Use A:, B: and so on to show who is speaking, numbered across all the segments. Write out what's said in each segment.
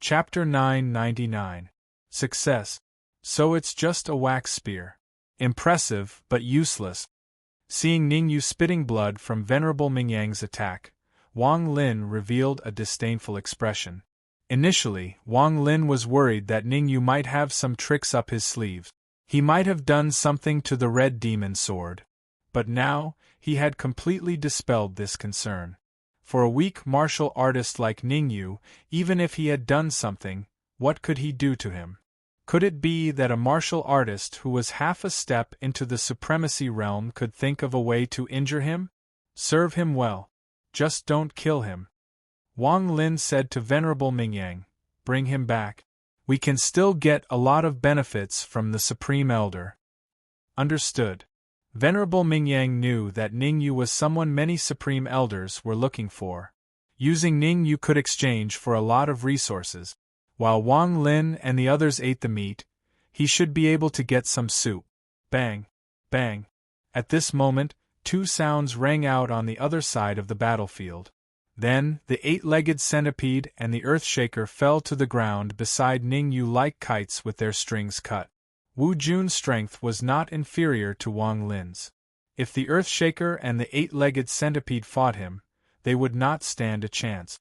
A: Chapter 999. Success. So it's just a wax spear. Impressive, but useless. Seeing Ningyu spitting blood from Venerable Mingyang's attack, Wang Lin revealed a disdainful expression. Initially, Wang Lin was worried that Ningyu might have some tricks up his sleeves. He might have done something to the red demon sword. But now, he had completely dispelled this concern. For a weak martial artist like Ningyu, even if he had done something, what could he do to him? Could it be that a martial artist who was half a step into the supremacy realm could think of a way to injure him? Serve him well. Just don't kill him. Wang Lin said to Venerable Mingyang, "Bring him back. We can still get a lot of benefits from the Supreme Elder." Understood. Venerable Mingyang knew that Ningyu was someone many Supreme Elders were looking for. Using Ningyu could exchange for a lot of resources. While Wang Lin and the others ate the meat, he should be able to get some soup. Bang! Bang! At this moment, two sounds rang out on the other side of the battlefield. Then, the eight-legged centipede and the earthshaker fell to the ground beside Ningyu like kites with their strings cut. Wu Jun's strength was not inferior to Wang Lin's. If the earthshaker and the eight-legged centipede fought him, they would not stand a chance.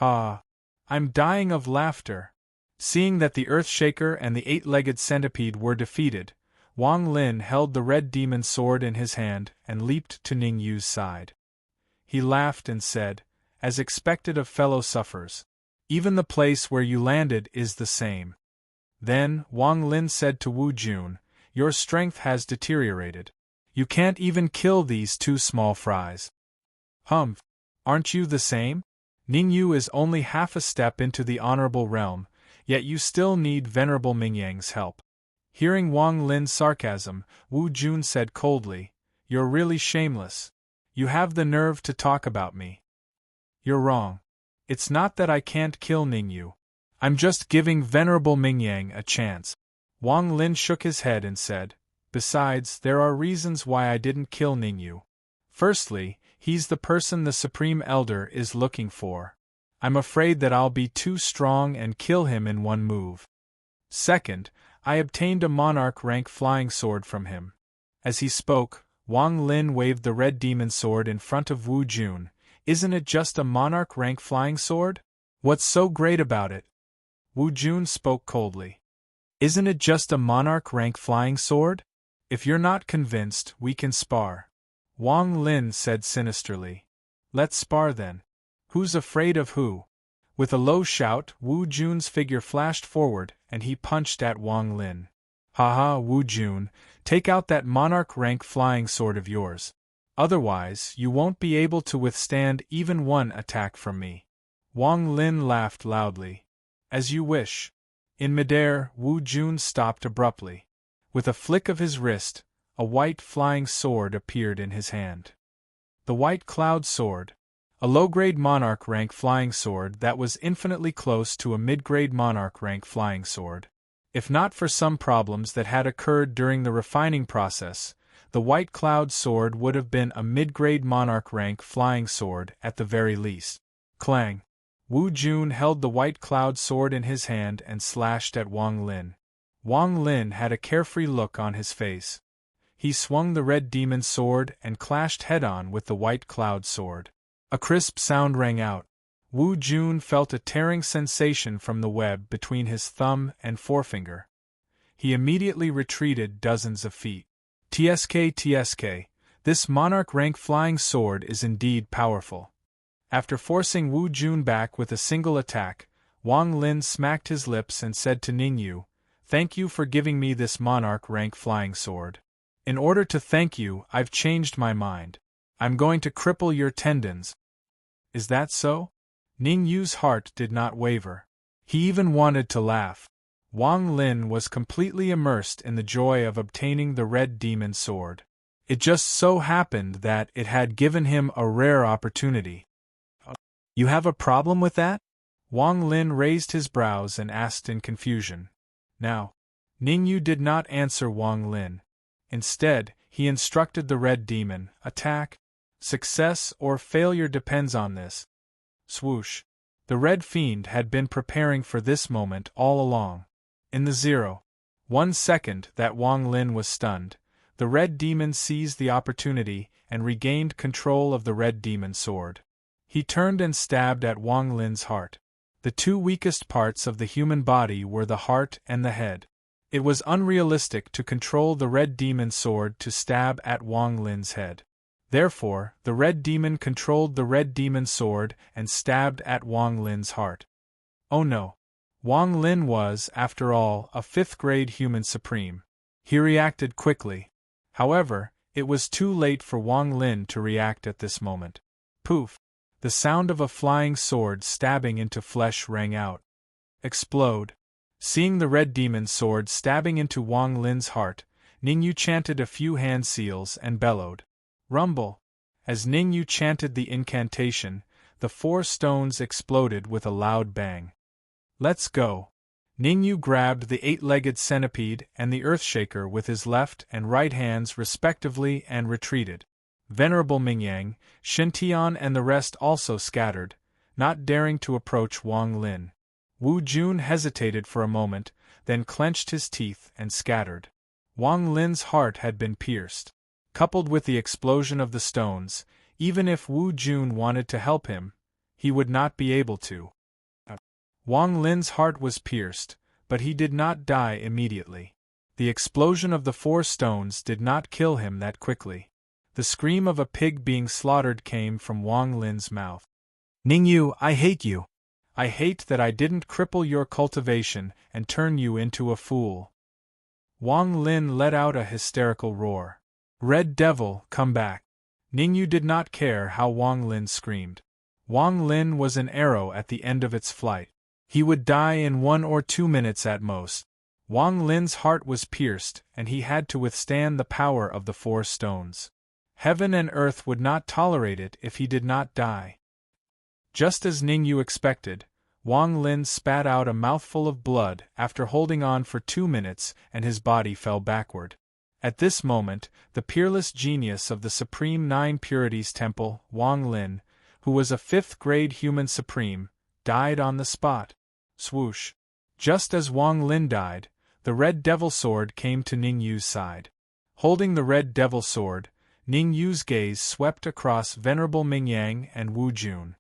A: Ah! I'm dying of laughter. Seeing that the earthshaker and the eight-legged centipede were defeated, Wang Lin held the red demon sword in his hand and leaped to Ningyu's side. He laughed and said, "As expected of fellow sufferers. Even the place where you landed is the same." Then, Wang Lin said to Wu Jun, "Your strength has deteriorated. You can't even kill these two small fries." "Humph! Aren't you the same? Ningyu is only half a step into the honorable realm, yet you still need Venerable Mingyang's help." Hearing Wang Lin's sarcasm, Wu Jun said coldly, "You're really shameless. You have the nerve to talk about me." "You're wrong. It's not that I can't kill Ningyu. I'm just giving Venerable Mingyang a chance." Wang Lin shook his head and said, "Besides, there are reasons why I didn't kill Ningyu. Firstly, he's the person the Supreme Elder is looking for. I'm afraid that I'll be too strong and kill him in one move. Second, I obtained a monarch rank flying sword from him." As he spoke, Wang Lin waved the red demon sword in front of Wu Jun. "Isn't it just a monarch rank flying sword? What's so great about it?" Wu Jun spoke coldly. "Isn't it just a monarch rank flying sword? If you're not convinced, we can spar." Wang Lin said sinisterly. "Let's spar then. Who's afraid of who?" With a low shout, Wu Jun's figure flashed forward and he punched at Wang Lin. "Ha, Wu Jun, take out that monarch rank flying sword of yours. Otherwise, you won't be able to withstand even one attack from me." Wang Lin laughed loudly. "As you wish." In midair, Wu Jun stopped abruptly. With a flick of his wrist, a white flying sword appeared in his hand. The White Cloud Sword. A low-grade monarch rank flying sword that was infinitely close to a mid-grade monarch rank flying sword. If not for some problems that had occurred during the refining process, the White Cloud Sword would have been a mid-grade monarch rank flying sword at the very least. Clang! Wu Jun held the White Cloud Sword in his hand and slashed at Wang Lin. Wang Lin had a carefree look on his face. He swung the red demon sword and clashed head-on with the White Cloud Sword. A crisp sound rang out. Wu Jun felt a tearing sensation from the web between his thumb and forefinger. He immediately retreated dozens of feet. TSK, this monarch rank flying sword is indeed powerful. After forcing Wu Jun back with a single attack, Wang Lin smacked his lips and said to Ningyu, "Thank you for giving me this monarch rank flying sword. In order to thank you, I've changed my mind. I'm going to cripple your tendons." "Is that so?" Ningyu's heart did not waver. He even wanted to laugh. Wang Lin was completely immersed in the joy of obtaining the red demon sword. It just so happened that it had given him a rare opportunity. "You have a problem with that?" Wang Lin raised his brows and asked in confusion. Now, Ningyu did not answer Wang Lin. Instead, he instructed the red demon, "Attack. Success or failure depends on this." Swoosh. The The Red Fiend had been preparing for this moment all along. In the 0.1 second that Wang Lin was stunned, the Red Demon seized the opportunity and regained control of the Red Demon sword. He turned and stabbed at Wang Lin's heart. The two weakest parts of the human body were the heart and the head. It was unrealistic to control the Red Demon sword to stab at Wang Lin's head. Therefore, the Red Demon controlled the Red Demon sword and stabbed at Wang Lin's heart. Oh no! Wang Lin was, after all, a fifth-grade human supreme. He reacted quickly. However, it was too late for Wang Lin to react at this moment. Poof! The sound of a flying sword stabbing into flesh rang out. Explode! Seeing the Red Demon sword stabbing into Wang Lin's heart, Ningyu chanted a few hand seals and bellowed. Rumble! As Ningyu chanted the incantation, the 4 stones exploded with a loud bang. Let's go! Ningyu grabbed the 8-legged centipede and the Earthshaker with his left and right hands respectively and retreated. Venerable Mingyang, Shintian and the rest also scattered, not daring to approach Wang Lin. Wu Jun hesitated for a moment, then clenched his teeth and scattered. Wang Lin's heart had been pierced. Coupled with the explosion of the stones, even if Wu Jun wanted to help him, he would not be able to. Wang Lin's heart was pierced, but he did not die immediately. The explosion of the 4 stones did not kill him that quickly. The scream of a pig being slaughtered came from Wang Lin's mouth. Ningyu, I hate you. I hate that I didn't cripple your cultivation and turn you into a fool. Wang Lin let out a hysterical roar. Red Devil, come back. Ningyu did not care how Wang Lin screamed. Wang Lin was an arrow at the end of its flight. He would die in 1 or 2 minutes at most. Wang Lin's heart was pierced, and he had to withstand the power of the 4 stones. Heaven and earth would not tolerate it if he did not die. Just as Ningyu expected, Wang Lin spat out a mouthful of blood after holding on for 2 minutes, and his body fell backward. At this moment, the peerless genius of the Supreme 9 Purities Temple, Wang Lin, who was a 5th-grade human supreme, died on the spot. Swoosh! Just as Wang Lin died, the Red Devil Sword came to Ningyu's side. Holding the Red Devil Sword, Ningyu's gaze swept across Venerable Mingyang and Wu Jun.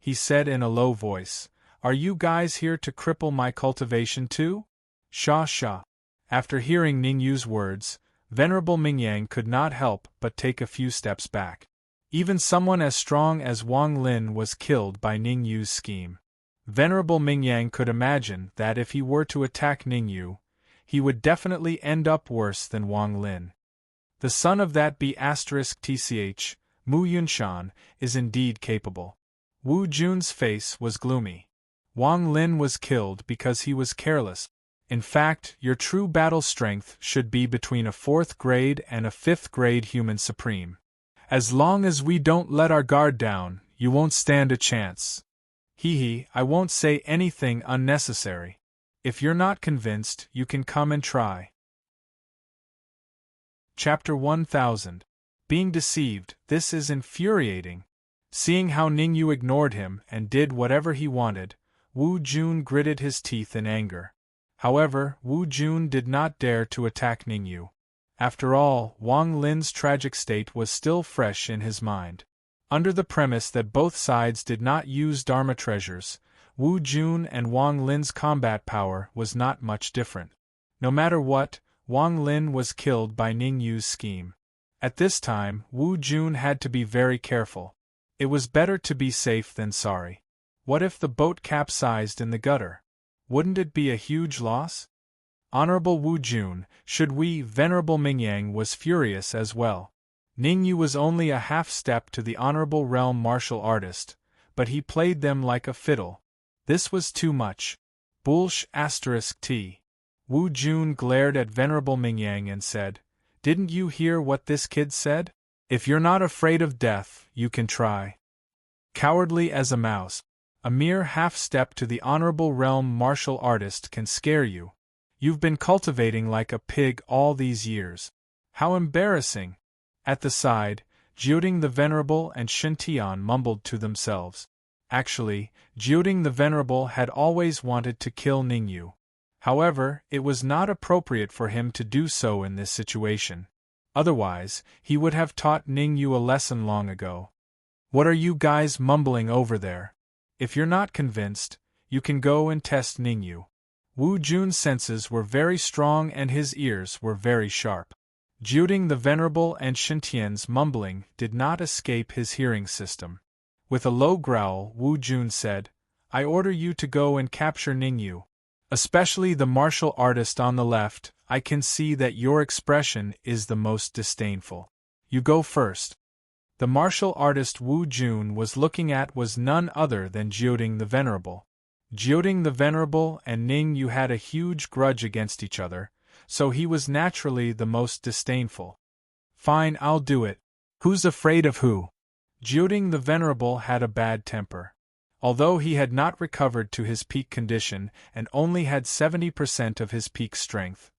A: He said in a low voice, "Are you guys here to cripple my cultivation too?" Sha. After hearing Ningyu's words, Venerable Mingyang could not help but take a few steps back. Even someone as strong as Wang Lin was killed by Ningyu's scheme. Venerable Mingyang could imagine that if he were to attack Ningyu, he would definitely end up worse than Wang Lin. The son of that B***tch, Mu Yunshan, is indeed capable. Wu Jun's face was gloomy. Wang Lin was killed because he was careless. In fact, your true battle strength should be between a 4th grade and a 5th grade human supreme. As long as we don't let our guard down, you won't stand a chance. I won't say anything unnecessary. If you're not convinced, you can come and try. Chapter 1000. Being deceived, this is infuriating. Seeing how Ningyu ignored him and did whatever he wanted, Wu Jun gritted his teeth in anger. However, Wu Jun did not dare to attack Ningyu. After all, Wang Lin's tragic state was still fresh in his mind. Under the premise that both sides did not use Dharma treasures, Wu Jun and Wang Lin's combat power was not much different. No matter what, Wang Lin was killed by Ningyu's scheme. At this time, Wu Jun had to be very careful. It was better to be safe than sorry. What if the boat capsized in the gutter? Wouldn't it be a huge loss? Honorable Wu Jun, should we, Venerable Mingyang was furious as well. Ningyu was only a half-step to the Honorable Realm martial artist, but he played them like a fiddle. This was too much. T. Wu Jun glared at Venerable Mingyang and said, "Didn't you hear what this kid said? If you're not afraid of death, you can try. Cowardly as a mouse. A mere half-step to the Honorable Realm martial artist can scare you. You've been cultivating like a pig all these years. How embarrassing!" At the side, Jiuding the Venerable and Shintian mumbled to themselves. Actually, Jiuding the Venerable had always wanted to kill Ningyu. However, it was not appropriate for him to do so in this situation. Otherwise, he would have taught Ningyu a lesson long ago. What are you guys mumbling over there? If you're not convinced, you can go and test Ningyu. Wu Jun's senses were very strong and his ears were very sharp. Jiuding the Venerable and Shintian's mumbling did not escape his hearing system. With a low growl, Wu Jun said, "I order you to go and capture Ningyu. Especially the martial artist on the left, I can see that your expression is the most disdainful. You go first." The martial artist Wu Jun was looking at was none other than Jiuding the Venerable. Jiuding the Venerable and Ningyu had a huge grudge against each other, so he was naturally the most disdainful. "Fine, I'll do it. Who's afraid of who?" Jiuding the Venerable had a bad temper. Although he had not recovered to his peak condition and only had 70% of his peak strength,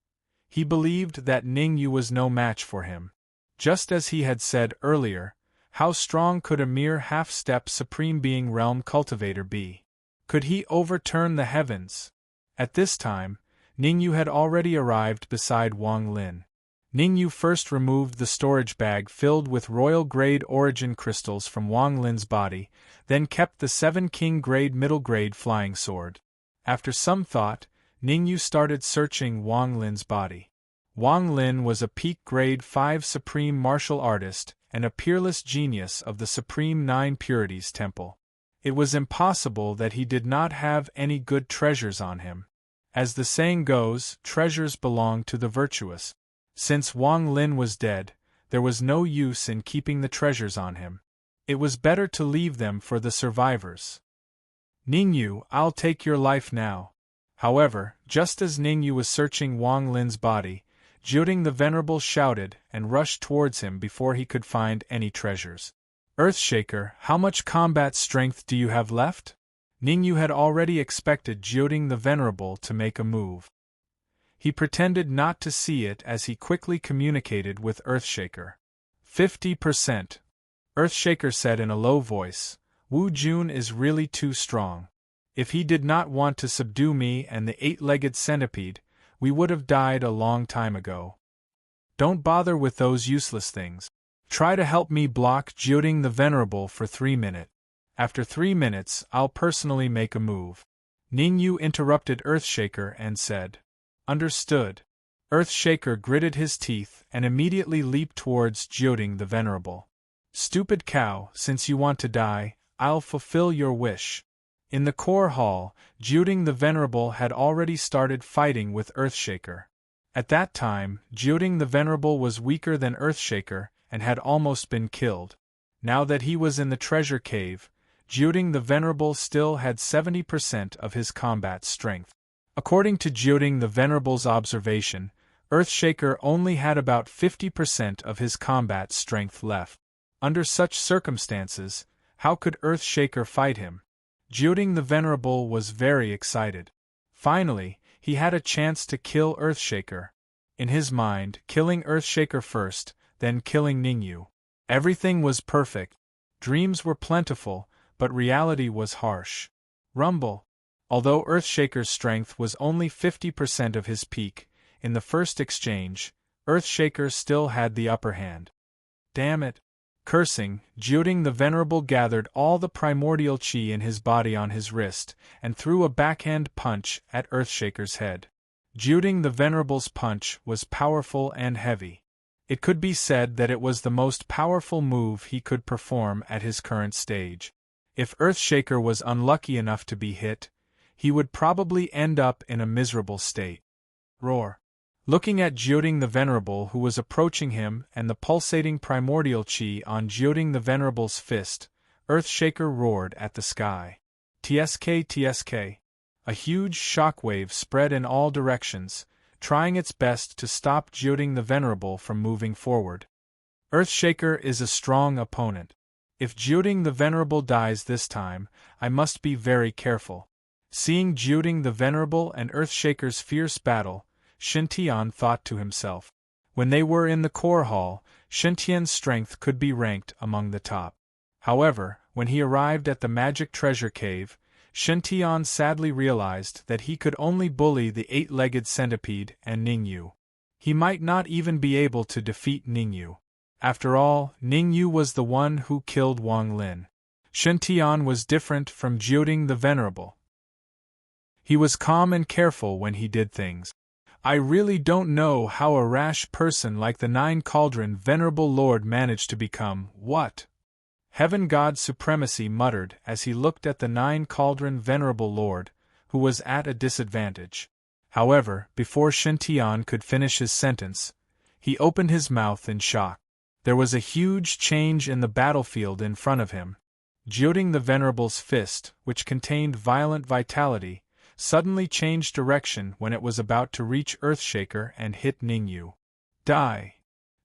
A: he believed that Ningyu was no match for him. Just as he had said earlier, how strong could a mere half-step Supreme Being Realm Cultivator be? Could he overturn the heavens? At this time, Ningyu had already arrived beside Wang Lin. Ningyu first removed the storage bag filled with royal-grade origin crystals from Wang Lin's body, then kept the 7-king-grade middle-grade flying sword. After some thought, Ningyu started searching Wang Lin's body. Wang Lin was a peak grade 5 supreme martial artist and a peerless genius of the Supreme Nine Purities Temple. It was impossible that he did not have any good treasures on him. As the saying goes, treasures belong to the virtuous. Since Wang Lin was dead, there was no use in keeping the treasures on him. It was better to leave them for the survivors. "Ningyu, I'll take your life now." However, just as Ningyu was searching Wang Lin's body, Jiuding the Venerable shouted and rushed towards him before he could find any treasures. "Earthshaker, how much combat strength do you have left?" Ningyu had already expected Jiuding the Venerable to make a move. He pretended not to see it as he quickly communicated with Earthshaker. 50%. Earthshaker said in a low voice, "Wu Jun is really too strong. If he did not want to subdue me and the 8-legged centipede, we would have died a long time ago. Don't bother with those useless things. Try to help me block Jiuding the Venerable for 3 minutes. After 3 minutes, I'll personally make a move." Ningyu interrupted Earthshaker and said, "Understood." Earthshaker gritted his teeth and immediately leaped towards Jiuding the Venerable. "Stupid cow, since you want to die, I'll fulfill your wish." In the core hall, Jiuding the Venerable had already started fighting with Earthshaker. At that time, Jiuding the Venerable was weaker than Earthshaker and had almost been killed. Now that he was in the treasure cave, Jiuding the Venerable still had 70% of his combat strength. According to Jiuding the Venerable's observation, Earthshaker only had about 50% of his combat strength left. Under such circumstances, how could Earthshaker fight him? Jiuding the Venerable was very excited. Finally, he had a chance to kill Earthshaker. In his mind, killing Earthshaker first, then killing Ningyu. Everything was perfect. Dreams were plentiful, but reality was harsh. Rumble. Although Earthshaker's strength was only 50% of his peak, in the first exchange, Earthshaker still had the upper hand. Damn it! Cursing, Jiuding the Venerable gathered all the primordial chi in his body on his wrist, and threw a backhand punch at Earthshaker's head. Jiuding the Venerable's punch was powerful and heavy. It could be said that it was the most powerful move he could perform at his current stage. If Earthshaker was unlucky enough to be hit, he would probably end up in a miserable state. Roar. Looking at Jiuding the Venerable who was approaching him and the pulsating primordial chi on Jiuding the Venerable's fist, Earthshaker roared at the sky. TSK TSK. A huge shockwave spread in all directions, trying its best to stop Jiuding the Venerable from moving forward. Earthshaker is a strong opponent. If Jiuding the Venerable dies this time, I must be very careful. Seeing Jiuding the Venerable and Earthshaker's fierce battle, Shintian thought to himself. When they were in the core hall, Shintian's strength could be ranked among the top. However, When he arrived at the magic treasure cave, Shentian sadly realized that he could only bully the 8-legged centipede and Ningyu. He might not even be able to defeat Ningyu. After all, Ningyu was the one who killed Wang Lin. Shentian was different from Jiuding the Venerable. He was calm and careful when he did things. I really don't know how a rash person like the Nine Cauldron Venerable Lord managed to become what? Heaven God Supremacy muttered as he looked at the Nine Cauldron Venerable Lord, who was at a disadvantage. However, before Shentian could finish his sentence, he opened his mouth in shock. There was a huge change in the battlefield in front of him. Jiuding the Venerable's fist, which contained violent vitality, suddenly changed direction when it was about to reach Earthshaker and hit Ningyu. Die!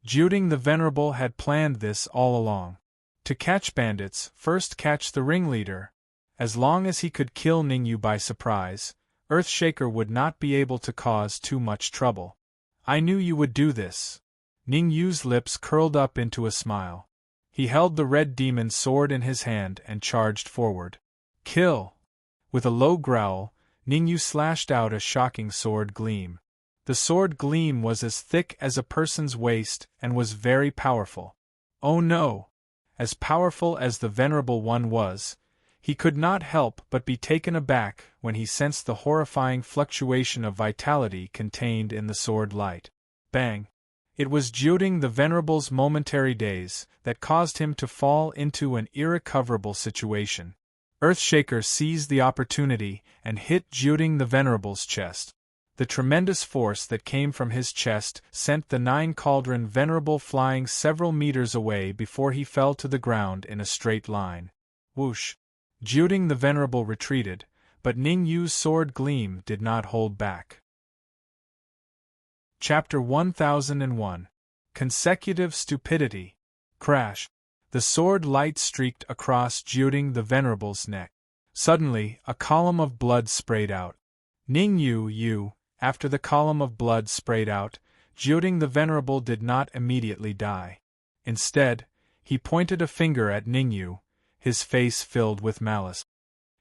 A: Jiuding the Venerable had planned this all along. To catch bandits, first catch the ringleader. As long as he could kill Ningyu by surprise, Earthshaker would not be able to cause too much trouble. I knew you would do this. Ningyu's lips curled up into a smile. He held the red demon's sword in his hand and charged forward. Kill! With a low growl, Ningyu slashed out a shocking sword gleam. The sword gleam was as thick as a person's waist and was very powerful. Oh no! As powerful as the Venerable One was, he could not help but be taken aback when he sensed the horrifying fluctuation of vitality contained in the sword light. Bang! It was Jiuding the Venerable's momentary daze that caused him to fall into an irrecoverable situation. Earthshaker seized the opportunity and hit Jiuding the Venerable's chest. The tremendous force that came from his chest sent the Nine Cauldron Venerable flying several meters away before he fell to the ground in a straight line. Whoosh! Jiuding the Venerable retreated, but Ningyu's sword gleam did not hold back. Chapter 1001. Consecutive Stupidity. Crash! The sword light streaked across Jiuding the Venerable's neck. Suddenly, a column of blood sprayed out. Ningyu. After the column of blood sprayed out, Jiuding the Venerable did not immediately die. Instead, he pointed a finger at Ningyu, his face filled with malice.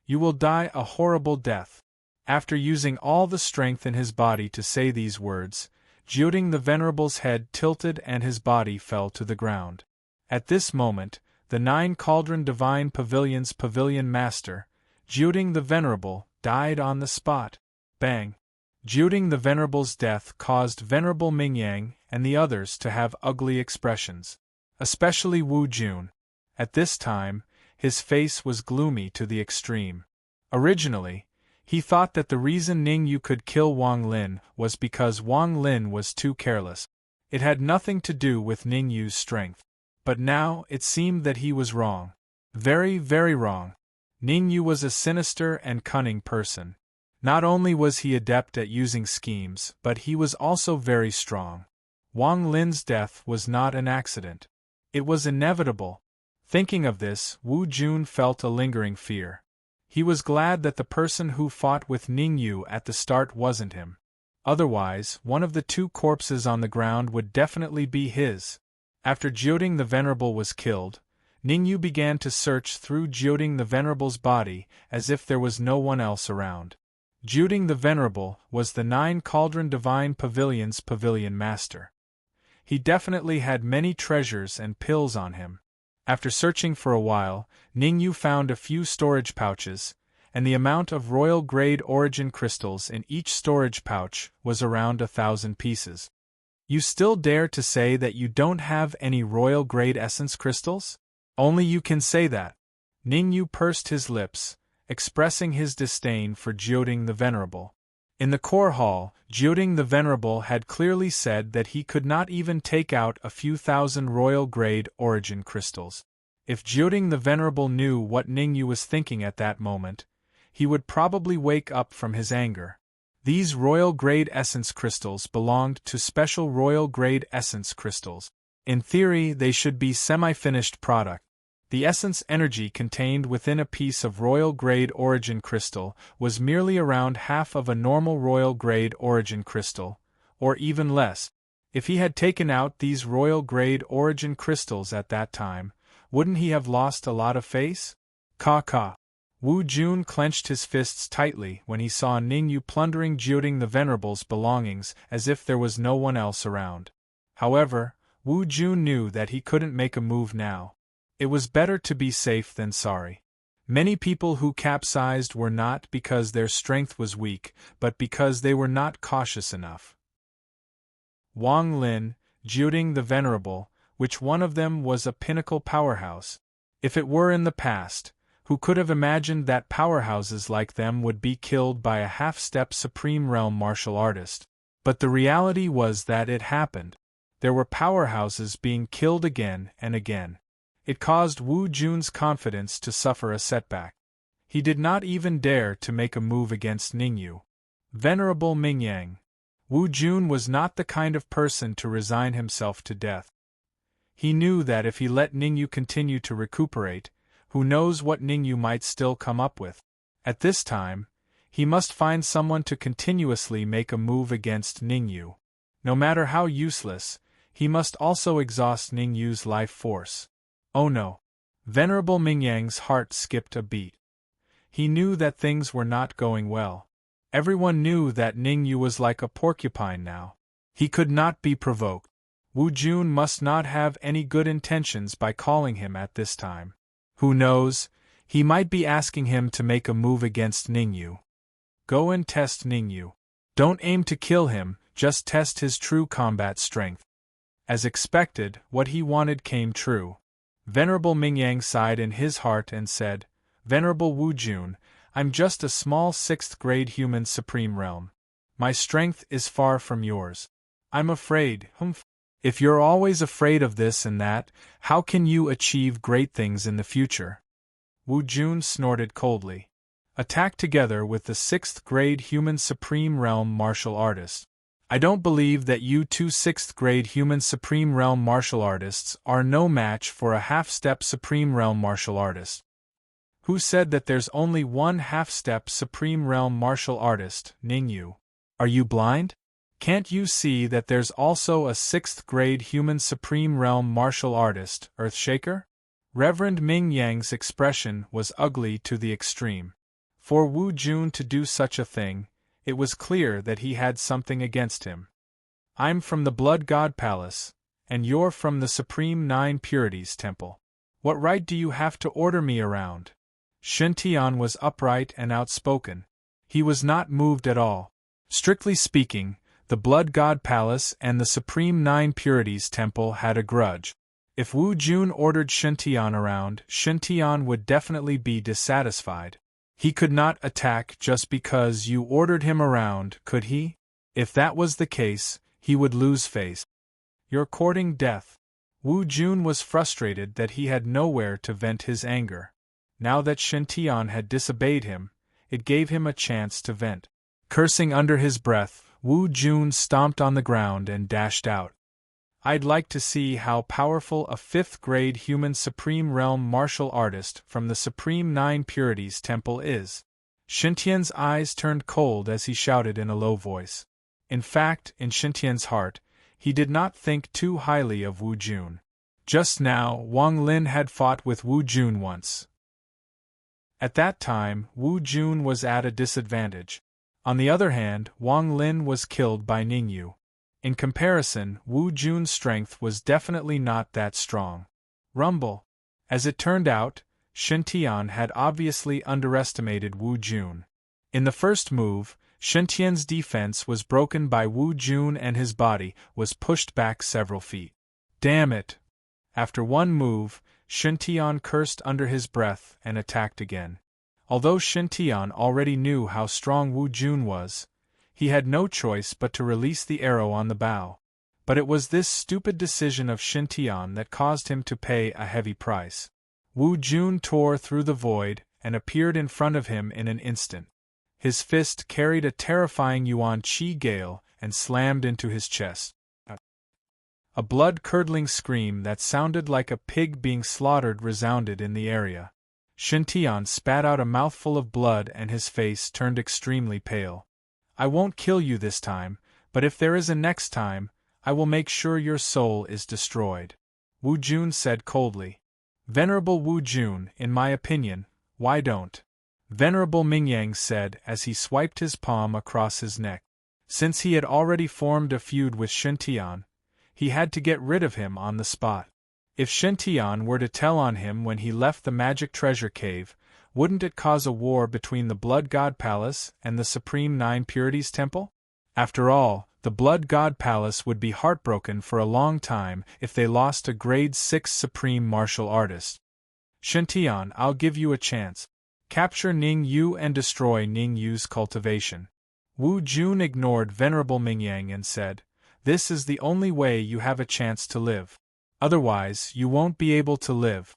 A: You will die a horrible death. After using all the strength in his body to say these words, Jiuding the Venerable's head tilted and his body fell to the ground. At this moment, the Nine Cauldron Divine Pavilion's Pavilion Master, Jiuding the Venerable, died on the spot. Bang! Jiuding the Venerable's death caused Venerable Mingyang and the others to have ugly expressions. Especially Wu Jun. At this time, his face was gloomy to the extreme. Originally, he thought that the reason Ningyu could kill Wang Lin was because Wang Lin was too careless. It had nothing to do with Ningyu's strength. But now it seemed that he was wrong. Very, very wrong. Ningyu was a sinister and cunning person. Not only was he adept at using schemes, but he was also very strong. Wang Lin's death was not an accident. It was inevitable. Thinking of this, Wu Jun felt a lingering fear. He was glad that the person who fought with Ningyu at the start wasn't him. Otherwise, one of the two corpses on the ground would definitely be his. After Jiuding the Venerable was killed, Ningyu began to search through Jiuding the Venerable's body as if there was no one else around. Jiuding the Venerable was the Nine Cauldron Divine Pavilion's Pavilion Master. He definitely had many treasures and pills on him. After searching for a while, Ningyu found a few storage pouches, and the amount of royal-grade origin crystals in each storage pouch was around 1,000 pieces. You still dare to say that you don't have any royal-grade essence crystals? Only you can say that. Ningyu pursed his lips, expressing his disdain for Jiuding the Venerable. In the core hall, Jiuding the Venerable had clearly said that he could not even take out a few thousand royal-grade origin crystals. If Jiuding the Venerable knew what Ningyu was thinking at that moment, he would probably wake up from his anger. These royal-grade essence crystals belonged to special royal-grade essence crystals. In theory, they should be semi-finished product. The essence energy contained within a piece of royal-grade origin crystal was merely around half of a normal royal-grade origin crystal, or even less. If he had taken out these royal-grade origin crystals at that time, wouldn't he have lost a lot of face? Ka. Wu Jun clenched his fists tightly when he saw Ningyu plundering Jiuding the Venerable's belongings as if there was no one else around. However, Wu Jun knew that he couldn't make a move now. It was better to be safe than sorry. Many people who capsized were not because their strength was weak, but because they were not cautious enough. Wang Lin, Jiuding the Venerable, which one of them was a pinnacle powerhouse. If it were in the past, who could have imagined that powerhouses like them would be killed by a half-step Supreme Realm martial artist? But the reality was that it happened. There were powerhouses being killed again and again. It caused Wu Jun's confidence to suffer a setback. He did not even dare to make a move against Ningyu. Venerable Mingyang. Wu Jun was not the kind of person to resign himself to death. He knew that if he let Ningyu continue to recuperate, who knows what Ningyu might still come up with. At this time, he must find someone to continuously make a move against Ningyu. No matter how useless, he must also exhaust Ningyu's life force. Oh no! Venerable Mingyang's heart skipped a beat. He knew that things were not going well. Everyone knew that Ningyu was like a porcupine now. He could not be provoked. Wu Jun must not have any good intentions by calling him at this time. Who knows, he might be asking him to make a move against Ningyu. Go and test Ningyu. Don't aim to kill him, just test his true combat strength. As expected, what he wanted came true. Venerable Mingyang sighed in his heart and said, Venerable Wu Jun, I'm just a small 6th-grade human Supreme Realm. My strength is far from yours. I'm afraid, If you're always afraid of this and that, how can you achieve great things in the future? Wu Jun snorted coldly. Attack together with the 6th-grade human Supreme Realm martial artist. I don't believe that you two 6th-grade human Supreme Realm martial artists are no match for a half-step Supreme Realm martial artist. Who said that there's only one half-step Supreme Realm martial artist, Ningyu? Are you blind? Can't you see that there's also a 6th-grade human Supreme Realm martial artist, Earthshaker? Reverend Mingyang's expression was ugly to the extreme. For Wu Jun to do such a thing, it was clear that he had something against him. I'm from the Blood God Palace, and you're from the Supreme Nine Purities Temple. What right do you have to order me around? Shintian was upright and outspoken. He was not moved at all. Strictly speaking, the Blood God Palace and the Supreme Nine Purities Temple had a grudge. If Wu Jun ordered Shintian around, Shintian would definitely be dissatisfied. He could not attack just because you ordered him around, could he? If that was the case, he would lose face. You're courting death. Wu Jun was frustrated that he had nowhere to vent his anger. Now that Shintian had disobeyed him, it gave him a chance to vent. Cursing under his breath, Wu Jun stomped on the ground and dashed out. I'd like to see how powerful a 5th-grade human Supreme Realm martial artist from the Supreme Nine Purities Temple is. Shintian's eyes turned cold as he shouted in a low voice. In fact, in Shintian's heart, he did not think too highly of Wu Jun. Just now, Wang Lin had fought with Wu Jun once. At that time, Wu Jun was at a disadvantage. On the other hand, Wang Lin was killed by Ningyu. In comparison, Wu Jun's strength was definitely not that strong. Rumble. As it turned out, Shintian had obviously underestimated Wu Jun. In the first move, Shintian's defense was broken by Wu Jun and his body was pushed back several feet. Damn it! After one move, Shintian cursed under his breath and attacked again. Although Shintian already knew how strong Wu Jun was, he had no choice but to release the arrow on the bow. But it was this stupid decision of Shintian that caused him to pay a heavy price. Wu Jun tore through the void and appeared in front of him in an instant. His fist carried a terrifying Yuan Qi gale and slammed into his chest. A blood-curdling scream that sounded like a pig being slaughtered resounded in the area. Shintian spat out a mouthful of blood and his face turned extremely pale. I won't kill you this time, but if there is a next time, I will make sure your soul is destroyed. Wu Jun said coldly. Venerable Wu Jun, in my opinion, Why don't? Venerable Mingyang said as he swiped his palm across his neck. Since he had already formed a feud with Shintian, he had to get rid of him on the spot. If Shintian were to tell on him when he left the magic treasure cave, wouldn't it cause a war between the Blood God Palace and the Supreme Nine Purities Temple? After all, the Blood God Palace would be heartbroken for a long time if they lost a grade 6 supreme martial artist. Shintian, I'll give you a chance. Capture Ning Yu and destroy Ning Yu's cultivation. Wu Jun ignored Venerable Mingyang and said, "This is the only way you have a chance to live. Otherwise, you won't be able to live."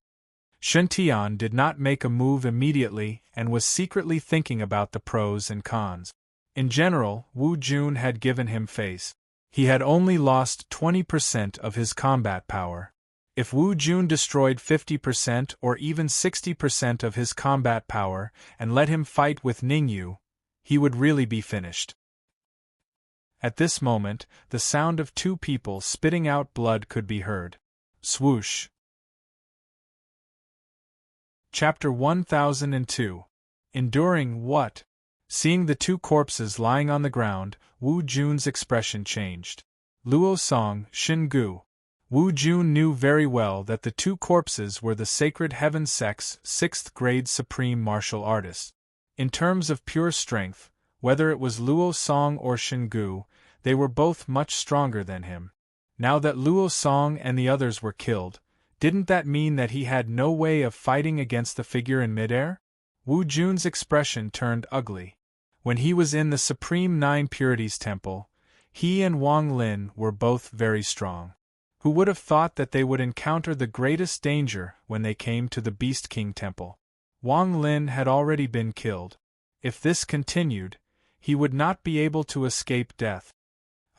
A: Shintian did not make a move immediately and was secretly thinking about the pros and cons. In general, Wu Jun had given him face. He had only lost 20% of his combat power. If Wu Jun destroyed 50% or even 60% of his combat power and let him fight with Ningyu, he would really be finished. At this moment, the sound of two people spitting out blood could be heard. Swoosh. Chapter 1002. Enduring what? Seeing the two corpses lying on the ground, Wu Jun's expression changed. Luo Song, Xin Gu. Wu Jun knew very well that the two corpses were the Sacred Heaven Sect's 6th grade supreme martial artists. In terms of pure strength, whether it was Luo Song or Xin Gu, they were both much stronger than him. Now that Luo Song and the others were killed, didn't that mean that he had no way of fighting against the figure in midair? Wu Jun's expression turned ugly. When he was in the Supreme Nine Purities Temple, he and Wang Lin were both very strong. Who would have thought that they would encounter the greatest danger when they came to the Beast King Temple? Wang Lin had already been killed. If this continued, he would not be able to escape death.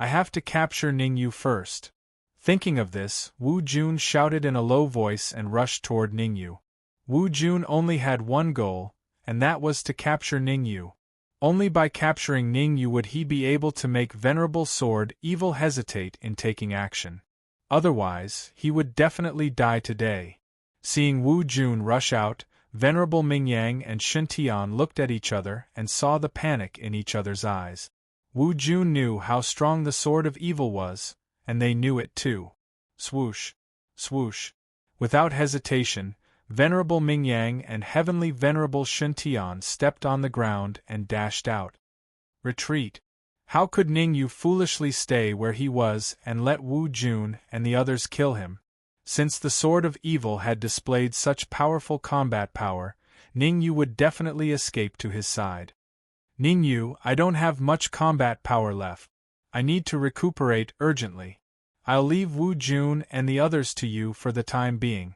A: I have to capture Ningyu first. Thinking of this, Wu Jun shouted in a low voice and rushed toward Ningyu. Wu Jun only had one goal, and that was to capture Ningyu. Only by capturing Ningyu would he be able to make Venerable Sword Evil hesitate in taking action. Otherwise, he would definitely die today. Seeing Wu Jun rush out, Venerable Mingyang and Shintian looked at each other and saw the panic in each other's eyes. Wu Jun knew how strong the Sword of Evil was, and they knew it too. Swoosh! Swoosh! Without hesitation, Venerable Mingyang and Heavenly Venerable Shintian stepped on the ground and dashed out. Retreat! How could Ningyu foolishly stay where he was and let Wu Jun and the others kill him? Since the Sword of Evil had displayed such powerful combat power, Ningyu would definitely escape to his side. Ningyu, I don't have much combat power left. I need to recuperate urgently. I'll leave Wu Jun and the others to you for the time being.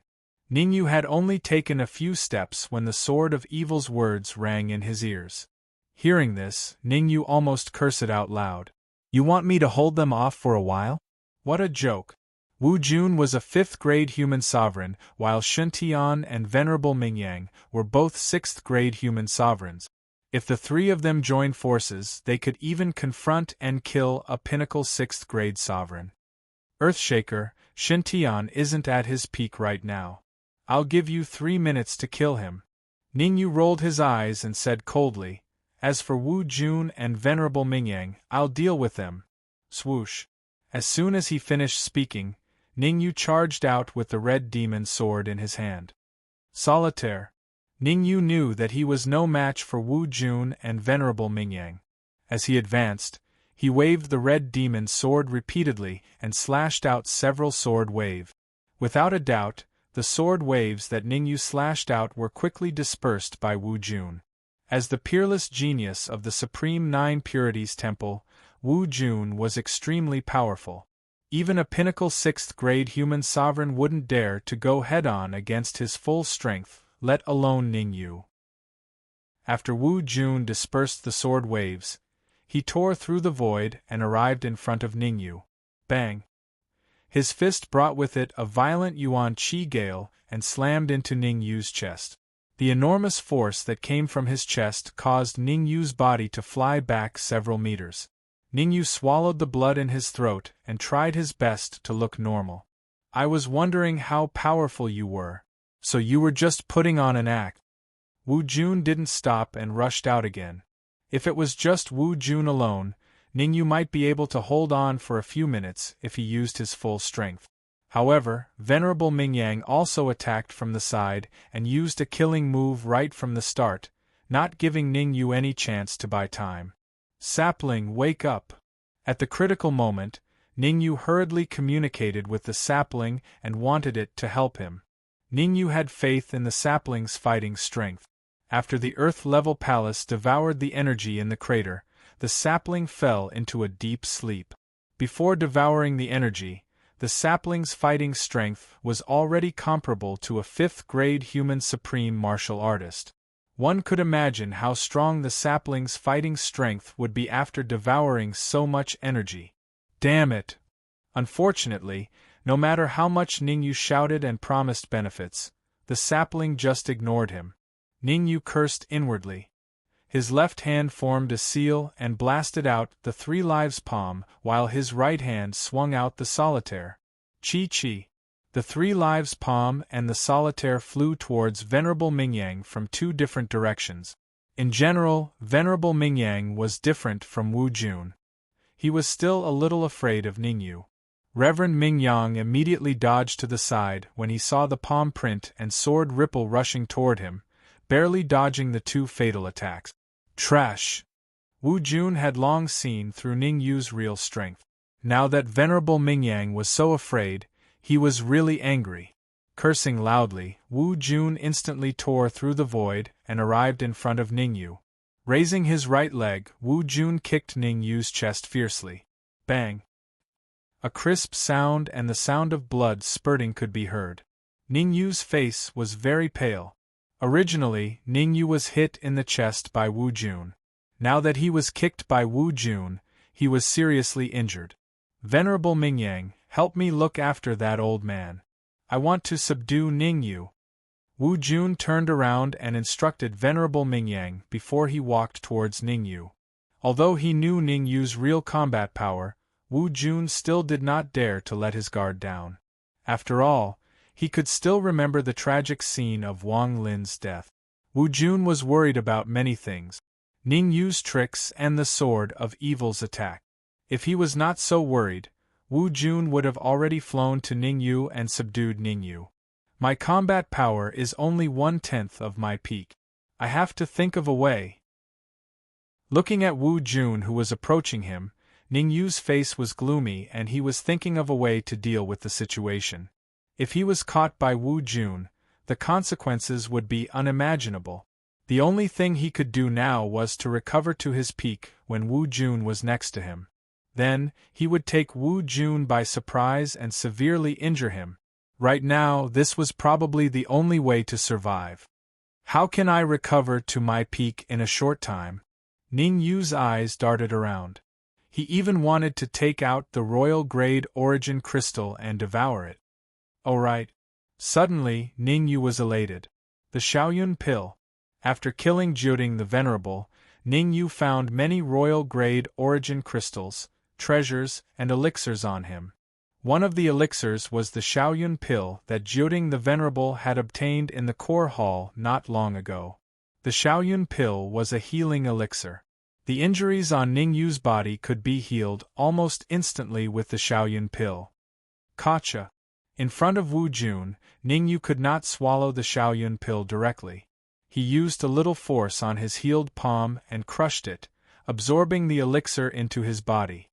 A: Ningyu had only taken a few steps when the Sword of Evil's words rang in his ears. Hearing this, Ningyu almost cursed out loud. You want me to hold them off for a while? What a joke! Wu Jun was a 5th grade human sovereign, while Shintian and Venerable Mingyang were both 6th grade human sovereigns. If the three of them joined forces, they could even confront and kill a pinnacle 6th grade sovereign. Earthshaker, Shintian isn't at his peak right now. I'll give you 3 minutes to kill him. Ningyu rolled his eyes and said coldly, As for Wu Jun and Venerable Mingyang, I'll deal with them. Swoosh! As soon as he finished speaking, Ningyu charged out with the red demon sword in his hand. Solitaire! Ningyu knew that he was no match for Wu Jun and Venerable Mingyang. As he advanced, he waved the red demon sword repeatedly and slashed out several sword waves. Without a doubt, the sword waves that Ningyu slashed out were quickly dispersed by Wu Jun. As the peerless genius of the Supreme Nine Purities Temple, Wu Jun was extremely powerful. Even a pinnacle 6th grade human sovereign wouldn't dare to go head-on against his full strength, let alone Ningyu. After Wu Jun dispersed the sword waves, he tore through the void and arrived in front of Ningyu. Bang! His fist brought with it a violent Yuan Qi gale and slammed into Ningyu's chest. The enormous force that came from his chest caused Ningyu's body to fly back several meters. Ningyu swallowed the blood in his throat and tried his best to look normal. I was wondering how powerful you were. So you were just putting on an act. Wu Jun didn't stop and rushed out again. If it was just Wu Jun alone, Ningyu might be able to hold on for a few minutes if he used his full strength. However, Venerable Mingyang also attacked from the side and used a killing move right from the start, not giving Ningyu any chance to buy time. Sapling, wake up! At the critical moment, Ningyu hurriedly communicated with the sapling and wanted it to help him. Ningyu had faith in the sapling's fighting strength. After the Earth-level palace devoured the energy in the crater, the sapling fell into a deep sleep. Before devouring the energy, the sapling's fighting strength was already comparable to a 5th-grade human supreme martial artist. One could imagine how strong the sapling's fighting strength would be after devouring so much energy. Damn it! Unfortunately, no matter how much Ningyu shouted and promised benefits, the sapling just ignored him. Ningyu cursed inwardly. His left hand formed a seal and blasted out the 3 lives palm, while his right hand swung out the solitaire. Chi-chi! The 3 lives palm and the solitaire flew towards Venerable Mingyang from 2 different directions. In general, Venerable Mingyang was different from Wu Jun. He was still a little afraid of Ningyu. Reverend Mingyang immediately dodged to the side when he saw the palm print and sword ripple rushing toward him, barely dodging the 2 fatal attacks. Trash! Wu Jun had long seen through Ningyu's real strength. Now that Venerable Mingyang was so afraid, he was really angry. Cursing loudly, Wu Jun instantly tore through the void and arrived in front of Ningyu. Raising his right leg, Wu Jun kicked Ningyu's chest fiercely. Bang! A crisp sound and the sound of blood spurting could be heard. Ningyu's face was very pale. Originally, Ningyu was hit in the chest by Wu Jun. Now that he was kicked by Wu Jun, he was seriously injured. Venerable Mingyang, help me look after that old man. I want to subdue Ningyu. Wu Jun turned around and instructed Venerable Mingyang before he walked towards Ningyu. Although he knew Ningyu's real combat power, Wu Jun still did not dare to let his guard down. After all, he could still remember the tragic scene of Wang Lin's death. Wu Jun was worried about many things. Ningyu's tricks and the Sword of Evil's attack. If he was not so worried, Wu Jun would have already flown to Ningyu and subdued Ningyu. My combat power is only 1/10 of my peak. I have to think of a way. Looking at Wu Jun who was approaching him, Ningyu's face was gloomy and he was thinking of a way to deal with the situation. If he was caught by Wu Jun, the consequences would be unimaginable. The only thing he could do now was to recover to his peak when Wu Jun was next to him. Then, he would take Wu Jun by surprise and severely injure him. Right now, this was probably the only way to survive. How can I recover to my peak in a short time? Ningyu's eyes darted around. He even wanted to take out the royal grade origin crystal and devour it. Oh right. Suddenly, Ningyu was elated. The Shaoyun pill. After killing Jiuding the Venerable, Ningyu found many royal grade origin crystals, treasures, and elixirs on him. One of the elixirs was the Shaoyun pill that Jiuding the Venerable had obtained in the core hall not long ago. The Shaoyun pill was a healing elixir. The injuries on Ningyu's body could be healed almost instantly with the Shaoyun pill. Gotcha! In front of Wu Jun, Ningyu could not swallow the Shaoyun pill directly. He used a little force on his healed palm and crushed it, absorbing the elixir into his body.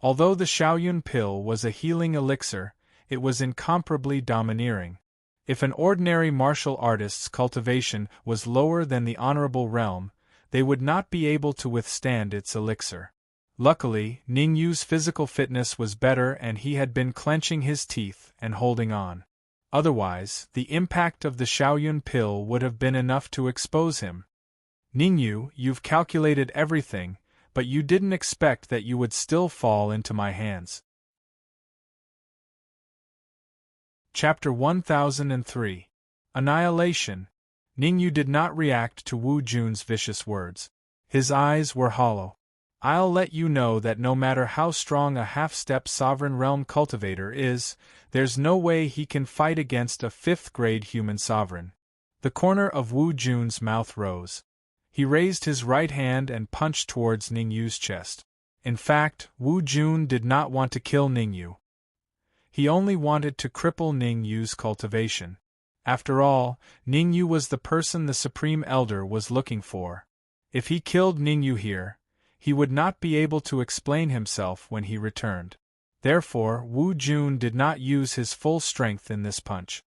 A: Although the Shaoyun pill was a healing elixir, it was incomparably domineering. If an ordinary martial artist's cultivation was lower than the honorable realm, they would not be able to withstand its elixir. Luckily, Ningyu's physical fitness was better and he had been clenching his teeth and holding on. Otherwise, the impact of the Shaoyun pill would have been enough to expose him. Ningyu, you've calculated everything, but you didn't expect that you would still fall into my hands. Chapter 1003. Annihilation. Ningyu did not react to Wu Jun's vicious words. His eyes were hollow. I'll let you know that no matter how strong a half-step sovereign realm cultivator is, there's no way he can fight against a 5th-grade human sovereign. The corner of Wu Jun's mouth rose. He raised his right hand and punched towards Ningyu's chest. In fact, Wu Jun did not want to kill Ningyu. He only wanted to cripple Ningyu's cultivation. After all, Ningyu was the person the Supreme Elder was looking for. If he killed Ningyu here, he would not be able to explain himself when he returned. Therefore, Wu Jun did not use his full strength in this punch.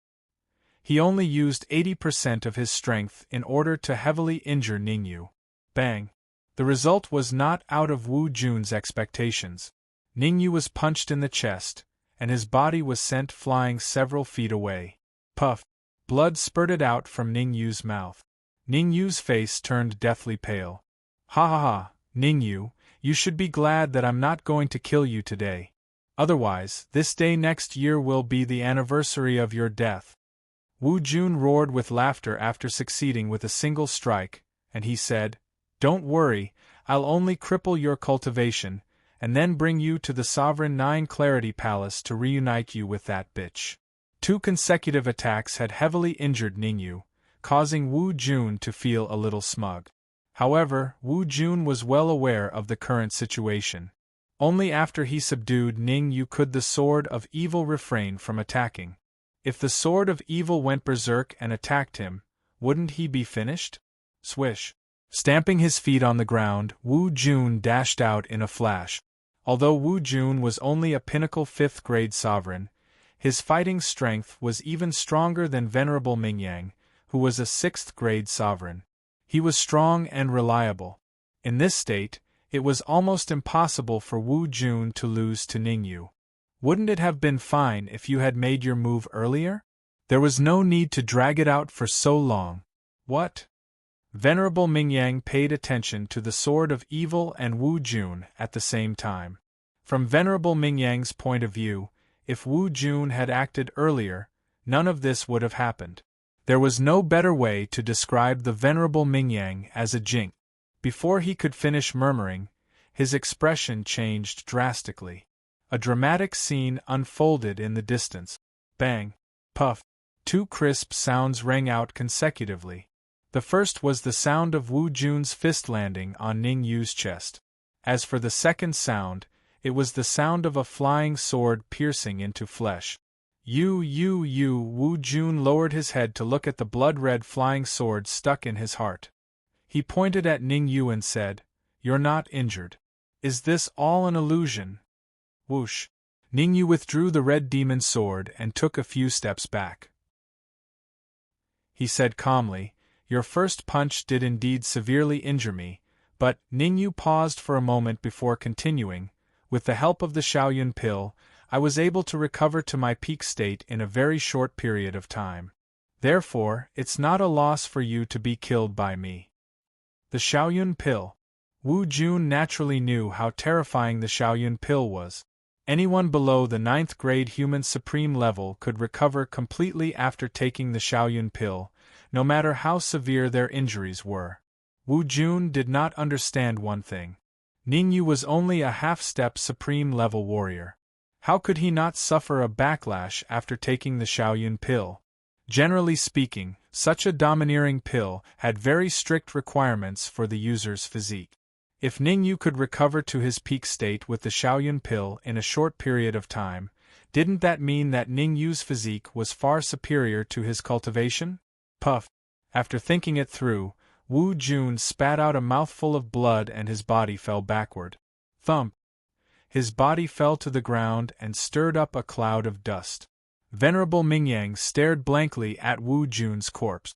A: He only used 80% of his strength in order to heavily injure Ningyu. Bang! The result was not out of Wu Jun's expectations. Ningyu was punched in the chest, and his body was sent flying several feet away. Puff! Blood spurted out from Ningyu's mouth. Ningyu's face turned deathly pale. Ha ha ha, Ningyu, you should be glad that I'm not going to kill you today. Otherwise, this day next year will be the anniversary of your death. Wu Jun roared with laughter after succeeding with a single strike, and he said, Don't worry, I'll only cripple your cultivation, and then bring you to the Sovereign Nine Clarity Palace to reunite you with that bitch. 2 consecutive attacks had heavily injured Ningyu, causing Wu Jun to feel a little smug. However, Wu Jun was well aware of the current situation. Only after he subdued Ningyu could the Sword of Evil refrain from attacking. If the Sword of Evil went berserk and attacked him, wouldn't he be finished? Swish! Stamping his feet on the ground, Wu Jun dashed out in a flash. Although Wu Jun was only a pinnacle 5th grade sovereign, his fighting strength was even stronger than Venerable Mingyang, who was a 6th grade sovereign. He was strong and reliable. In this state, it was almost impossible for Wu Jun to lose to Ningyu. Wouldn't it have been fine if you had made your move earlier? There was no need to drag it out for so long. What? Venerable Mingyang paid attention to the Sword of Evil and Wu Jun at the same time. From Venerable Mingyang's point of view, if Wu Jun had acted earlier, none of this would have happened. There was no better way to describe the Venerable Mingyang as a jink. Before he could finish murmuring, his expression changed drastically. A dramatic scene unfolded in the distance. Bang! Puff! 2 crisp sounds rang out consecutively. The first was the sound of Wu Jun's fist landing on Ningyu's chest. As for the second sound, it was the sound of a flying sword piercing into flesh. Wu Jun lowered his head to look at the blood-red flying sword stuck in his heart. He pointed at Ningyu and said, You're not injured. Is this all an illusion? Whoosh! Ningyu withdrew the red demon sword and took a few steps back. He said calmly, Your first punch did indeed severely injure me, but Ningyu paused for a moment before continuing. With the help of the Shaoyun pill, I was able to recover to my peak state in a very short period of time. Therefore, it's not a loss for you to be killed by me. The Shaoyun pill. Wu Jun naturally knew how terrifying the Shaoyun pill was. Anyone below the 9th grade human supreme level could recover completely after taking the Shaoyun pill, no matter how severe their injuries were. Wu Jun did not understand one thing. Ningyu was only a half-step supreme-level warrior. How could he not suffer a backlash after taking the Shaoyun pill? Generally speaking, such a domineering pill had very strict requirements for the user's physique. If Ningyu could recover to his peak state with the Shaoyun pill in a short period of time, didn't that mean that Ningyu's physique was far superior to his cultivation? Puff! After thinking it through, Wu Jun spat out a mouthful of blood and his body fell backward. Thump! His body fell to the ground and stirred up a cloud of dust. Venerable Mingyang stared blankly at Wu Jun's corpse.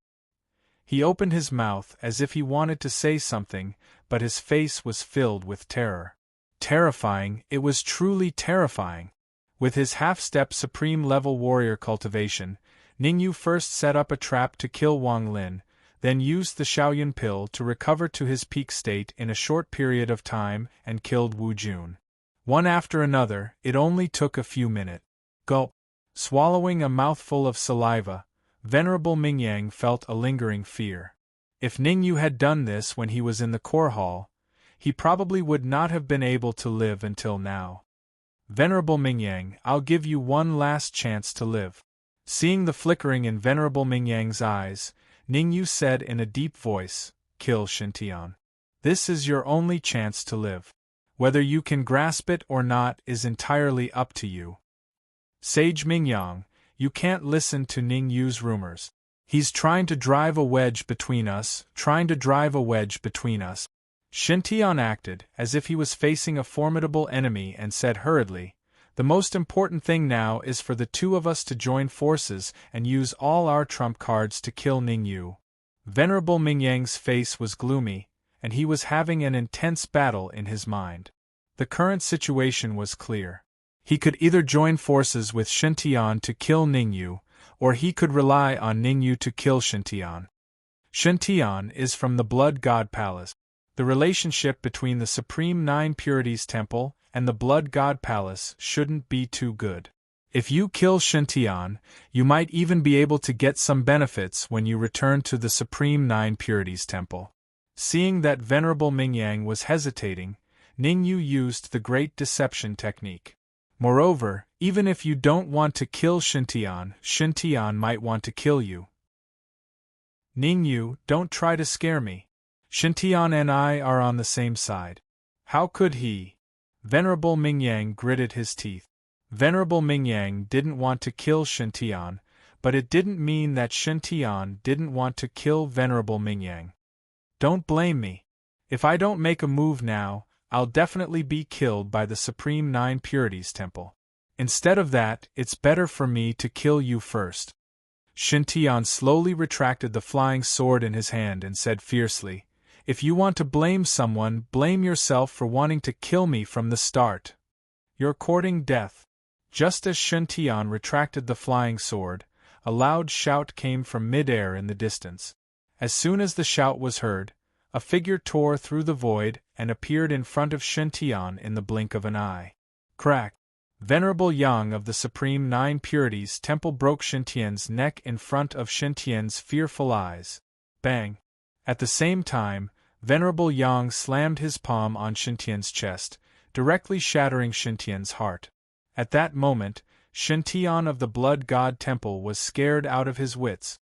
A: He opened his mouth as if he wanted to say something, but his face was filled with terror. Terrifying, it was truly terrifying. With his half-step supreme-level warrior cultivation, Ningyu first set up a trap to kill Wang Lin, then used the Shaoyun pill to recover to his peak state in a short period of time and killed Wu Jun. One after another, it only took a few minutes. Gulp! Swallowing a mouthful of saliva, Venerable Mingyang felt a lingering fear. If Ningyu had done this when he was in the core hall, he probably would not have been able to live until now. Venerable Mingyang, I'll give you one last chance to live. Seeing the flickering in Venerable Mingyang's eyes, Ningyu said in a deep voice, "Kill Shintian. This is your only chance to live. Whether you can grasp it or not is entirely up to you. Sage Mingyang, you can't listen to Ningyu's rumors. He's trying to drive a wedge between us, Shintian acted as if he was facing a formidable enemy and said hurriedly, "The most important thing now is for the two of us to join forces and use all our trump cards to kill Ningyu." Venerable Mingyang's face was gloomy, and he was having an intense battle in his mind. The current situation was clear. He could either join forces with Shintian to kill Ningyu, or he could rely on Ningyu to kill Shintian. Shintian is from the Blood God Palace. The relationship between the Supreme Nine Purities Temple and the Blood God Palace shouldn't be too good. If you kill Shintian, you might even be able to get some benefits when you return to the Supreme Nine Purities Temple. Seeing that Venerable Mingyang was hesitating, Ningyu used the Great Deception technique. Moreover, even if you don't want to kill Shintian, Shintian might want to kill you. Ningyu, don't try to scare me. Shintian and I are on the same side. How could he? Venerable Mingyang gritted his teeth. Venerable Mingyang didn't want to kill Shintian, but it didn't mean that Shintian didn't want to kill Venerable Mingyang. Don't blame me. If I don't make a move now, I'll definitely be killed by the Supreme Nine Purities Temple. Instead of that, it's better for me to kill you first. Shintian slowly retracted the flying sword in his hand and said fiercely, "If you want to blame someone, blame yourself for wanting to kill me from the start. You're courting death." Just as Shintian retracted the flying sword, a loud shout came from mid-air in the distance. As soon as the shout was heard, a figure tore through the void and appeared in front of Shintian in the blink of an eye. Crack! Venerable Yang of the Supreme Nine Purities Temple broke Shintian's neck in front of Shintian's fearful eyes. Bang! At the same time, Venerable Yang slammed his palm on Shintian's chest, directly shattering Shintian's heart. At that moment, Shintian of the Blood God Temple was scared out of his wits.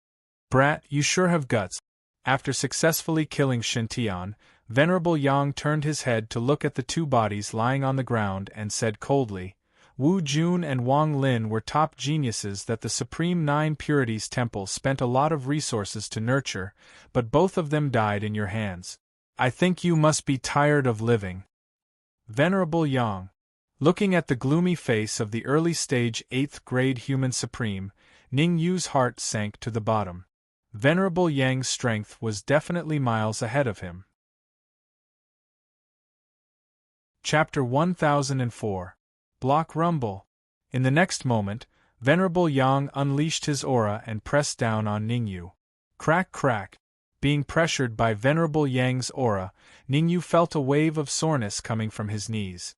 A: "Brat, you sure have guts." After successfully killing Shintian, Venerable Yang turned his head to look at the two bodies lying on the ground and said coldly, "Wu Jun and Wang Lin were top geniuses that the Supreme Nine Purities Temple spent a lot of resources to nurture, but both of them died in your hands. I think you must be tired of living." Venerable Yang. Looking at the gloomy face of the early-stage 8th grade human supreme, Ningyu's heart sank to the bottom. Venerable Yang's strength was definitely miles ahead of him. Chapter 1004. Block Rumble. In the next moment, Venerable Yang unleashed his aura and pressed down on Ningyu. Crack crack. Being pressured by Venerable Yang's aura, Ningyu felt a wave of soreness coming from his knees.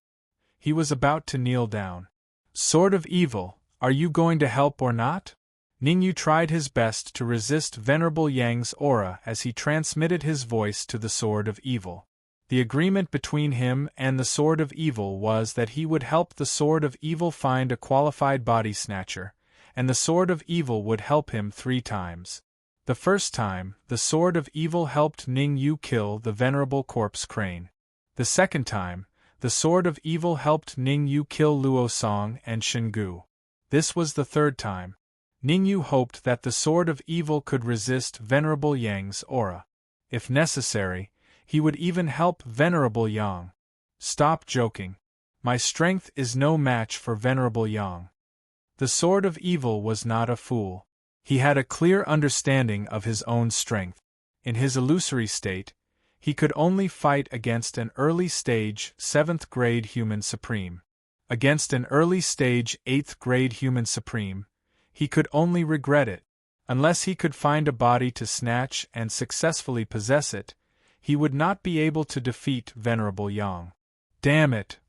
A: He was about to kneel down. "Sword of Evil, are you going to help or not?" Ningyu tried his best to resist Venerable Yang's aura as he transmitted his voice to the Sword of Evil. The agreement between him and the Sword of Evil was that he would help the Sword of Evil find a qualified body snatcher, and the Sword of Evil would help him 3 times. The first time, the Sword of Evil helped Ningyu kill the Venerable Corpse Crane. The second time, the Sword of Evil helped Ningyu kill Luo Song and Shingu. This was the third time. Ningyu hoped that the Sword of Evil could resist Venerable Yang's aura. If necessary, he would even help Venerable Yang. Stop joking. My strength is no match for Venerable Yang. The Sword of Evil was not a fool. He had a clear understanding of his own strength. In his illusory state, he could only fight against an early-stage 7th grade human supreme. Against an early-stage 8th grade human supreme, he could only regret it. Unless he could find a body to snatch and successfully possess it, he would not be able to defeat Venerable Yang. Damn it!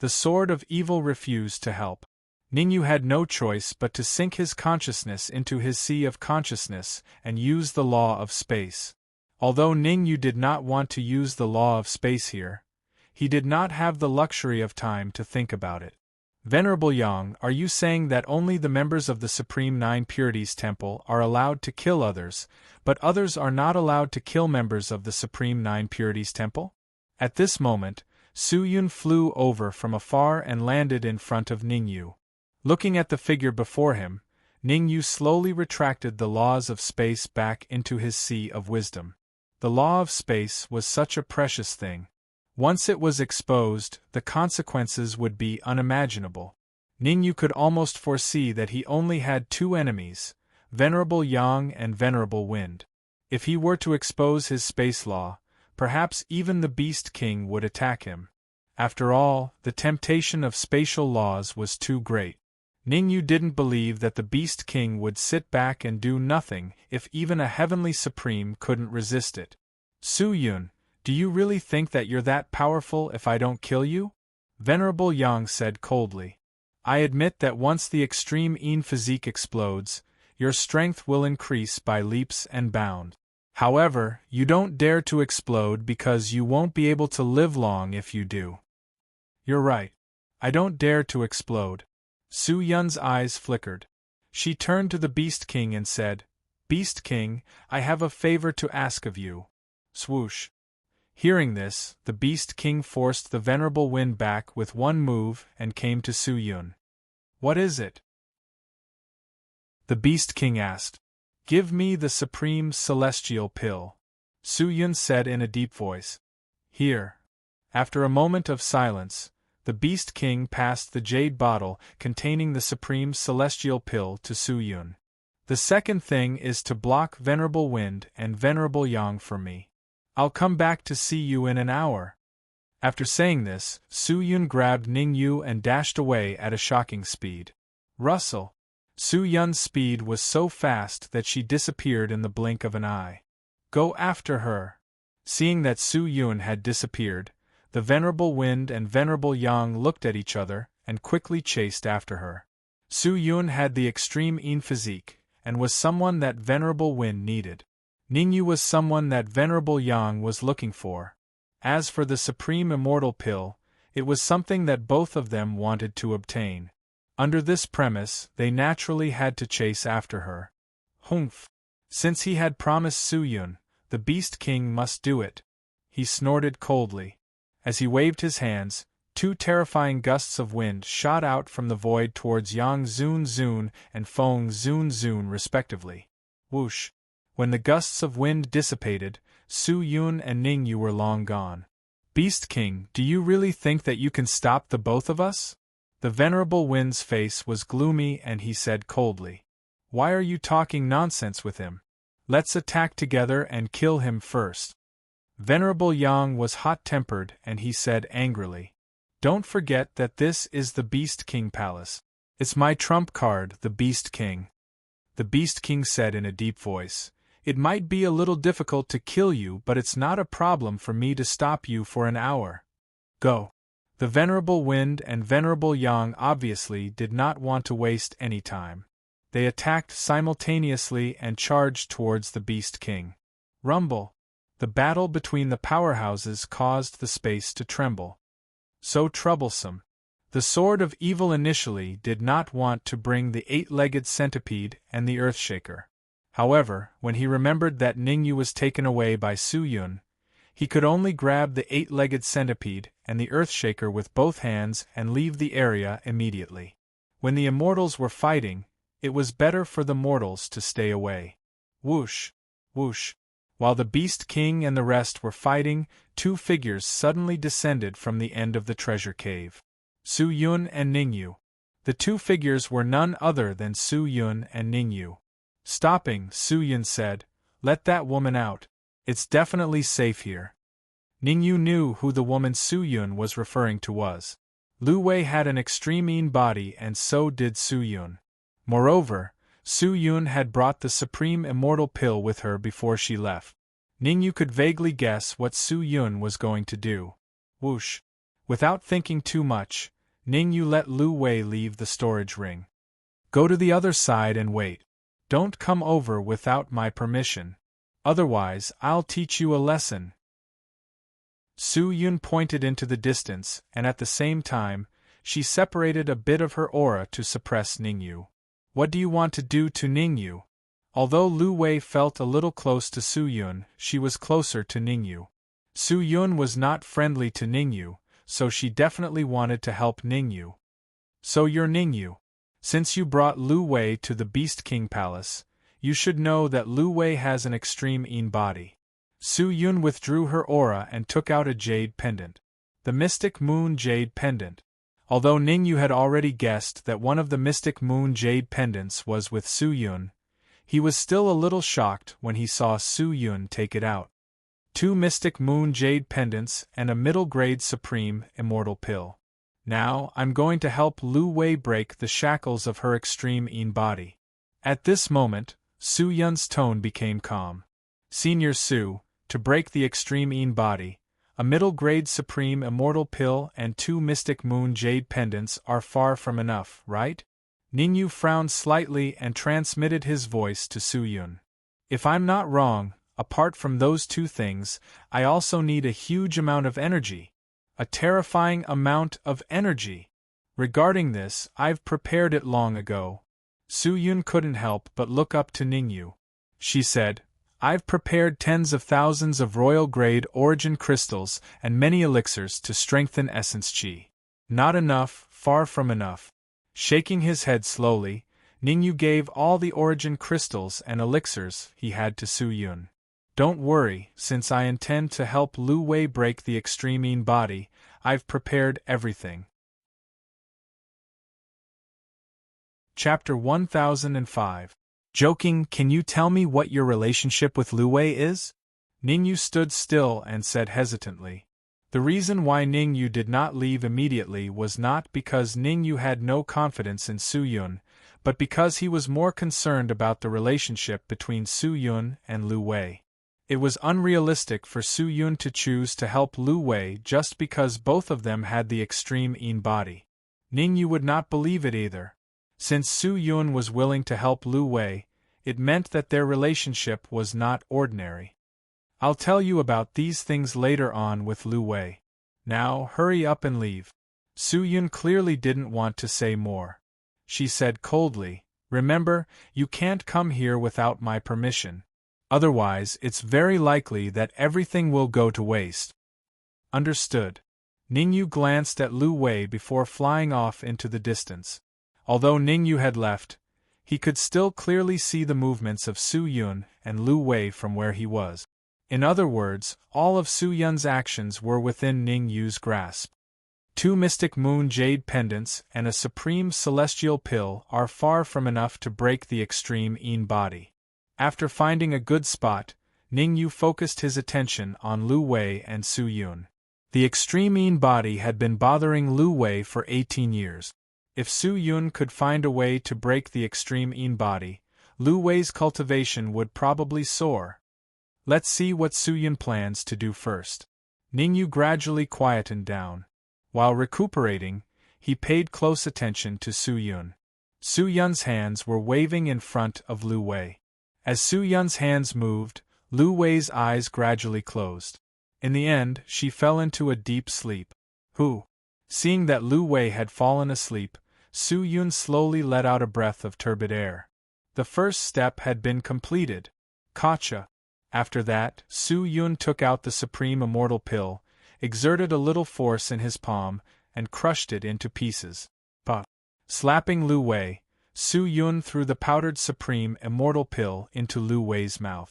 A: The Sword of Evil refused to help. Ningyu had no choice but to sink his consciousness into his sea of consciousness and use the law of space. Although Ningyu did not want to use the law of space here, he did not have the luxury of time to think about it. Venerable Yang, are you saying that only the members of the Supreme Nine Purities Temple are allowed to kill others, but others are not allowed to kill members of the Supreme Nine Purities Temple? At this moment, Su Yun flew over from afar and landed in front of Ningyu. Looking at the figure before him, Ningyu slowly retracted the laws of space back into his sea of wisdom. The law of space was such a precious thing. Once it was exposed, the consequences would be unimaginable. Ningyu could almost foresee that he only had two enemies, Venerable Yang and Venerable Wind. If he were to expose his space law, perhaps even the Beast King would attack him. After all, the temptation of spatial laws was too great. Ningyu didn't believe that the Beast King would sit back and do nothing if even a Heavenly Supreme couldn't resist it. Su Yun, do you really think that you're that powerful if I don't kill you? Venerable Yang said coldly. I admit that once the extreme Yin physique explodes, your strength will increase by leaps and bounds. However, you don't dare to explode because you won't be able to live long if you do. You're right. I don't dare to explode. Su Yun's eyes flickered. She turned to the Beast King and said, Beast King, I have a favor to ask of you. Swoosh. Hearing this, the Beast King forced the Venerable Wind back with one move and came to Su Yun. What is it? The Beast King asked. Give me the Supreme Celestial Pill. Su Yun said in a deep voice. Here. After a moment of silence, the Beast King passed the jade bottle containing the Supreme Celestial Pill to Su Yun. The second thing is to block Venerable Wind and Venerable Yang for me. I'll come back to see you in an hour. After saying this, Su Yun grabbed Ningyu and dashed away at a shocking speed. Rustle. Su Yun's speed was so fast that she disappeared in the blink of an eye. Go after her. Seeing that Su Yun had disappeared, the Venerable Wind and Venerable Yang looked at each other and quickly chased after her. Su Yun had the extreme Yin physique, and was someone that Venerable Wind needed. Ningyu was someone that Venerable Yang was looking for. As for the Supreme Immortal Pill, it was something that both of them wanted to obtain. Under this premise, they naturally had to chase after her. Humph! Since he had promised Su Yun, the Beast King must do it. He snorted coldly. As he waved his hands, two terrifying gusts of wind shot out from the void towards Yang Zun Zun and Feng Zun Zun respectively. Whoosh! When the gusts of wind dissipated, Su Yun and Ningyu were long gone. Beast King, do you really think that you can stop the both of us? The Venerable Wind's face was gloomy and he said coldly. Why are you talking nonsense with him? Let's attack together and kill him first. Venerable Yang was hot-tempered and he said angrily. Don't forget that this is the Beast King Palace. It's my trump card, the Beast King. The Beast King said in a deep voice. It might be a little difficult to kill you, but it's not a problem for me to stop you for an hour. Go. The Venerable Wind and Venerable Yang obviously did not want to waste any time. They attacked simultaneously and charged towards the Beast King. Rumble. The battle between the powerhouses caused the space to tremble. So troublesome. The Sword of Evil initially did not want to bring the eight-legged centipede and the Earthshaker. However, when he remembered that Ningyu was taken away by Su Yun, he could only grab the eight-legged centipede and the Earthshaker with both hands and leave the area immediately. When the immortals were fighting, it was better for the mortals to stay away. Whoosh! Whoosh! While the Beast King and the rest were fighting, two figures suddenly descended from the end of the treasure cave. Su Yun and Ningyu. The two figures were none other than Su Yun and Ningyu. Stopping, Su Yun said, Let that woman out. It's definitely safe here. Ningyu knew who the woman Su Yun was referring to was. Lu Wei had an extreme Yin body and so did Su Yun. Moreover, Su Yun had brought the Supreme Immortal Pill with her before she left. Ningyu could vaguely guess what Su Yun was going to do. Whoosh! Without thinking too much, Ningyu let Lu Wei leave the storage ring. Go to the other side and wait. Don't come over without my permission. Otherwise, I'll teach you a lesson. Su Yun pointed into the distance, and at the same time, she separated a bit of her aura to suppress Ningyu. What do you want to do to Ningyu? Although Lu Wei felt a little close to Su Yun, she was closer to Ningyu. Su Yun was not friendly to Ningyu, so she definitely wanted to help Ningyu. So you're Ningyu. Since you brought Lu Wei to the Beast King Palace, you should know that Lu Wei has an extreme Yin body. Su Yun withdrew her aura and took out a jade pendant. The Mystic Moon Jade Pendant. Although Ningyu had already guessed that one of the Mystic Moon Jade pendants was with Su Yun, he was still a little shocked when he saw Su Yun take it out. 2 Mystic Moon Jade pendants and a middle-grade Supreme Immortal Pill. Now, I'm going to help Lu Wei break the shackles of her extreme Yin body. At this moment, Su Yun's tone became calm. Senior Su, to break the extreme Yin body, a middle-grade Supreme Immortal Pill and 2 Mystic Moon Jade pendants are far from enough, right? Ningyu frowned slightly and transmitted his voice to Su Yun. If I'm not wrong, apart from those 2 things, I also need a huge amount of energy. A terrifying amount of energy. Regarding this, I've prepared it long ago. Su Yun couldn't help but look up to Ningyu. She said, I've prepared tens of thousands of royal-grade origin crystals and many elixirs to strengthen essence chi. Not enough, far from enough. Shaking his head slowly, Ningyu gave all the origin crystals and elixirs he had to Su Yun. Don't worry, since I intend to help Lu Wei break the extreme Yin body, I've prepared everything. Chapter 1005. Joking, can you tell me what your relationship with Lu Wei is? Ningyu stood still and said hesitantly. The reason why Ningyu did not leave immediately was not because Ningyu had no confidence in Su Yun, but because he was more concerned about the relationship between Su Yun and Lu Wei. It was unrealistic for Su Yun to choose to help Lu Wei just because both of them had the extreme Yin body. Ningyu would not believe it either. Since Su Yun was willing to help Lu Wei, it meant that their relationship was not ordinary. I'll tell you about these things later on with Lu Wei. Now, hurry up and leave. Su Yun clearly didn't want to say more. She said coldly, remember, you can't come here without my permission. Otherwise, it's very likely that everything will go to waste. Understood. Ningyu glanced at Lu Wei before flying off into the distance. Although Ningyu had left, he could still clearly see the movements of Su Yun and Lu Wei from where he was. In other words, all of Su Yun's actions were within Ningyu's grasp. 2 Mystic Moon Jade pendants and a Supreme Celestial Pill are far from enough to break the extreme Yin body. After finding a good spot, Ningyu focused his attention on Lu Wei and Su Yun. The extreme Yin body had been bothering Lu Wei for 18 years. If Su Yun could find a way to break the extreme Yin body, Lu Wei's cultivation would probably soar. Let's see what Su Yun plans to do first. Ningyu gradually quietened down. While recuperating, he paid close attention to Su Yun. Su Yun's hands were waving in front of Lu Wei. As Su Yun's hands moved, Lu Wei's eyes gradually closed. In the end, she fell into a deep sleep. Seeing that Lu Wei had fallen asleep, Su Yun slowly let out a breath of turbid air. The first step had been completed. Gotcha. After that, Su Yun took out the Supreme Immortal Pill, exerted a little force in his palm, and crushed it into pieces. Slapping Lu Wei, Su Yun threw the powdered Supreme Immortal Pill into Lu Wei's mouth.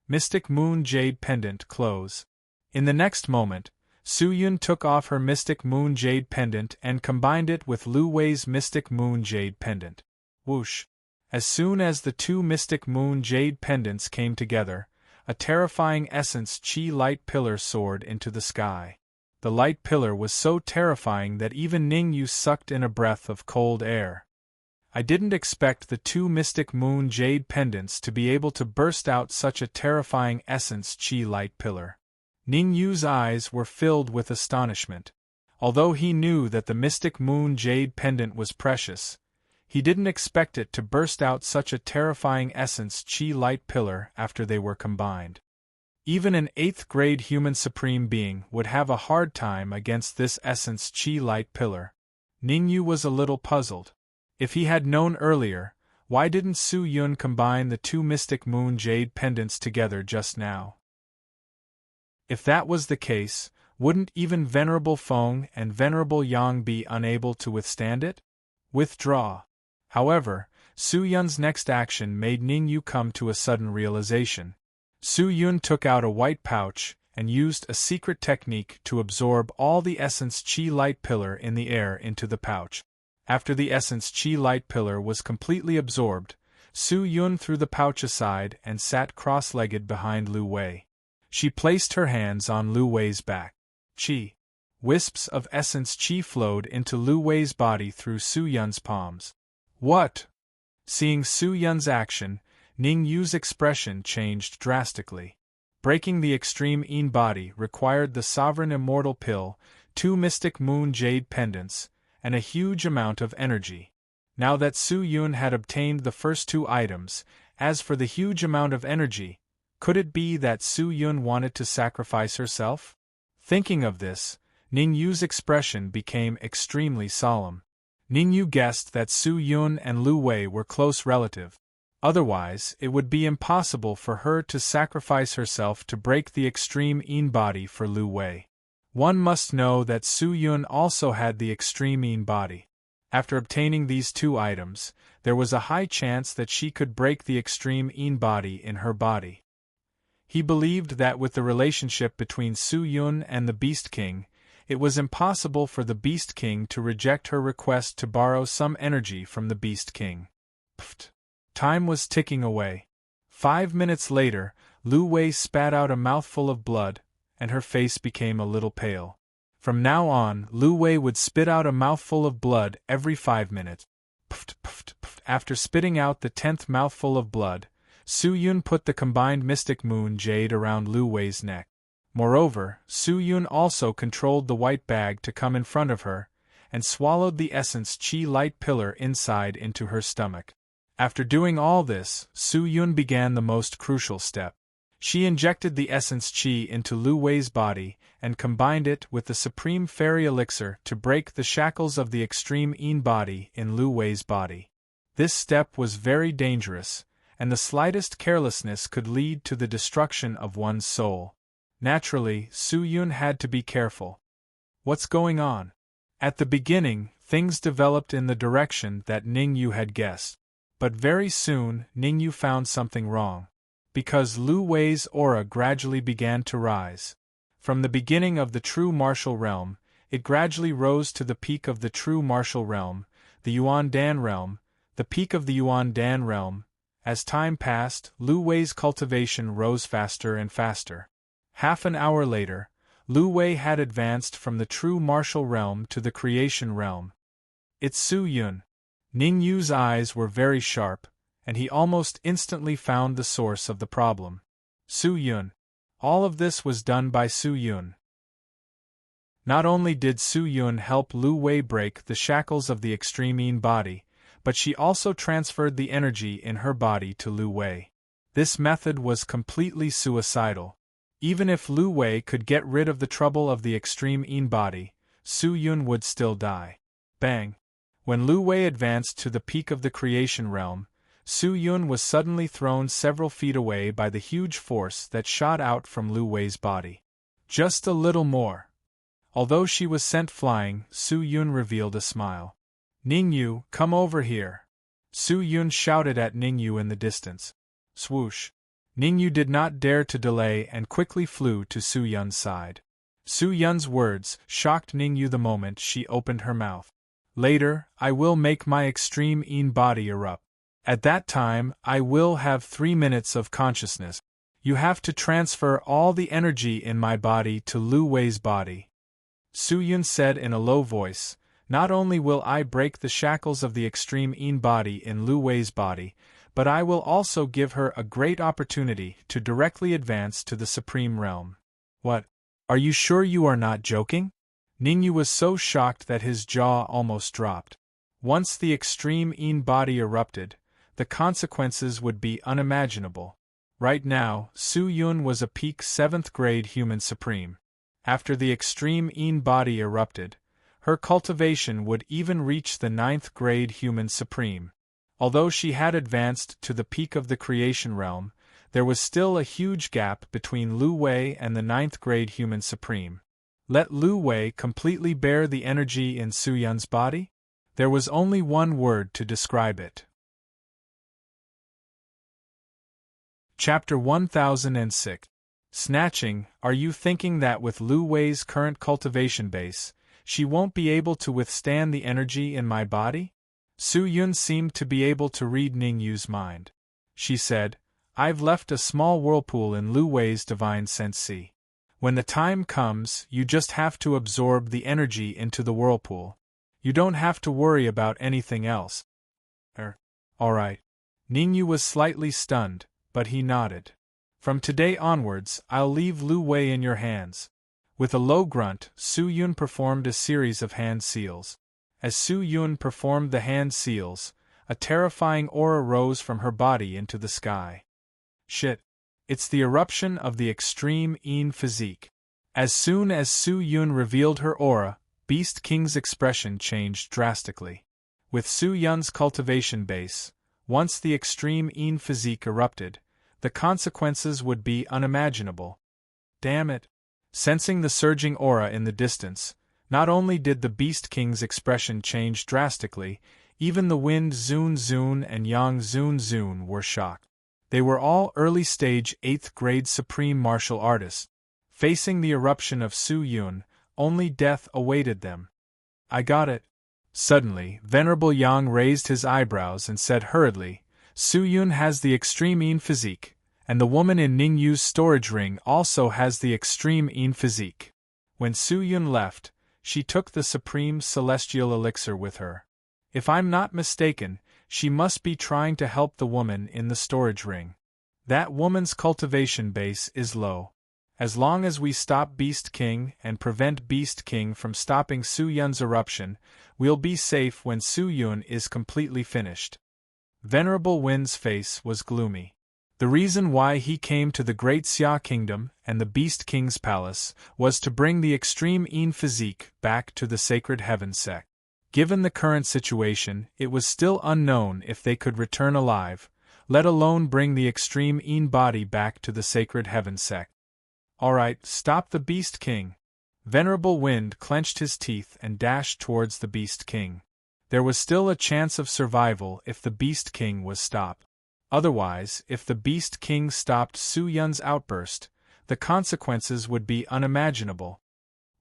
A: Mystic Moon Jade Pendant close. In the next moment, Su Yun took off her Mystic Moon Jade Pendant and combined it with Lu Wei's Mystic Moon Jade Pendant. Whoosh! As soon as the 2 Mystic Moon Jade Pendants came together, a terrifying essence chi light pillar soared into the sky. The light pillar was so terrifying that even Ningyu sucked in a breath of cold air. I didn't expect the 2 Mystic Moon Jade Pendants to be able to burst out such a terrifying essence chi light pillar. Ningyu's eyes were filled with astonishment. Although he knew that the Mystic Moon Jade Pendant was precious, he didn't expect it to burst out such a terrifying essence chi light pillar after they were combined. Even an 8th grade human supreme being would have a hard time against this essence chi light pillar. Ningyu was a little puzzled. If he had known earlier, why didn't Su Yun combine the two mystic moon jade pendants together just now? If that was the case, wouldn't even Venerable Feng and Venerable Yang be unable to withstand it? Withdraw. However, Su Yun's next action made Ningyu come to a sudden realization. Su Yun took out a white pouch and used a secret technique to absorb all the essence chi light pillar in the air into the pouch. After the essence chi light pillar was completely absorbed, Su Yun threw the pouch aside and sat cross-legged behind Lu Wei. She placed her hands on Lu Wei's back. Chi. Wisps of essence chi flowed into Lu Wei's body through Su Yun's palms. What? Seeing Su Yun's action, Ningyu's expression changed drastically. Breaking the extreme Yin body required the sovereign immortal pill, 2 mystic moon jade pendants, and a huge amount of energy. Now that Su Yun had obtained the first 2 items, as for the huge amount of energy, could it be that Su Yun wanted to sacrifice herself? Thinking of this, Ningyu's expression became extremely solemn. Ningyu guessed that Su Yun and Lu Wei were close relatives. Otherwise, it would be impossible for her to sacrifice herself to break the extreme Yin body for Lu Wei. One must know that Su Yun also had the extreme Yin body. After obtaining these 2 items, there was a high chance that she could break the extreme Yin body in her body. He believed that with the relationship between Su Yun and the Beast King, it was impossible for the Beast King to reject her request to borrow some energy from the Beast King. Pfft. Time was ticking away. 5 minutes later, Lu Wei spat out a mouthful of blood, and her face became a little pale. From now on, Lu Wei would spit out a mouthful of blood every 5 minutes. Pfft, pfft, pfft. After spitting out the 10th mouthful of blood, Su Yun put the combined mystic moon jade around Lu Wei's neck. Moreover, Su Yun also controlled the white bag to come in front of her, and swallowed the essence chi light pillar inside into her stomach. After doing all this, Su Yun began the most crucial step. She injected the essence chi into Lu Wei's body and combined it with the supreme fairy elixir to break the shackles of the extreme Yin body in Lu Wei's body. This step was very dangerous, and the slightest carelessness could lead to the destruction of one's soul. Naturally, Su Yun had to be careful. What's going on? At the beginning, things developed in the direction that Ningyu had guessed. But very soon, Ningyu found something wrong. Because Lu Wei's aura gradually began to rise. From the beginning of the true martial realm, it gradually rose to the peak of the true martial realm, the Yuan Dan realm, the peak of the Yuan Dan realm. As time passed, Lu Wei's cultivation rose faster and faster. Half an hour later, Lu Wei had advanced from the true martial realm to the creation realm. It's Su Yun. Ningyu's eyes were very sharp, and he almost instantly found the source of the problem. Su Yun. All of this was done by Su Yun. Not only did Su Yun help Lu Wei break the shackles of the extreme Yin body, but she also transferred the energy in her body to Lu Wei. This method was completely suicidal. Even if Lu Wei could get rid of the trouble of the extreme Yin body, Su Yun would still die. Bang! When Lu Wei advanced to the peak of the creation realm, Su Yun was suddenly thrown several feet away by the huge force that shot out from Lu Wei's body. Just a little more. Although she was sent flying, Su Yun revealed a smile. Ningyu, come over here. Su Yun shouted at Ningyu in the distance. Swoosh. Ningyu did not dare to delay and quickly flew to Su Yun's side. Su Yun's words shocked Ningyu the moment she opened her mouth. Later, I will make my extreme Yin body erupt. At that time, I will have 3 minutes of consciousness. You have to transfer all the energy in my body to Lu Wei's body. Su Yun said in a low voice, not only will I break the shackles of the extreme Yin body in Lu Wei's body, but I will also give her a great opportunity to directly advance to the supreme realm. What? Are you sure you are not joking? Ningyu was so shocked that his jaw almost dropped. Once the extreme Yin body erupted, the consequences would be unimaginable. Right now, Su Yun was a peak 7th grade human supreme. After the extreme Yin body erupted, Her cultivation would even reach the 9th grade human supreme. Although she had advanced to the peak of the creation realm, there was still a huge gap between Lu Wei and the 9th grade human supreme. Let Lu Wei completely bear the energy in Su Yun's body? There was only one word to describe it. Chapter 1006. Snatching. Are you thinking that with Lu Wei's current cultivation base, she won't be able to withstand the energy in my body? Su Yun seemed to be able to read Ning Yu's mind. She said, I've left a small whirlpool in Lu Wei's divine sense. When the time comes, you just have to absorb the energy into the whirlpool. You don't have to worry about anything else. Alright. Ning Yu was slightly stunned, but he nodded. From today onwards, I'll leave Lu Wei in your hands. With a low grunt, Su Yun performed a series of hand seals. As Su Yun performed the hand seals, a terrifying aura rose from her body into the sky. Shit. It's the eruption of the extreme Yin physique. As soon as Su Yun revealed her aura, Beast King's expression changed drastically. With Su Yun's cultivation base, once the extreme Yin physique erupted, the consequences would be unimaginable. Damn it! Sensing the surging aura in the distance, not only did the Beast King's expression change drastically, even the Wind Zun Zun and Yang Zun Zun were shocked. They were all early-stage 8th grade supreme martial artists. Facing the eruption of Su Yun, only death awaited them. I got it. Suddenly, Venerable Yang raised his eyebrows and said hurriedly, Su Yun has the extreme Yin physique, and the woman in Ning Yu's storage ring also has the extreme Yin physique. When Su Yun left, she took the supreme celestial elixir with her. If I'm not mistaken, she must be trying to help the woman in the storage ring. That woman's cultivation base is low. As long as we stop Beast King and prevent Beast King from stopping Su Yun's eruption, we'll be safe when Su Yun is completely finished. Venerable Wind's face was gloomy. The reason why he came to the Great Xia Kingdom and the Beast King's palace was to bring the extreme Yin physique back to the Sacred Heaven sect. Given the current situation, it was still unknown if they could return alive, let alone bring the extreme Yin body back to the Sacred Heaven sect. Alright, stop the Beast King. Venerable Wind clenched his teeth and dashed towards the Beast King. There was still a chance of survival if the Beast King was stopped. Otherwise, if the Beast King stopped Su Yun's outburst, the consequences would be unimaginable.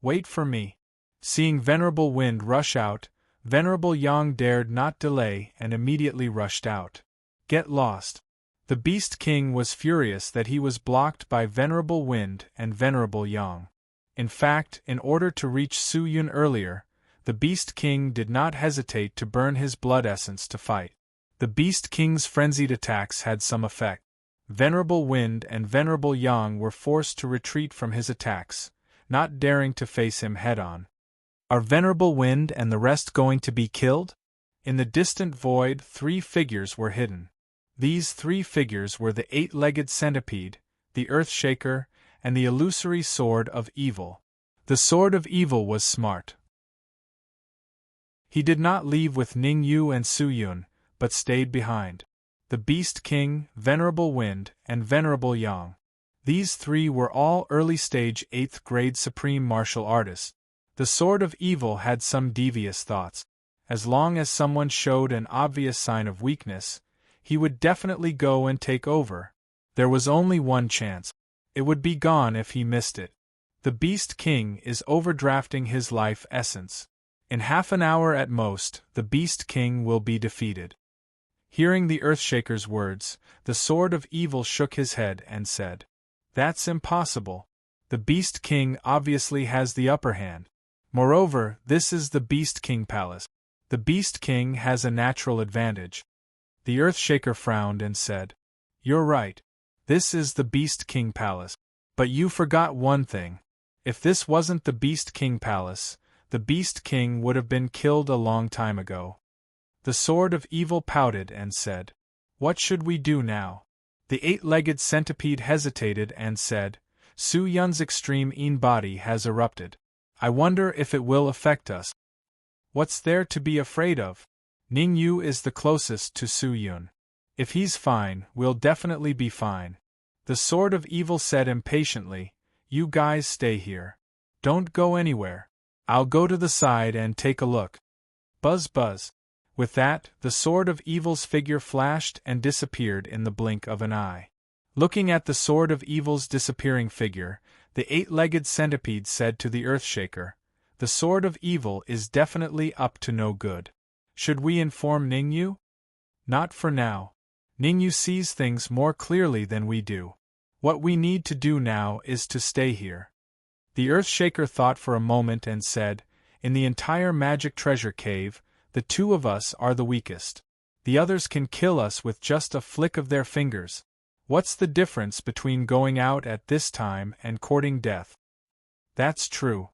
A: Wait for me. Seeing Venerable Wind rush out, Venerable Yang dared not delay and immediately rushed out. Get lost. The Beast King was furious that he was blocked by Venerable Wind and Venerable Yang. In fact, in order to reach Su Yun earlier, the Beast King did not hesitate to burn his blood essence to fight. The Beast King's frenzied attacks had some effect. Venerable Wind and Venerable Yang were forced to retreat from his attacks, not daring to face him head-on. Are Venerable Wind and the rest going to be killed? In the distant void, 3 figures were hidden. These 3 figures were the 8-legged centipede, the Earthshaker, and the illusory Sword of Evil. The Sword of Evil was smart. He did not leave with Ning Yu and Su Yun, but stayed behind. The Beast King, Venerable Wind, and Venerable Yang. These 3 were all early-stage 8th grade supreme martial artists. The Sword of Evil had some devious thoughts. As long as someone showed an obvious sign of weakness, he would definitely go and take over. There was only one chance. It would be gone if he missed it. The Beast King is overdrafting his life essence. In half an hour at most, the Beast King will be defeated. Hearing the Earthshaker's words, the Sword of Evil shook his head and said, That's impossible. The Beast King obviously has the upper hand. Moreover, this is the Beast King Palace. The Beast King has a natural advantage. The Earthshaker frowned and said, You're right. This is the Beast King Palace. But you forgot one thing. If this wasn't the Beast King Palace, the Beast King would have been killed a long time ago. The Sword of Evil pouted and said, What should we do now? The 8-legged centipede hesitated and said, Su Yun's extreme Yin body has erupted. I wonder if it will affect us. What's there to be afraid of? Ning Yu is the closest to Su Yun. If he's fine, we'll definitely be fine. The Sword of Evil said impatiently, you guys stay here. Don't go anywhere. I'll go to the side and take a look. Buzz buzz. With that, the Sword of Evil's figure flashed and disappeared in the blink of an eye. Looking at the Sword of Evil's disappearing figure, the eight-legged centipede said to the Earthshaker, the Sword of Evil is definitely up to no good. Should we inform Ningyu? Not for now. Ningyu sees things more clearly than we do. What we need to do now is to stay here. The Earthshaker thought for a moment and said, in the entire magic treasure cave, the two of us are the weakest. The others can kill us with just a flick of their fingers. What's the difference between going out at this time and courting death? That's true.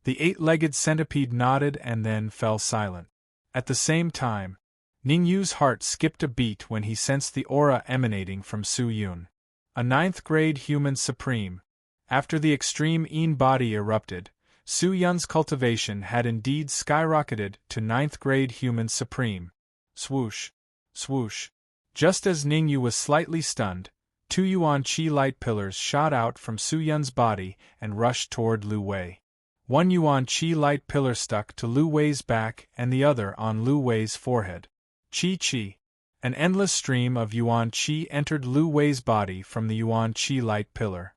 A: The eight-legged centipede nodded and then fell silent. At the same time, Ningyu's heart skipped a beat when he sensed the aura emanating from Su Yun. A ninth-grade human supreme. After the extreme Yin body erupted, Su Yun's cultivation had indeed skyrocketed to ninth-grade human supreme. Swoosh. Swoosh. Just as Ningyu was slightly stunned, two Yuan Qi light pillars shot out from Su Yun's body and rushed toward Lu Wei. One Yuan Qi light pillar stuck to Lu Wei's back and the other on Lu Wei's forehead. Qi Qi. An endless stream of Yuan Qi entered Lu Wei's body from the Yuan Qi light pillar.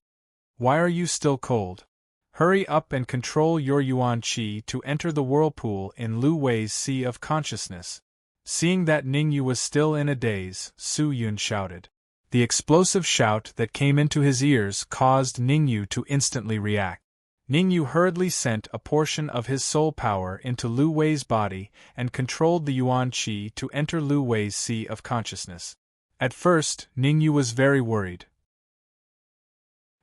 A: Why are you still cold? Hurry up and control your Yuan Qi to enter the whirlpool in Lu Wei's sea of consciousness. Seeing that Ningyu was still in a daze, Su Yun shouted. The explosive shout that came into his ears caused Ningyu to instantly react. Ningyu hurriedly sent a portion of his soul power into Lu Wei's body and controlled the Yuan Qi to enter Lu Wei's sea of consciousness. At first, Ningyu was very worried.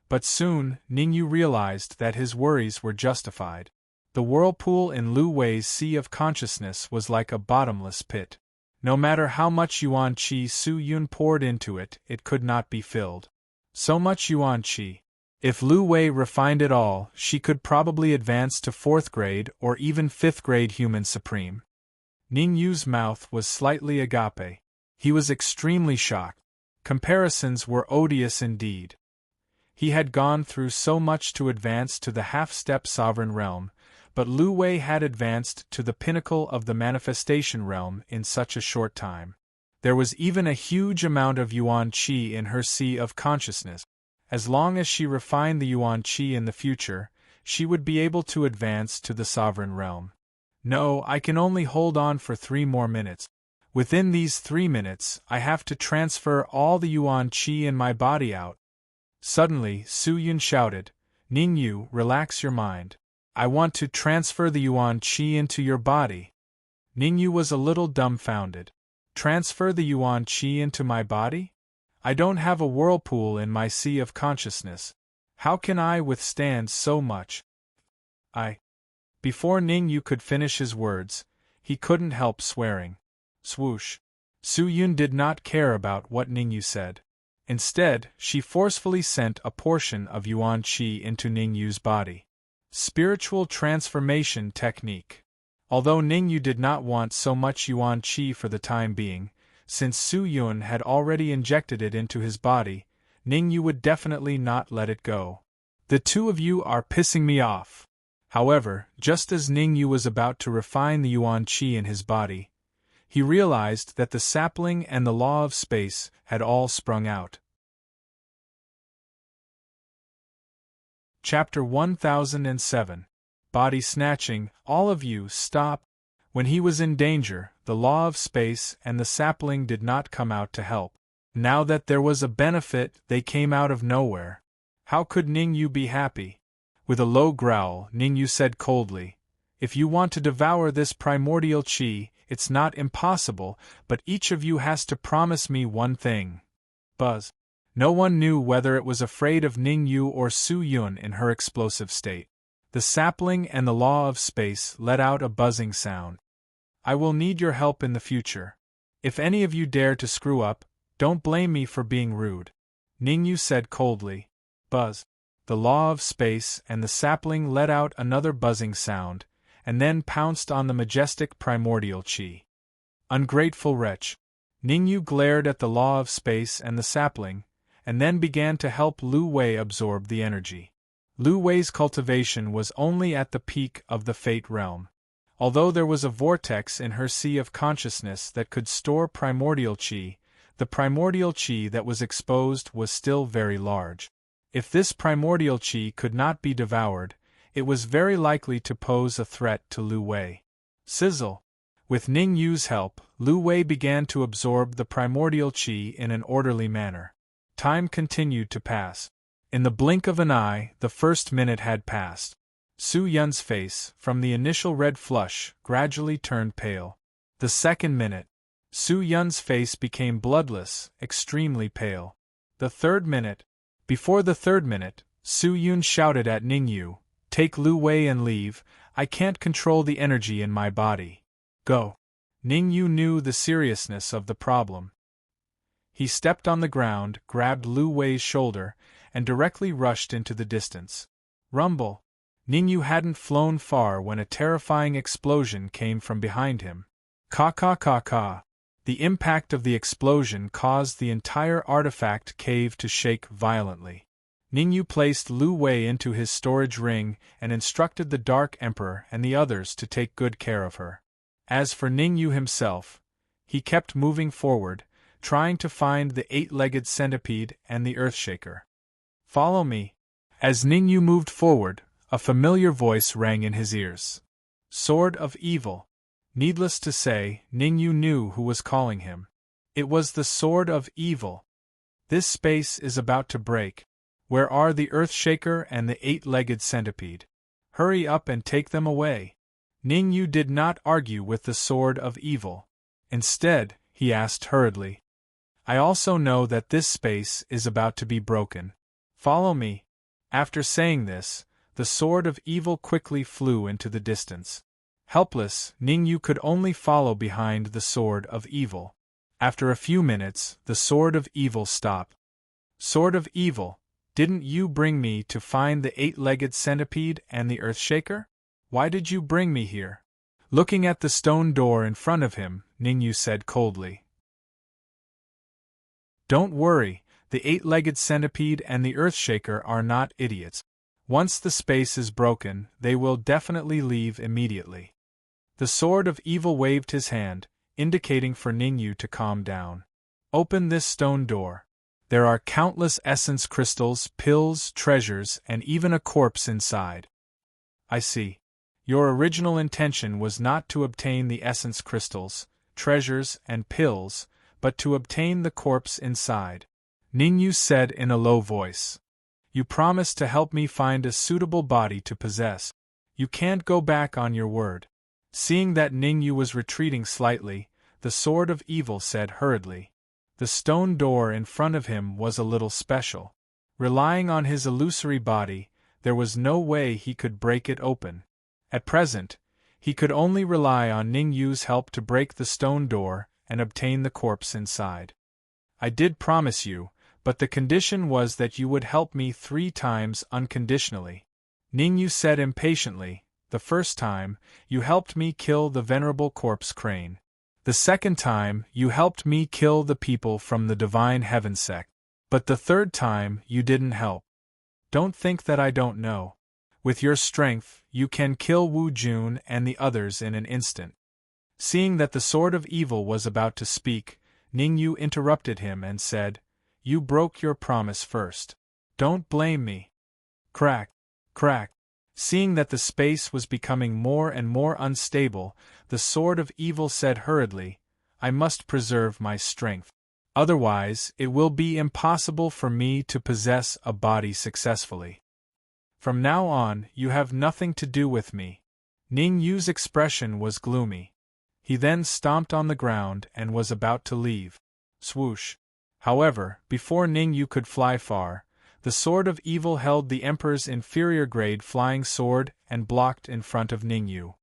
A: But soon, Ningyu realized that his worries were justified. The whirlpool in Lu Wei's sea of consciousness was like a bottomless pit. No matter how much Yuan Qi Su Yun poured into it, it could not be filled. So much Yuan Qi. If Lu Wei refined it all, she could probably advance to 4th grade or even 5th grade human supreme. Ningyu's mouth was slightly agape. He was extremely shocked. Comparisons were odious indeed. He had gone through so much to advance to the half-step sovereign realm, but Lu Wei had advanced to the pinnacle of the manifestation realm in such a short time. There was even a huge amount of Yuan Qi in her sea of consciousness. As long as she refined the Yuan Qi in the future, she would be able to advance to the sovereign realm. No, I can only hold on for 3 more minutes. Within these 3 minutes, I have to transfer all the Yuan Qi in my body out. Suddenly, Su Yun shouted, Ningyu, relax your mind. I want to transfer the Yuan Qi into your body. Ningyu was a little dumbfounded. Transfer the Yuan Qi into my body? I don't have a whirlpool in my sea of consciousness. How can I withstand so much? Before Ningyu could finish his words, he couldn't help swearing. Swoosh. Su Yun did not care about what Ningyu said. Instead, she forcefully sent a portion of Yuan Qi into Ningyu's body. Spiritual transformation technique. Although Ningyu did not want so much Yuan Qi for the time being, since Su Yun had already injected it into his body, Ningyu would definitely not let it go. The two of you are pissing me off. However, just as Ningyu was about to refine the Yuan Qi in his body, he realized that the sapling and the law of space had all sprung out. Chapter 1007. Body Snatching. All of you, stop. When he was in danger, the law of space and the sapling did not come out to help. Now that there was a benefit, they came out of nowhere. How could Ningyu be happy? With a low growl, Ningyu said coldly, if you want to devour this primordial qi, it's not impossible, but each of you has to promise me one thing. Buzz. No one knew whether it was afraid of Ningyu or Su Yun in her explosive state. The sapling and the law of space let out a buzzing sound. I will need your help in the future. If any of you dare to screw up, don't blame me for being rude. Ningyu said coldly. Buzz. The law of space and the sapling let out another buzzing sound, and then pounced on the majestic primordial chi. Ungrateful wretch! Ningyu glared at the law of space and the sapling, and then began to help Lu Wei absorb the energy. Lu Wei's cultivation was only at the peak of the fate realm. Although there was a vortex in her sea of consciousness that could store primordial chi, the primordial chi that was exposed was still very large. If this primordial chi could not be devoured, it was very likely to pose a threat to Lu Wei. Sizzle! With Ningyu's help, Lu Wei began to absorb the primordial chi in an orderly manner. Time continued to pass. In the blink of an eye, the first minute had passed. Su Yun's face, from the initial red flush, gradually turned pale. The second minute, Su Yun's face became bloodless, extremely pale. The third minute. Before the third minute, Su Yun shouted at Ningyu, "Take Lu Wei and leave, I can't control the energy in my body. Go." Ningyu knew the seriousness of the problem. He stepped on the ground, grabbed Lu Wei's shoulder, and directly rushed into the distance. Rumble! Ningyu hadn't flown far when a terrifying explosion came from behind him. Ka. The impact of the explosion caused the entire artifact cave to shake violently. Ningyu placed Lu Wei into his storage ring and instructed the Dark Emperor and the others to take good care of her. As for Ningyu himself, he kept moving forward, trying to find the 8-legged centipede and the Earthshaker. "Follow me." As Ningyu moved forward, a familiar voice rang in his ears. "Sword of Evil." Needless to say, Ningyu knew who was calling him. It was the Sword of Evil. "This space is about to break. Where are the Earthshaker and the 8-legged centipede? Hurry up and take them away." Ningyu did not argue with the Sword of Evil. Instead, he asked hurriedly, "I also know that this space is about to be broken. Follow me." After saying this, the Sword of Evil quickly flew into the distance. Helpless, Ningyu could only follow behind the Sword of Evil. After a few minutes, the Sword of Evil stopped. "Sword of Evil, didn't you bring me to find the 8-legged centipede and the Earthshaker? Why did you bring me here?" Looking at the stone door in front of him, Ningyu said coldly. "Don't worry, the 8-legged centipede and the Earthshaker are not idiots. Once the space is broken, they will definitely leave immediately." The Sword of Evil waved his hand, indicating for Ningyu to calm down. "Open this stone door. There are countless essence crystals, pills, treasures, and even a corpse inside." "I see. Your original intention was not to obtain the essence crystals, treasures, and pills, but to obtain the corpse inside," Ningyu said in a low voice. "You promised to help me find a suitable body to possess. You can't go back on your word." Seeing that Ningyu was retreating slightly, the Sword of Evil said hurriedly. The stone door in front of him was a little special. Relying on his illusory body, there was no way he could break it open. At present, he could only rely on Ningyu's help to break the stone door and obtain the corpse inside. "I did promise you, but the condition was that you would help me 3 times unconditionally," Ningyu said impatiently. "The first time, you helped me kill the venerable corpse crane. The second time, you helped me kill the people from the Divine Heaven sect. But the third time, you didn't help. Don't think that I don't know. With your strength, you can kill Wu Jun and the others in an instant." Seeing that the Sword of Evil was about to speak, Ningyu interrupted him and said, "You broke your promise first. Don't blame me." Crack, crack. Seeing that the space was becoming more and more unstable, the Sword of Evil said hurriedly, "I must preserve my strength. Otherwise, it will be impossible for me to possess a body successfully. From now on, you have nothing to do with me." Ningyu's expression was gloomy. He then stomped on the ground and was about to leave. Swoosh! However, before Ningyu could fly far, the Sword of Evil held the Emperor's inferior grade flying sword and blocked in front of Ningyu.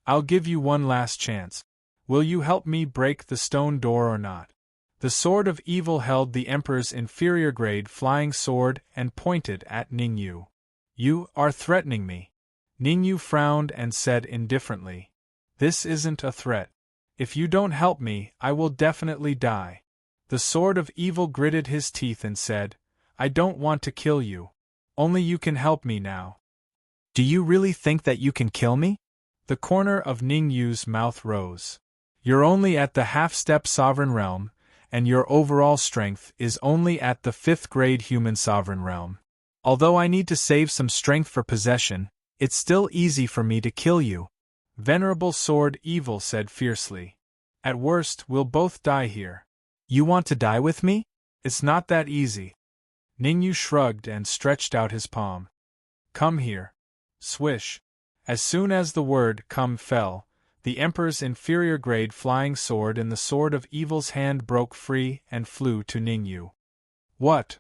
A: "I'll give you one last chance. Will you help me break the stone door or not?" The Sword of Evil held the Emperor's inferior grade flying sword and pointed at Ningyu. "You are threatening me." Ningyu frowned and said indifferently, "This isn't a threat. If you don't help me, I will definitely die." The Sword of Evil gritted his teeth and said, "I don't want to kill you. Only you can help me now." "Do you really think that you can kill me?" The corner of Ningyu's mouth rose. "You're only at the half-step sovereign realm, and your overall strength is only at the 5th grade human sovereign realm. Although I need to save some strength for possession, it's still easy for me to kill you." Venerable Sword Evil said fiercely. "At worst, we'll both die here." "You want to die with me?" "It's not that easy." Ningyu shrugged and stretched out his palm. "Come here." Swish. As soon as the word "come" fell, the Emperor's inferior grade flying sword in the Sword of Evil's hand broke free and flew to Ningyu. "What?"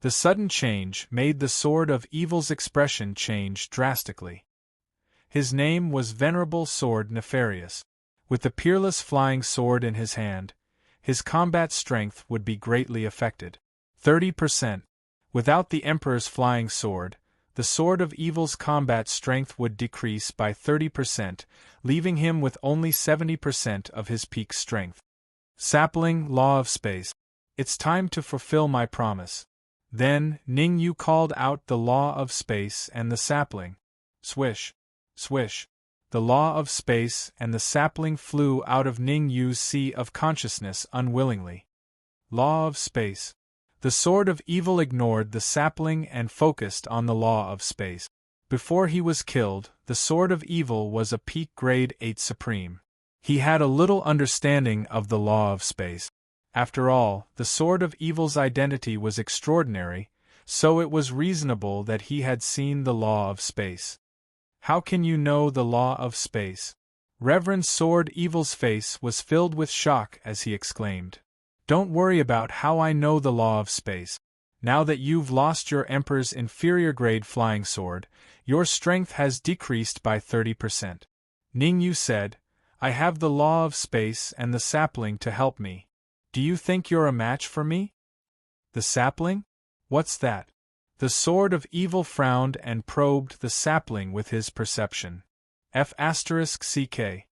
A: The sudden change made the Sword of Evil's expression change drastically. His name was Venerable Sword Nefarious. With the peerless flying sword in his hand, his combat strength would be greatly affected. 30%. Without the Emperor's flying sword, the Sword of Evil's combat strength would decrease by 30%, leaving him with only 70% of his peak strength. Sapling, Law of Space. It's time to fulfill my promise. Then, Ningyu called out the Law of Space and the sapling. Swish. Swish. The Law of Space and the sapling flew out of Ningyu's sea of consciousness unwillingly. Law of Space. The Sword of Evil ignored the sapling and focused on the Law of Space. Before he was killed, the Sword of Evil was a peak grade 8 supreme. He had a little understanding of the Law of Space. After all, the Sword of Evil's identity was extraordinary, so it was reasonable that he had seen the Law of Space. "How can you know the Law of Space?" Reverend Sword Evil's face was filled with shock as he exclaimed. "Don't worry about how I know the Law of Space. Now that you've lost your Emperor's inferior grade flying sword, your strength has decreased by 30%. Ningyu said, "I have the Law of Space and the sapling to help me. Do you think you're a match for me?" "The sapling? What's that?" The Sword of Evil frowned and probed the sapling with his perception. F***CK.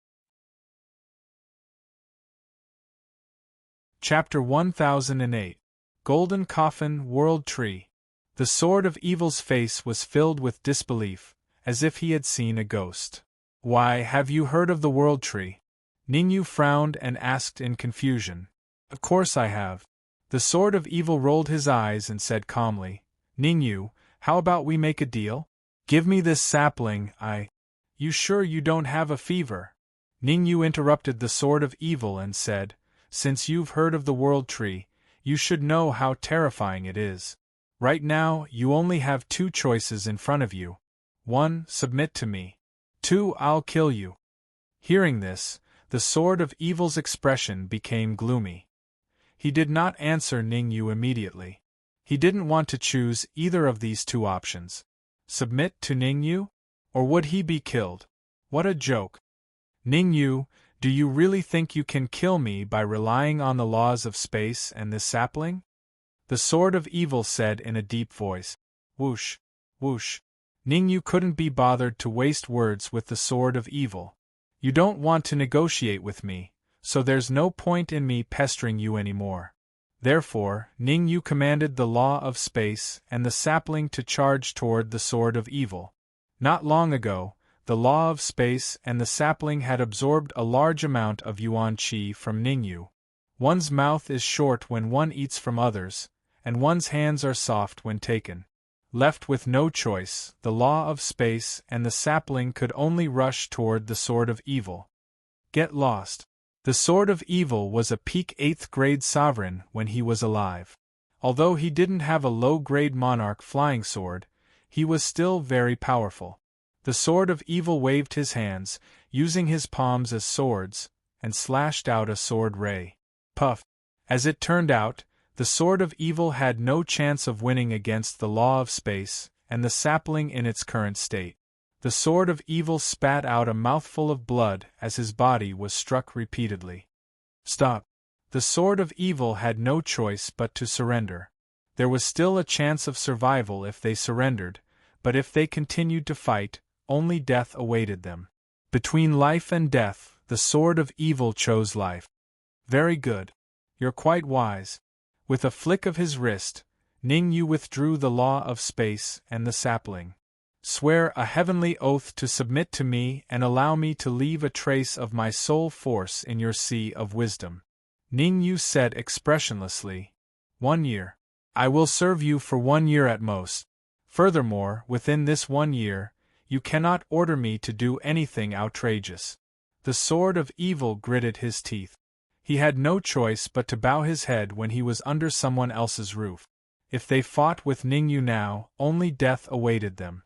A: Chapter 1008. Golden Coffin World Tree. The Sword of Evil's face was filled with disbelief, as if he had seen a ghost. "Why, have you heard of the World Tree?" Ningyu frowned and asked in confusion. "Of course I have." The Sword of Evil rolled his eyes and said calmly, "Ningyu, how about we make a deal? Give me this sapling, You sure you don't have a fever?" Ningyu interrupted the Sword of Evil and said, "Since you've heard of the World Tree, you should know how terrifying it is. Right now, you only have 2 choices in front of you. 1. Submit to me. 2. I'll kill you." Hearing this, the Sword of Evil's expression became gloomy. He did not answer Ningyu immediately. He didn't want to choose either of these 2 options. Submit to Ningyu? Or would he be killed? What a joke. "Ningyu, do you really think you can kill me by relying on the laws of space and this sapling?" The Sword of Evil said in a deep voice. Whoosh, whoosh. Ningyu couldn't be bothered to waste words with the Sword of Evil. "You don't want to negotiate with me, so there's no point in me pestering you anymore." Therefore, Ningyu commanded the Law of Space and the sapling to charge toward the Sword of Evil. Not long ago, the Law of Space and the sapling had absorbed a large amount of Yuan Qi from Ningyu. One's mouth is short when one eats from others, and one's hands are soft when taken. Left with no choice, the Law of Space and the sapling could only rush toward the Sword of Evil. Get lost. The Sword of Evil was a peak 8th grade sovereign when he was alive. Although he didn't have a low-grade monarch flying sword, he was still very powerful. The Sword of Evil waved his hands, using his palms as swords, and slashed out a sword ray. Puff! As it turned out, the Sword of Evil had no chance of winning against the Law of Space and the sapling in its current state. The Sword of Evil spat out a mouthful of blood as his body was struck repeatedly. Stop! The Sword of Evil had no choice but to surrender. There was still a chance of survival if they surrendered, but if they continued to fight, only death awaited them. Between life and death, the sword of evil chose life. Very good. You're quite wise. With a flick of his wrist, Ning Yu withdrew the law of space and the sapling. Swear a heavenly oath to submit to me and allow me to leave a trace of my soul force in your sea of wisdom. Ning Yu said expressionlessly. 1 year. I will serve you for 1 year at most. Furthermore, within this 1 year, you cannot order me to do anything outrageous. The sword of evil gritted his teeth. He had no choice but to bow his head when he was under someone else's roof. If they fought with Ning Yu now, only death awaited them.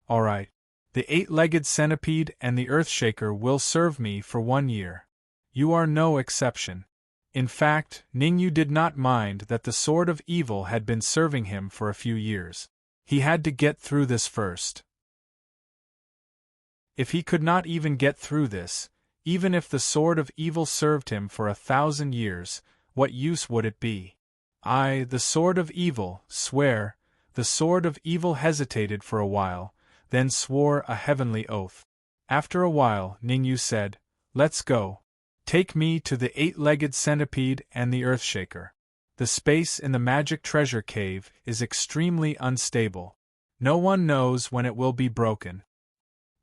A: All right. The 8-legged centipede and the earthshaker will serve me for 1 year. You are no exception. In fact, Ning Yu did not mind that the sword of evil had been serving him for a few years. He had to get through this first. If he could not even get through this, even if the sword of evil served him for 1,000 years, what use would it be? I, the sword of evil, swear. The sword of evil hesitated for a while, then swore a heavenly oath. After a while, Ning Yu said, Let's go. Take me to the 8-legged centipede and the earthshaker. The space in the magic treasure cave is extremely unstable. No one knows when it will be broken.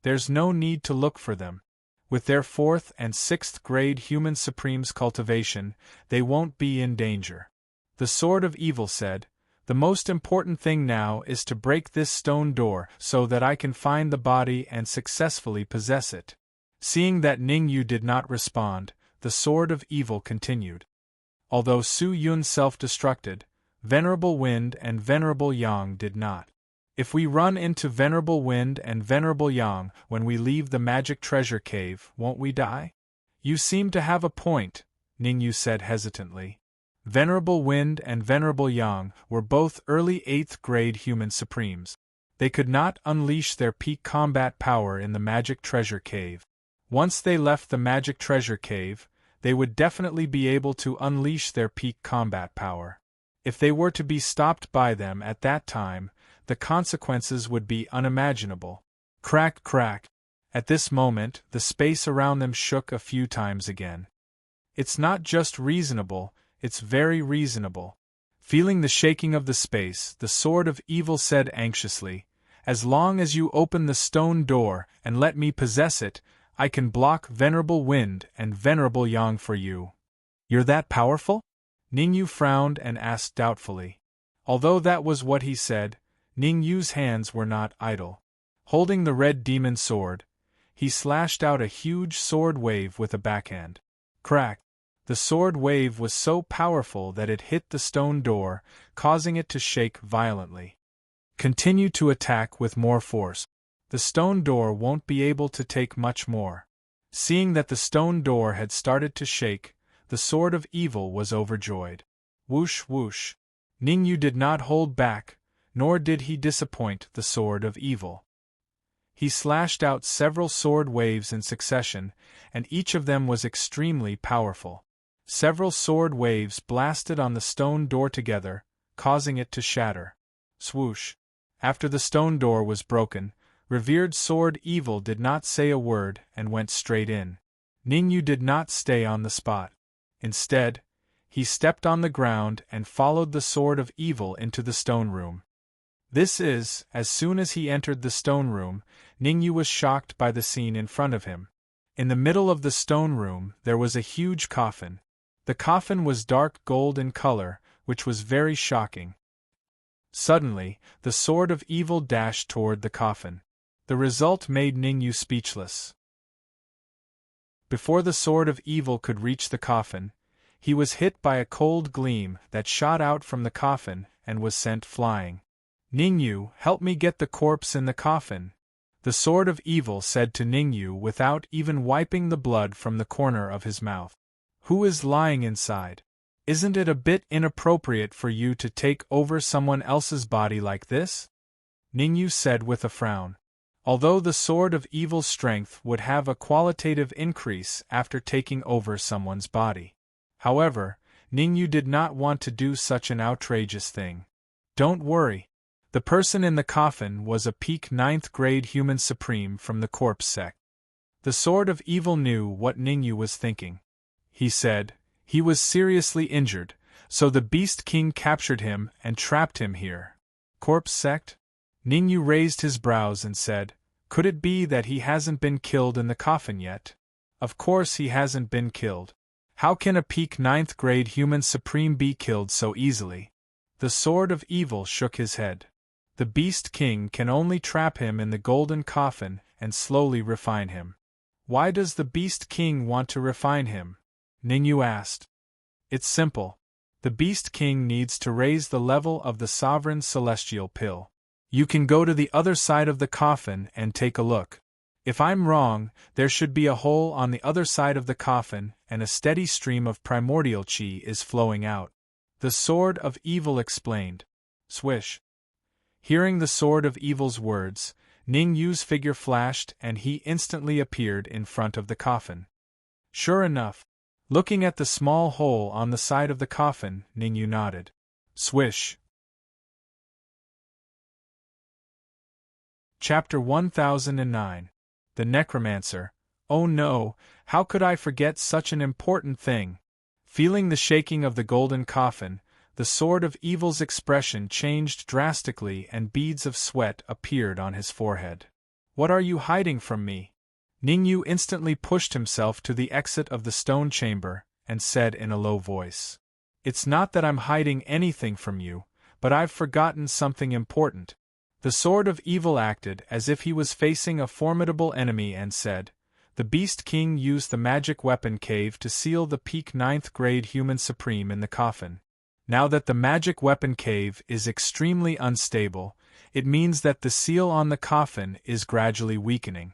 A: There's no need to look for them. With their 4th and 6th grade human supremes cultivation, they won't be in danger. The sword of evil said, The most important thing now is to break this stone door so that I can find the body and successfully possess it. Seeing that Ning Yu did not respond, the sword of evil continued. Although Su Yun self-destructed, Venerable Wind and Venerable Yang did not. If we run into Venerable Wind and Venerable Yang when we leave the magic treasure cave, won't we die? You seem to have a point, Ning Yu said hesitantly. Venerable Wind and Venerable Yang were both early 8th grade human supremes. They could not unleash their peak combat power in the magic treasure cave. Once they left the magic treasure cave, they would definitely be able to unleash their peak combat power. If they were to be stopped by them at that time, the consequences would be unimaginable. Crack, crack. At this moment, the space around them shook a few times again. It's not just reasonable, it's very reasonable. Feeling the shaking of the space, the sword of evil said anxiously, As long as you open the stone door and let me possess it, I can block Venerable Wind and Venerable Yang for you. You're that powerful? Ning Yu frowned and asked doubtfully. Although that was what he said, Ning Yu's hands were not idle. Holding the red demon sword, he slashed out a huge sword wave with a backhand. Crack! The sword wave was so powerful that it hit the stone door, causing it to shake violently. Continue to attack with more force. The stone door won't be able to take much more. Seeing that the stone door had started to shake, the sword of evil was overjoyed. Whoosh whoosh. Ning Yu did not hold back, nor did he disappoint the sword of evil. He slashed out several sword waves in succession, and each of them was extremely powerful. Several sword waves blasted on the stone door together, causing it to shatter. Swoosh. After the stone door was broken, revered sword evil did not say a word and went straight in. Ning Yu did not stay on the spot. Instead, he stepped on the ground and followed the sword of evil into the stone room. As soon as he entered the stone room, Ning Yu was shocked by the scene in front of him. In the middle of the stone room there was a huge coffin. The coffin was dark gold in color, which was very shocking. Suddenly, the sword of evil dashed toward the coffin. The result made Ning Yu speechless. Before the sword of evil could reach the coffin, he was hit by a cold gleam that shot out from the coffin and was sent flying. Ning Yu, help me get the corpse in the coffin, the sword of evil said to Ning Yu without even wiping the blood from the corner of his mouth. Who is lying inside? Isn't it a bit inappropriate for you to take over someone else's body like this? Ning Yu said with a frown. Although the sword of evil's strength would have a qualitative increase after taking over someone's body. However, Ning Yu did not want to do such an outrageous thing. Don't worry. The person in the coffin was a peak 9th grade human supreme from the corpse sect. The Sword of Evil knew what Ningyu was thinking. He said, he was seriously injured, so the Beast King captured him and trapped him here. Corpse sect? Ningyu raised his brows and said, could it be that he hasn't been killed in the coffin yet? Of course he hasn't been killed. How can a peak 9th grade human supreme be killed so easily? The Sword of Evil shook his head. The Beast King can only trap him in the golden coffin and slowly refine him. Why does the Beast King want to refine him? Ningyu asked. It's simple. The Beast King needs to raise the level of the Sovereign Celestial Pill. You can go to the other side of the coffin and take a look. If I'm wrong, there should be a hole on the other side of the coffin and a steady stream of primordial chi is flowing out. The Sword of Evil explained. Swish. Hearing the Sword of Evil's words, Ningyu's figure flashed and he instantly appeared in front of the coffin. Sure enough, looking at the small hole on the side of the coffin, Ningyu nodded. Swish. Chapter 1009. The Necromancer. Oh no, how could I forget such an important thing? Feeling the shaking of the golden coffin, the Sword of Evil's expression changed drastically and beads of sweat appeared on his forehead. What are you hiding from me? Ningyu instantly pushed himself to the exit of the stone chamber and said in a low voice. It's not that I'm hiding anything from you, but I've forgotten something important. The Sword of Evil acted as if he was facing a formidable enemy and said, the Beast King used the magic weapon cave to seal the peak 9th grade human supreme in the coffin. Now that the magic weapon cave is extremely unstable, it means that the seal on the coffin is gradually weakening.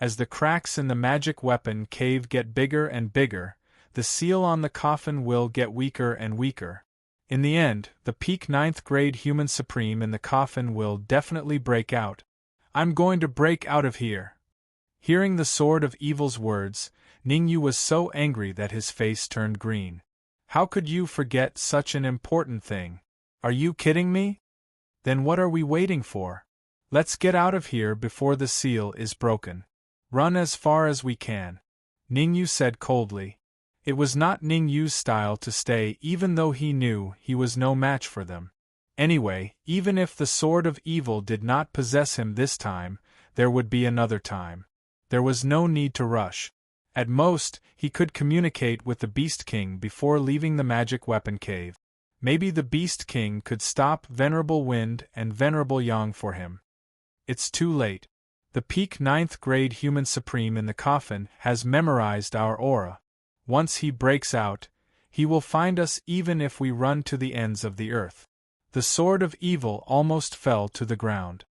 A: As the cracks in the magic weapon cave get bigger and bigger, the seal on the coffin will get weaker and weaker. In the end, the peak 9th grade human supreme in the coffin will definitely break out. I'm going to break out of here. Hearing the Sword of Evil's words, Ningyu was so angry that his face turned green. How could you forget such an important thing? Are you kidding me? Then what are we waiting for? Let's get out of here before the seal is broken. Run as far as we can. Ningyu said coldly. It was not Ningyu's style to stay even though he knew he was no match for them. Anyway, even if the Sword of Evil did not possess him this time, there would be another time. There was no need to rush. At most, he could communicate with the Beast King before leaving the magic weapon cave. Maybe the Beast King could stop Venerable Wind and Venerable Yang for him. It's too late. The peak 9th grade human supreme in the coffin has memorized our aura. Once he breaks out, he will find us even if we run to the ends of the earth. The Sword of Evil almost fell to the ground.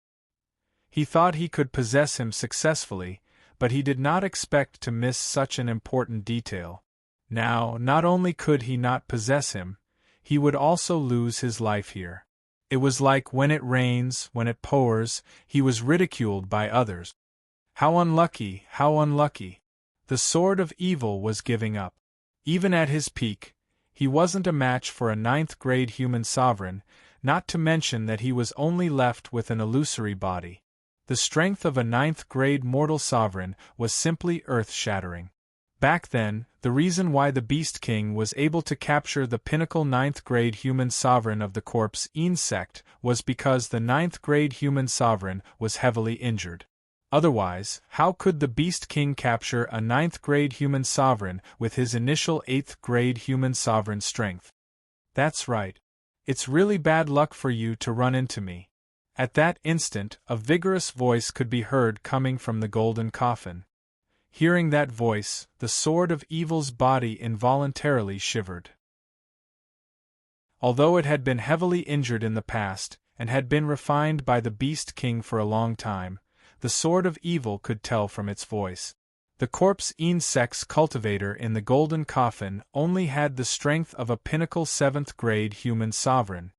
A: He thought he could possess him successfully, but he did not expect to miss such an important detail. Now, not only could he not possess him, he would also lose his life here. It was like when it rains, when it pours, he was ridiculed by others. How unlucky, how unlucky. The Sword of Evil was giving up. Even at his peak, he wasn't a match for a 9th grade human sovereign, not to mention that he was only left with an illusory body. The strength of a 9th grade mortal sovereign was simply earth-shattering. Back then, the reason why the Beast King was able to capture the pinnacle 9th grade human sovereign of the corpse insect was because the 9th grade human sovereign was heavily injured. Otherwise, how could the Beast King capture a 9th grade human sovereign with his initial 8th grade human sovereign strength? That's right. It's really bad luck for you to run into me. At that instant, a vigorous voice could be heard coming from the golden coffin. Hearing that voice, the Sword of Evil's body involuntarily shivered. Although it had been heavily injured in the past, and had been refined by the Beast King for a long time, the Sword of Evil could tell from its voice. The corpse insect's cultivator in the golden coffin only had the strength of a pinnacle 7th grade human sovereign.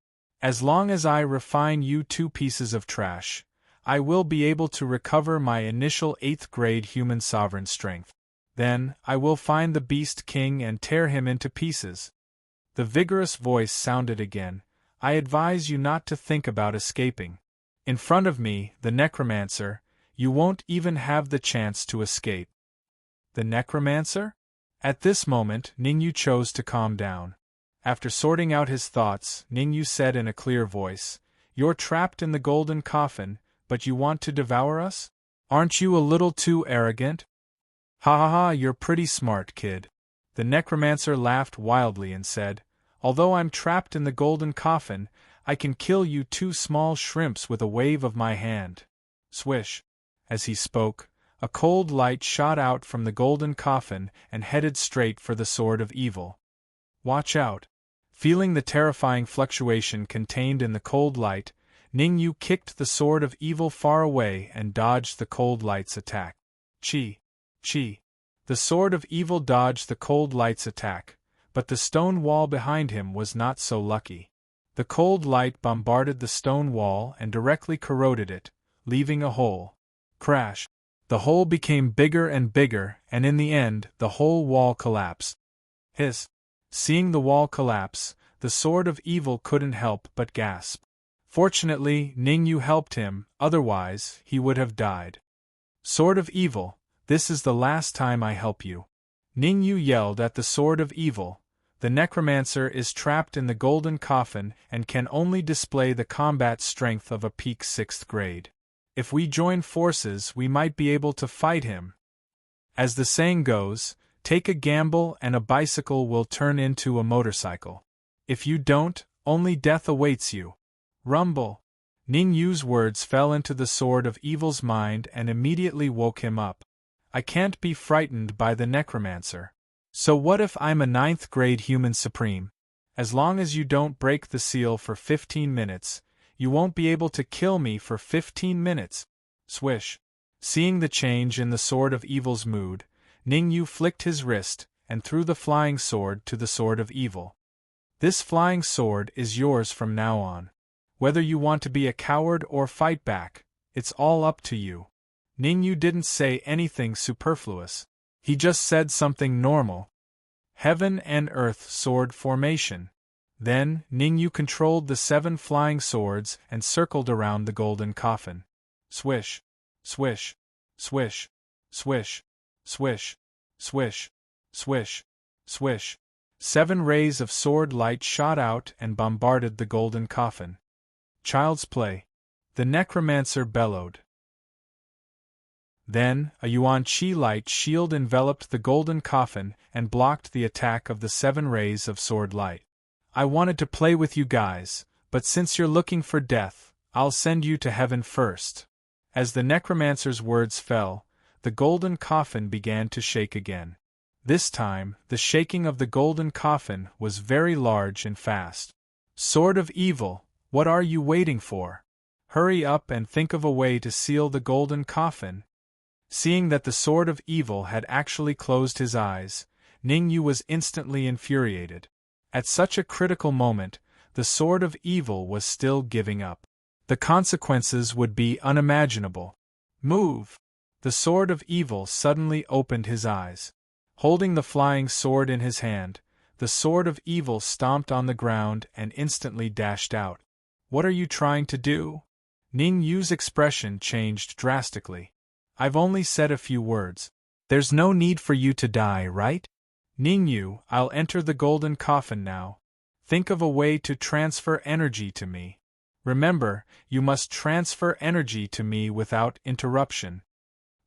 A: As long as I refine you 2 pieces of trash, I will be able to recover my initial 8th grade human sovereign strength. Then, I will find the Beast King and tear him into pieces. The vigorous voice sounded again. I advise you not to think about escaping. In front of me, the necromancer, you won't even have the chance to escape. The necromancer? At this moment, Ningyu chose to calm down. After sorting out his thoughts, Ningyu said in a clear voice, "You're trapped in the golden coffin, but you want to devour us? Aren't you a little too arrogant?" "Ha ha ha, you're pretty smart, kid." The necromancer laughed wildly and said, "Although I'm trapped in the golden coffin, I can kill you 2 small shrimps with a wave of my hand." Swish. As he spoke, a cold light shot out from the golden coffin and headed straight for the sword of evil. "Watch out." Feeling the terrifying fluctuation contained in the cold light, Ningyu kicked the sword of evil far away and dodged the cold light's attack. Chi. Chi. The sword of evil dodged the cold light's attack, but the stone wall behind him was not so lucky. The cold light bombarded the stone wall and directly corroded it, leaving a hole. Crash. The hole became bigger and bigger, and in the end, the whole wall collapsed. Hiss. Seeing the wall collapse, the sword of evil couldn't help but gasp. Fortunately, Ningyu helped him, otherwise, he would have died. "Sword of evil, this is the last time I help you." Ningyu yelled at the sword of evil. The necromancer is trapped in the golden coffin and can only display the combat strength of a peak 6th grade. If we join forces, we might be able to fight him. As the saying goes, take a gamble and a bicycle will turn into a motorcycle. If you don't, only death awaits you. Rumble. Ningyu's words fell into the sword of evil's mind and immediately woke him up. I can't be frightened by the necromancer. So what if I'm a 9th grade human supreme? As long as you don't break the seal for 15 minutes, you won't be able to kill me for 15 minutes. Swish. Seeing the change in the sword of evil's mood, Ningyu flicked his wrist and threw the flying sword to the sword of evil. This flying sword is yours from now on. Whether you want to be a coward or fight back, it's all up to you. Ningyu didn't say anything superfluous. He just said something normal. Heaven and earth sword formation. Then, Ningyu controlled the 7 flying swords and circled around the golden coffin. Swish. Swish. Swish. Swish. Swish. Swish. Swish. Swish. 7 rays of sword light shot out and bombarded the golden coffin. Child's play. The necromancer bellowed. Then, a Yuan Qi light shield enveloped the golden coffin and blocked the attack of the 7 rays of sword light. I wanted to play with you guys, but since you're looking for death, I'll send you to heaven first. As the necromancer's words fell, the golden coffin began to shake again. This time, the shaking of the golden coffin was very large and fast. Sword of evil, what are you waiting for? Hurry up and think of a way to seal the golden coffin. Seeing that the sword of evil had actually closed his eyes, Ningyu was instantly infuriated. At such a critical moment, the sword of evil was still giving up. The consequences would be unimaginable. Move! The sword of evil suddenly opened his eyes. Holding the flying sword in his hand, the sword of evil stomped on the ground and instantly dashed out. What are you trying to do? Ningyu's expression changed drastically. I've only said a few words. There's no need for you to die, right? Ningyu, I'll enter the golden coffin now. Think of a way to transfer energy to me. Remember, you must transfer energy to me without interruption.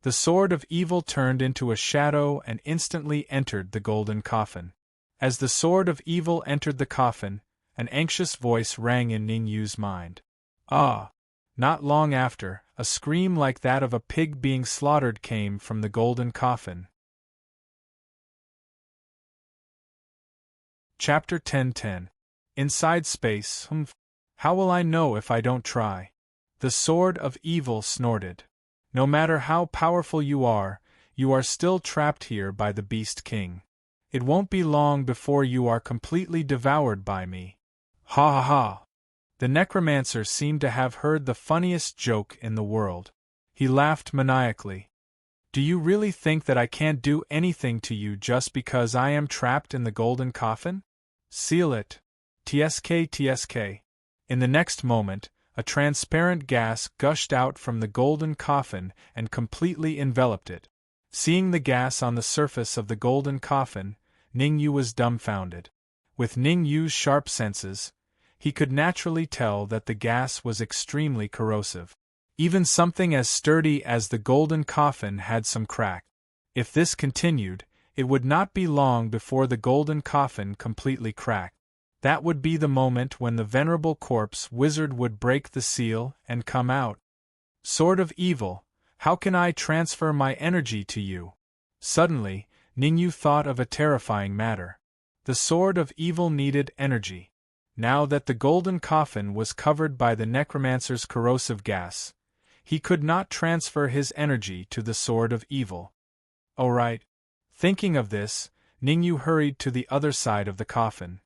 A: The sword of evil turned into a shadow and instantly entered the golden coffin. As the sword of evil entered the coffin, an anxious voice rang in Ningyu's mind. Ah! Not long after, a scream like that of a pig being slaughtered came from the golden coffin. Chapter 10:10. Inside space. How will I know if I don't try? The sword of evil snorted. No matter how powerful you are still trapped here by the Beast King. It won't be long before you are completely devoured by me. Ha ha ha! The necromancer seemed to have heard the funniest joke in the world. He laughed maniacally. Do you really think that I can't do anything to you just because I am trapped in the golden coffin? Seal it. TSK TSK. In the next moment, a transparent gas gushed out from the golden coffin and completely enveloped it. Seeing the gas on the surface of the golden coffin, Ning Yu was dumbfounded. With Ning Yu's sharp senses, he could naturally tell that the gas was extremely corrosive. Even something as sturdy as the golden coffin had some crack. If this continued, it would not be long before the golden coffin completely cracked. That would be the moment when the venerable corpse wizard would break the seal and come out. Sword of Evil, how can I transfer my energy to you? Suddenly, Ning Yu thought of a terrifying matter. The Sword of Evil needed energy. Now that the golden coffin was covered by the necromancer's corrosive gas, he could not transfer his energy to the Sword of Evil. All right. Thinking of this, Ning Yu hurried to the other side of the coffin.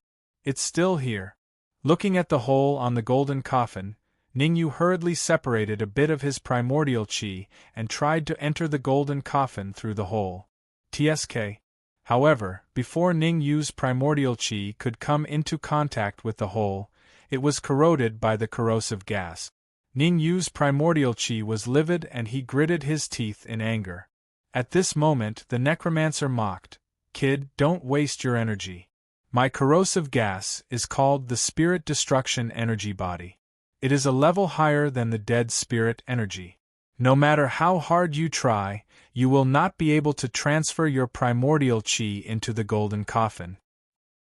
A: It's still here. Looking at the hole on the golden coffin, Ning Yu hurriedly separated a bit of his primordial qi and tried to enter the golden coffin through the hole. TSK. However, before Ning Yu's primordial qi could come into contact with the hole, it was corroded by the corrosive gas. Ning Yu's primordial qi was livid and he gritted his teeth in anger. At this moment the necromancer mocked, "Kid, don't waste your energy. My corrosive gas is called the Spirit Destruction Energy Body. It is a level higher than the dead spirit energy. No matter how hard you try, you will not be able to transfer your primordial qi into the golden coffin."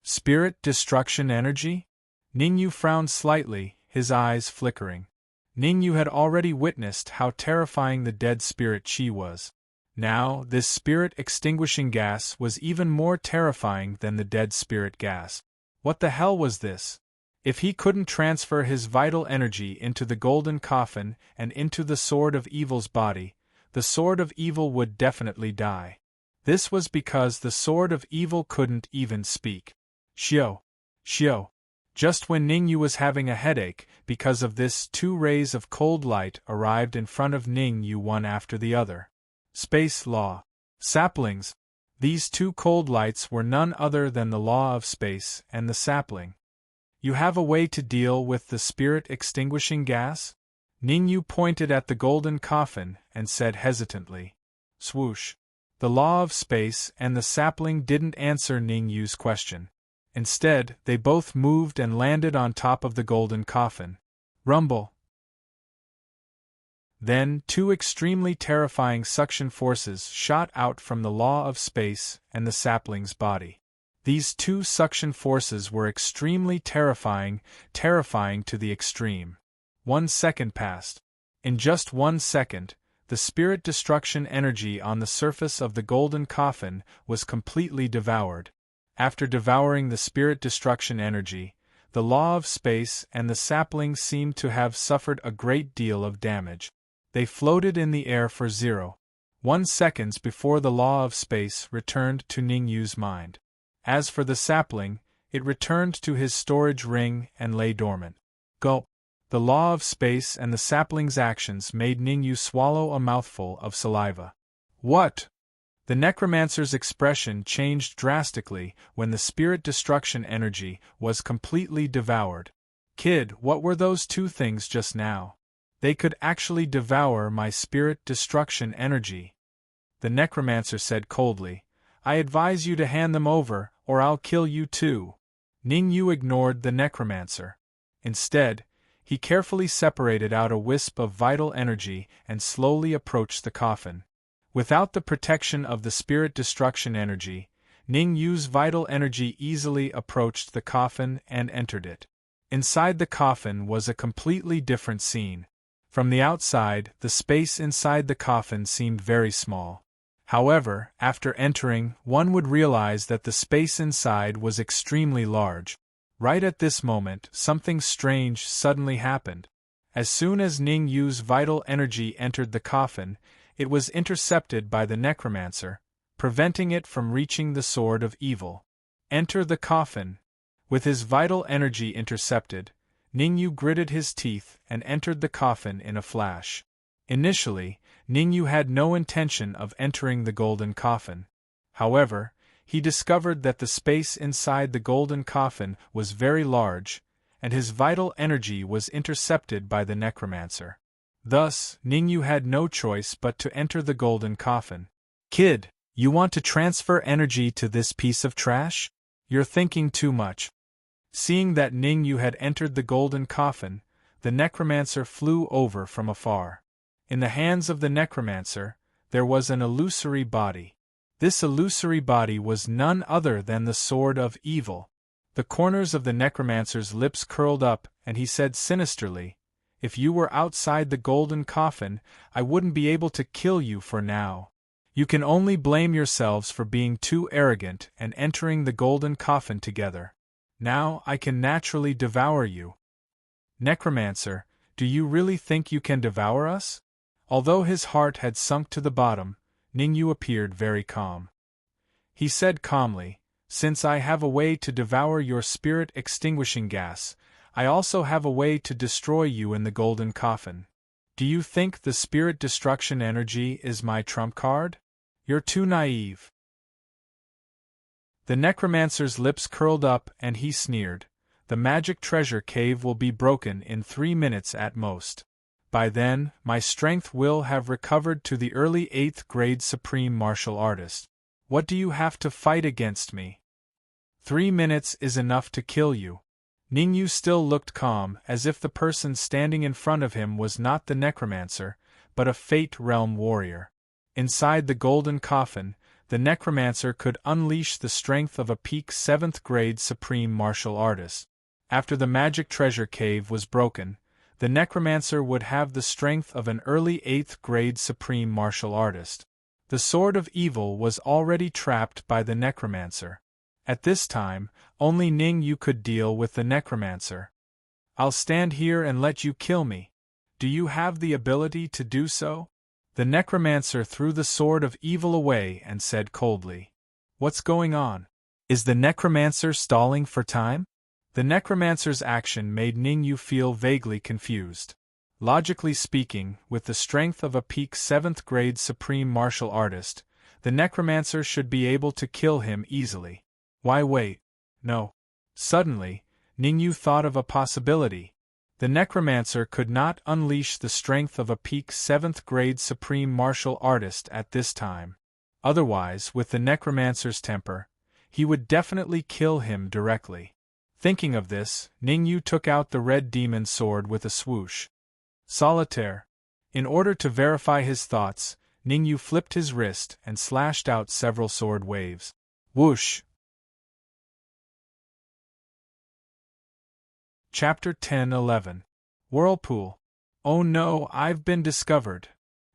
A: Spirit Destruction Energy? Ning Yu frowned slightly, his eyes flickering. Ning Yu had already witnessed how terrifying the dead spirit qi was. Now, this spirit-extinguishing gas was even more terrifying than the dead spirit gas. What the hell was this? If he couldn't transfer his vital energy into the golden coffin and into the Sword of Evil's body, the Sword of Evil would definitely die. This was because the Sword of Evil couldn't even speak. Xiao! Xiao! Just when Ning Yu was having a headache because of this, 2 rays of cold light arrived in front of Ning Yu one after the other. Space Law. Saplings. These 2 cold lights were none other than the law of space and the sapling. You have a way to deal with the spirit-extinguishing gas? Ning Yu pointed at the golden coffin and said hesitantly. Swoosh. The law of space and the sapling didn't answer Ning Yu's question. Instead, they both moved and landed on top of the golden coffin. Rumble. Then, 2 extremely terrifying suction forces shot out from the law of space and the sapling's body. These 2 suction forces were extremely terrifying to the extreme. 1 second passed. In just 1 second, the spirit destruction energy on the surface of the golden coffin was completely devoured. After devouring the spirit destruction energy, the law of space and the sapling seemed to have suffered a great deal of damage. They floated in the air for 0.1 seconds before the law of space returned to Ning Yu's mind. As for the sapling, it returned to his storage ring and lay dormant. Gulp. The law of space and the sapling's actions made Ning Yu swallow a mouthful of saliva. What? The necromancer's expression changed drastically when the spirit destruction energy was completely devoured. Kid, what were those 2 things just now? They could actually devour my spirit destruction energy. The necromancer said coldly, I advise you to hand them over, or I'll kill you too. Ning Yu ignored the necromancer. Instead, he carefully separated out a wisp of vital energy and slowly approached the coffin. Without the protection of the spirit destruction energy, Ning Yu's vital energy easily approached the coffin and entered it. Inside the coffin was a completely different scene. From the outside, the space inside the coffin seemed very small. However, after entering, one would realize that the space inside was extremely large. Right at this moment, something strange suddenly happened. As soon as Ning Yu's vital energy entered the coffin, it was intercepted by the necromancer, preventing it from reaching the Sword of Evil. Enter the coffin. With his vital energy intercepted, Ning Yu gritted his teeth and entered the coffin in a flash. Initially, Ning Yu had no intention of entering the golden coffin. However, he discovered that the space inside the golden coffin was very large, and his vital energy was intercepted by the necromancer. Thus, Ningyu had no choice but to enter the golden coffin. "Kid, you want to transfer energy to this piece of trash? You're thinking too much." Seeing that Ningyu had entered the golden coffin, the necromancer flew over from afar. In the hands of the necromancer, there was an illusory body. This illusory body was none other than the sword of evil. The corners of the necromancer's lips curled up, and he said sinisterly, "If you were outside the golden coffin, I wouldn't be able to kill you for now. You can only blame yourselves for being too arrogant and entering the golden coffin together. Now I can naturally devour you." "Necromancer, do you really think you can devour us?" Although his heart had sunk to the bottom, Ningyu appeared very calm. He said calmly, "Since I have a way to devour your spirit-extinguishing gas, I also have a way to destroy you in the golden coffin. Do you think the spirit destruction energy is my trump card? You're too naive." The necromancer's lips curled up and he sneered, "The magic treasure cave will be broken in 3 minutes at most. By then, my strength will have recovered to the early 8th grade supreme martial artist. What do you have to fight against me? 3 minutes is enough to kill you." Ningyu still looked calm, as if the person standing in front of him was not the necromancer, but a Fate Realm warrior. Inside the golden coffin, the necromancer could unleash the strength of a peak 7th grade supreme martial artist. After the magic treasure cave was broken, the necromancer would have the strength of an early 8th grade supreme martial artist. The sword of evil was already trapped by the necromancer. At this time, only Ningyu could deal with the necromancer. "I'll stand here and let you kill me. Do you have the ability to do so?" The necromancer threw the sword of evil away and said coldly, "What's going on? Is the necromancer stalling for time?" The necromancer's action made Ningyu feel vaguely confused. Logically speaking, with the strength of a peak 7th grade supreme martial artist, the necromancer should be able to kill him easily. Why wait? No. Suddenly, Ningyu thought of a possibility. The necromancer could not unleash the strength of a peak 7th grade supreme martial artist at this time. Otherwise, with the necromancer's temper, he would definitely kill him directly. Thinking of this, Ningyu took out the red demon sword with a swoosh. Solitaire. In order to verify his thoughts, Ningyu flipped his wrist and slashed out several sword waves. Whoosh! Chapter 10-11. Whirlpool. "Oh no, I've been discovered."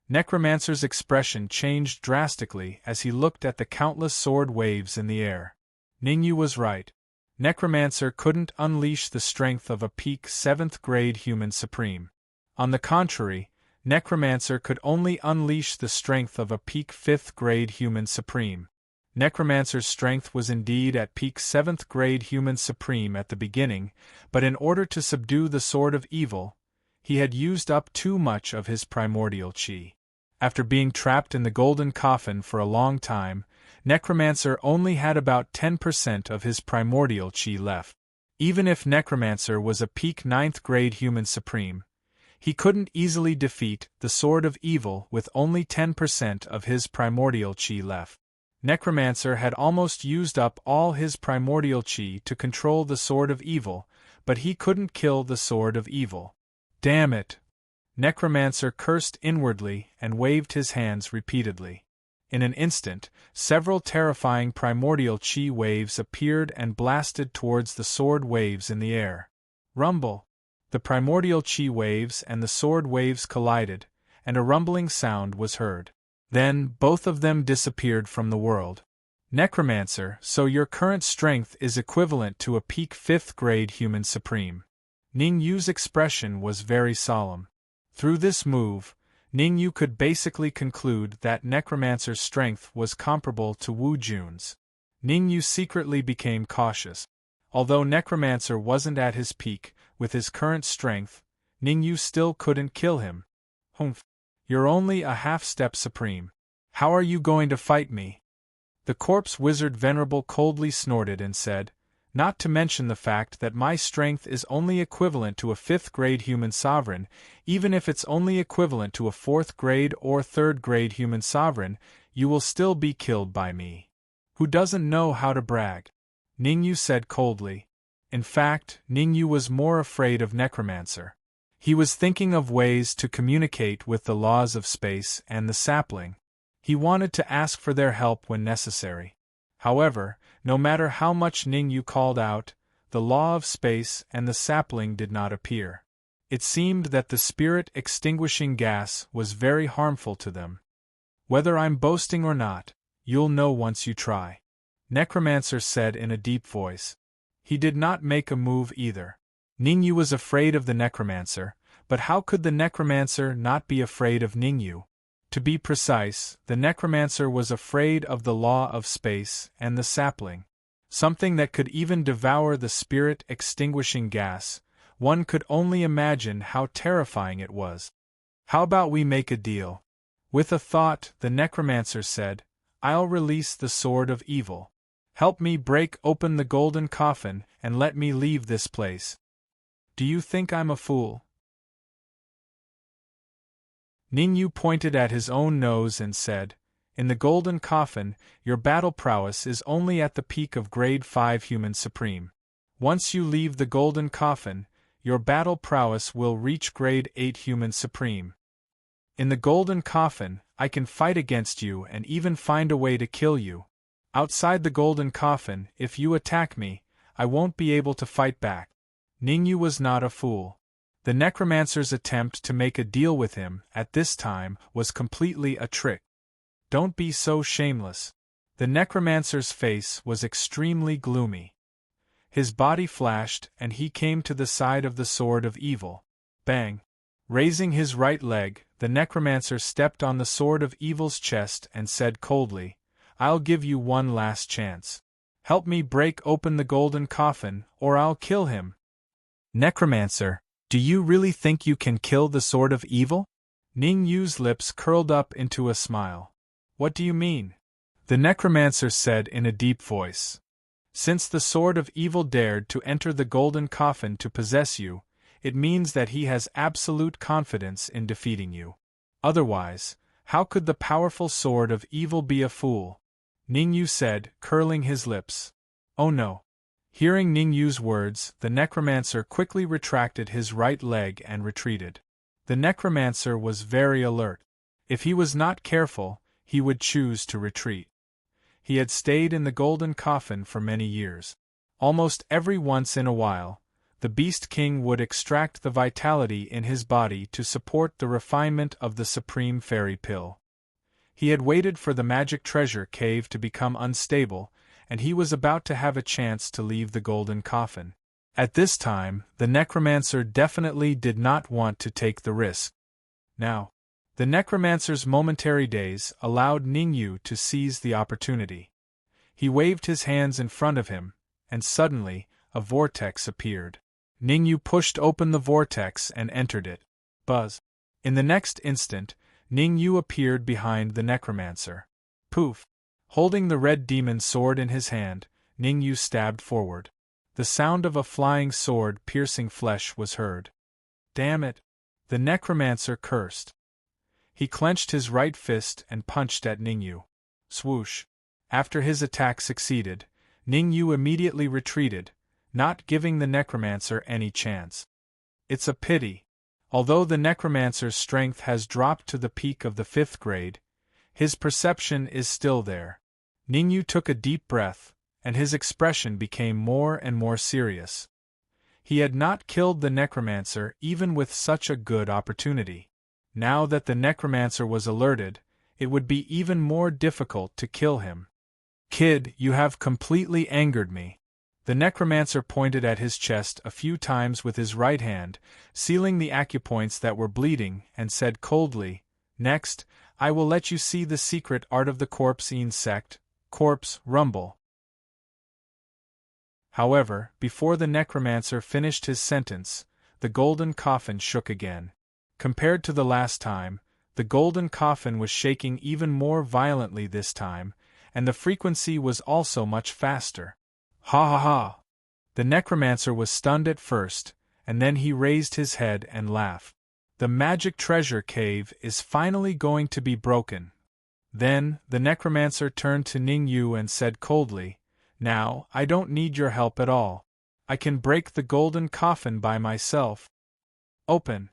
A: Necromancer's expression changed drastically as he looked at the countless sword waves in the air. Ningyu was right. Necromancer couldn't unleash the strength of a peak 7th grade human supreme. On the contrary, Necromancer could only unleash the strength of a peak 5th grade human supreme. Necromancer's strength was indeed at peak 7th grade human supreme at the beginning, but in order to subdue the sword of evil, he had used up too much of his primordial chi. After being trapped in the golden coffin for a long time, Necromancer only had about 10% of his primordial chi left. Even if Necromancer was a peak 9th grade human supreme, he couldn't easily defeat the sword of evil with only 10% of his primordial chi left. Necromancer had almost used up all his primordial chi to control the sword of evil, but he couldn't kill the sword of evil. Damn it! Necromancer cursed inwardly and waved his hands repeatedly. In an instant, several terrifying primordial chi waves appeared and blasted towards the sword waves in the air. Rumble! The primordial chi waves and the sword waves collided, and a rumbling sound was heard. Then, both of them disappeared from the world. Necromancer, so your current strength is equivalent to a peak 5th grade human supreme. Ningyu's expression was very solemn. Through this move, Ningyu could basically conclude that Necromancer's strength was comparable to Wu Jun's. Ningyu secretly became cautious. Although Necromancer wasn't at his peak, with his current strength, Ningyu still couldn't kill him. Humph. You're only a half-step supreme. How are you going to fight me? The corpse wizard Venerable coldly snorted and said, Not to mention the fact that my strength is only equivalent to a 5th-grade human sovereign. Even if it's only equivalent to a 4th-grade or 3rd-grade human sovereign, you will still be killed by me. Who doesn't know how to brag? Ningyu said coldly. In fact, Ningyu was more afraid of Necromancer. He was thinking of ways to communicate with the laws of space and the sapling. He wanted to ask for their help when necessary. However, no matter how much Ningyu called out, the law of space and the sapling did not appear. It seemed that the spirit-extinguishing gas was very harmful to them. Whether I'm boasting or not, you'll know once you try, Necromancer said in a deep voice. He did not make a move either. Ningyu was afraid of the Necromancer, but how could the Necromancer not be afraid of Ningyu? To be precise, the Necromancer was afraid of the law of space and the sapling. Something that could even devour the spirit-extinguishing gas. One could only imagine how terrifying it was. How about we make a deal? With a thought, the Necromancer said, I'll release the sword of evil. Help me break open the golden coffin and let me leave this place. Do you think I'm a fool? Ningyu pointed at his own nose and said, In the golden coffin, your battle prowess is only at the peak of grade 5 human supreme. Once you leave the golden coffin, your battle prowess will reach grade 8 human supreme. In the golden coffin, I can fight against you and even find a way to kill you. Outside the golden coffin, if you attack me, I won't be able to fight back. Ningyu was not a fool. The Necromancer's attempt to make a deal with him, at this time, was completely a trick. Don't be so shameless. The Necromancer's face was extremely gloomy. His body flashed and he came to the side of the sword of evil. Bang! Raising his right leg, the Necromancer stepped on the sword of evil's chest and said coldly, I'll give you one last chance. Help me break open the golden coffin, or I'll kill him. Necromancer, do you really think you can kill the sword of evil? Ningyu's lips curled up into a smile. What do you mean? The Necromancer said in a deep voice. Since the sword of evil dared to enter the golden coffin to possess you, it means that he has absolute confidence in defeating you. Otherwise, how could the powerful sword of evil be a fool? Ningyu said, curling his lips. Oh no. Hearing Ningyu's words, the Necromancer quickly retracted his right leg and retreated. The Necromancer was very alert. If he was not careful, he would choose to retreat. He had stayed in the golden coffin for many years. Almost every once in a while, the Beast King would extract the vitality in his body to support the refinement of the Supreme Fairy Pill. He had waited for the magic treasure cave to become unstable, and he was about to have a chance to leave the golden coffin. At this time, the Necromancer definitely did not want to take the risk. Now, the Necromancer's momentary daze allowed Ningyu to seize the opportunity. He waved his hands in front of him, and suddenly, a vortex appeared. Ningyu pushed open the vortex and entered it. Buzz. In the next instant, Ningyu appeared behind the Necromancer. Poof! Holding the red demon sword in his hand, Ningyu stabbed forward. The sound of a flying sword piercing flesh was heard. Damn it! The Necromancer cursed. He clenched his right fist and punched at Ningyu. Swoosh! After his attack succeeded, Ningyu immediately retreated, not giving the Necromancer any chance. It's a pity. Although the Necromancer's strength has dropped to the peak of the 5th grade, his perception is still there. Ningyu took a deep breath, and his expression became more and more serious. He had not killed the Necromancer even with such a good opportunity. Now that the Necromancer was alerted, it would be even more difficult to kill him. Kid, you have completely angered me. The Necromancer pointed at his chest a few times with his right hand, sealing the acupoints that were bleeding, and said coldly, Next, I will let you see the secret art of the Corpsine sect, Corpse Rumble. However, before the Necromancer finished his sentence, the golden coffin shook again. Compared to the last time, the golden coffin was shaking even more violently this time, and the frequency was also much faster. Ha ha ha! The necromancer was stunned at first, and then he raised his head and laughed. The magic treasure cave is finally going to be broken. Then, the necromancer turned to Ning Yu and said coldly, "Now, I don't need your help at all. I can break the golden coffin by myself." Open.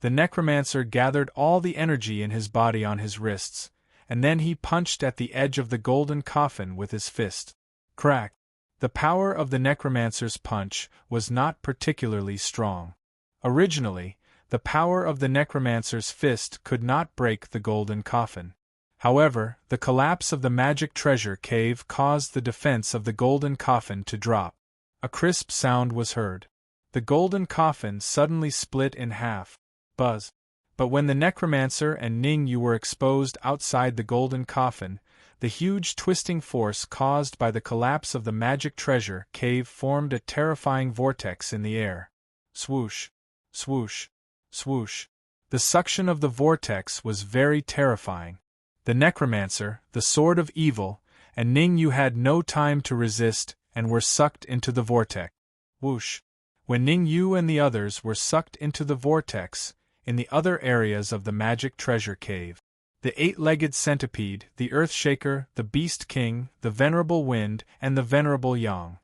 A: The necromancer gathered all the energy in his body on his wrists, and then he punched at the edge of the golden coffin with his fist. Crack! The power of the necromancer's punch was not particularly strong. Originally, the power of the necromancer's fist could not break the golden coffin. However, the collapse of the magic treasure cave caused the defense of the golden coffin to drop. A crisp sound was heard. The golden coffin suddenly split in half. Buzz. But when the necromancer and Ning Yu were exposed outside the golden coffin, the huge twisting force caused by the collapse of the magic treasure cave formed a terrifying vortex in the air. Swoosh. Swoosh. Swoosh. The suction of the vortex was very terrifying. The necromancer, the sword of evil, and Ning Yu had no time to resist and were sucked into the vortex. Whoosh. When Ning Yu and the others were sucked into the vortex, in the other areas of the magic treasure cave, the eight-legged centipede, the Earthshaker, the Beast King, the Venerable Wind, and the Venerable Yang.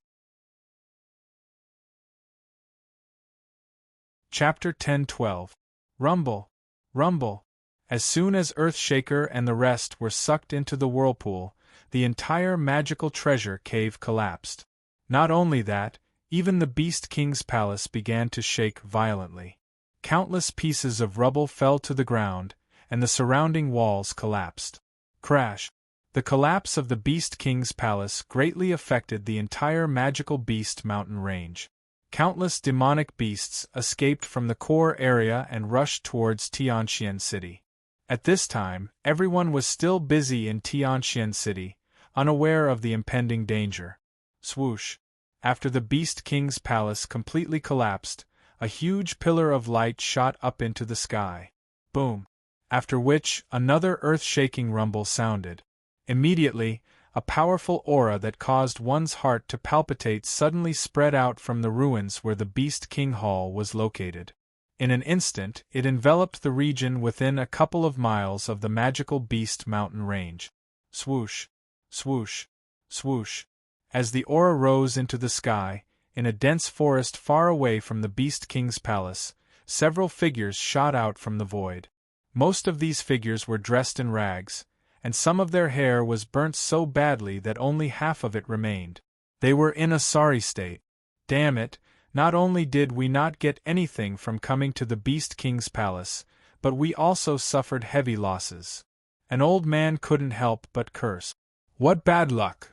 A: Chapter 10-12. Rumble. Rumble. As soon as Earthshaker and the rest were sucked into the whirlpool, the entire magical treasure cave collapsed. Not only that, even the Beast King's palace began to shake violently. Countless pieces of rubble fell to the ground, and the surrounding walls collapsed. Crash! The collapse of the Beast King's palace greatly affected the entire magical beast mountain range. Countless demonic beasts escaped from the core area and rushed towards Tianxian City. At this time, everyone was still busy in Tianxian City, unaware of the impending danger. Swoosh! After the Beast King's palace completely collapsed, a huge pillar of light shot up into the sky. Boom! After which, another earth-shaking rumble sounded. Immediately, a powerful aura that caused one's heart to palpitate suddenly spread out from the ruins where the Beast King Hall was located. In an instant, it enveloped the region within a couple of miles of the magical beast mountain range. Swoosh! Swoosh! Swoosh! As the aura rose into the sky, in a dense forest far away from the Beast King's palace, several figures shot out from the void. Most of these figures were dressed in rags, and some of their hair was burnt so badly that only half of it remained. They were in a sorry state. Damn it, not only did we not get anything from coming to the Beast King's palace, but we also suffered heavy losses. An old man couldn't help but curse. What bad luck!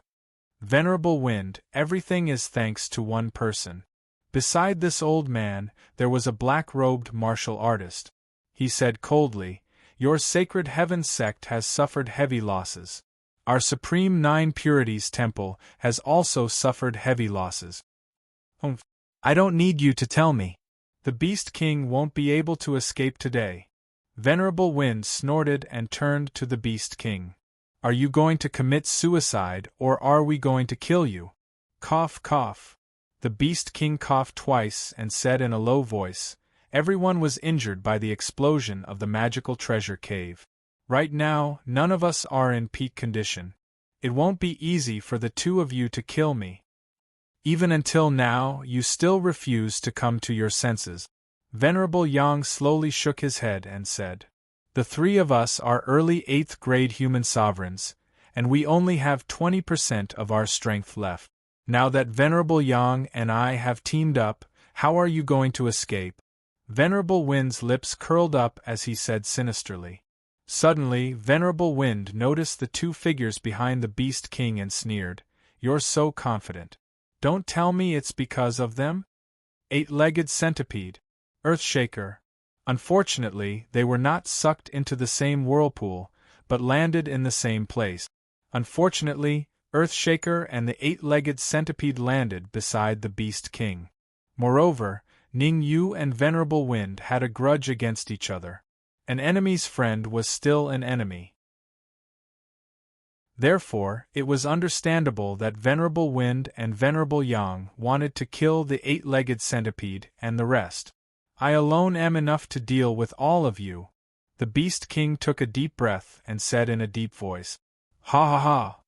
A: Venerable Wind, everything is thanks to one person. Beside this old man, there was a black-robed martial artist. He said coldly, "Your sacred heaven sect has suffered heavy losses. Our Supreme Nine Purities Temple has also suffered heavy losses." I don't need you to tell me. The Beast King won't be able to escape today. Venerable Wind snorted and turned to the Beast King. Are you going to commit suicide or are we going to kill you? Cough, cough. The Beast King coughed twice and said in a low voice, "Everyone was injured by the explosion of the magical treasure cave. Right now, none of us are in peak condition. It won't be easy for the two of you to kill me. Even until now, you still refuse to come to your senses." Venerable Yang slowly shook his head and said, "The three of us are early 8th grade human sovereigns, and we only have 20% of our strength left. Now that Venerable Yang and I have teamed up, how are you going to escape?" Venerable Wind's lips curled up as he said sinisterly. Suddenly, Venerable Wind noticed the two figures behind the Beast King and sneered, "You're so confident. Don't tell me it's because of them?" Eight-legged centipede. Earthshaker. Unfortunately, they were not sucked into the same whirlpool, but landed in the same place. Unfortunately, Earthshaker and the eight-legged centipede landed beside the Beast King. Moreover, Ning Yu and Venerable Wind had a grudge against each other. An enemy's friend was still an enemy. Therefore, it was understandable that Venerable Wind and Venerable Yang wanted to kill the eight-legged centipede and the rest. I alone am enough to deal with all of you. The Beast King took a deep breath and said in a deep voice, "Ha ha ha!"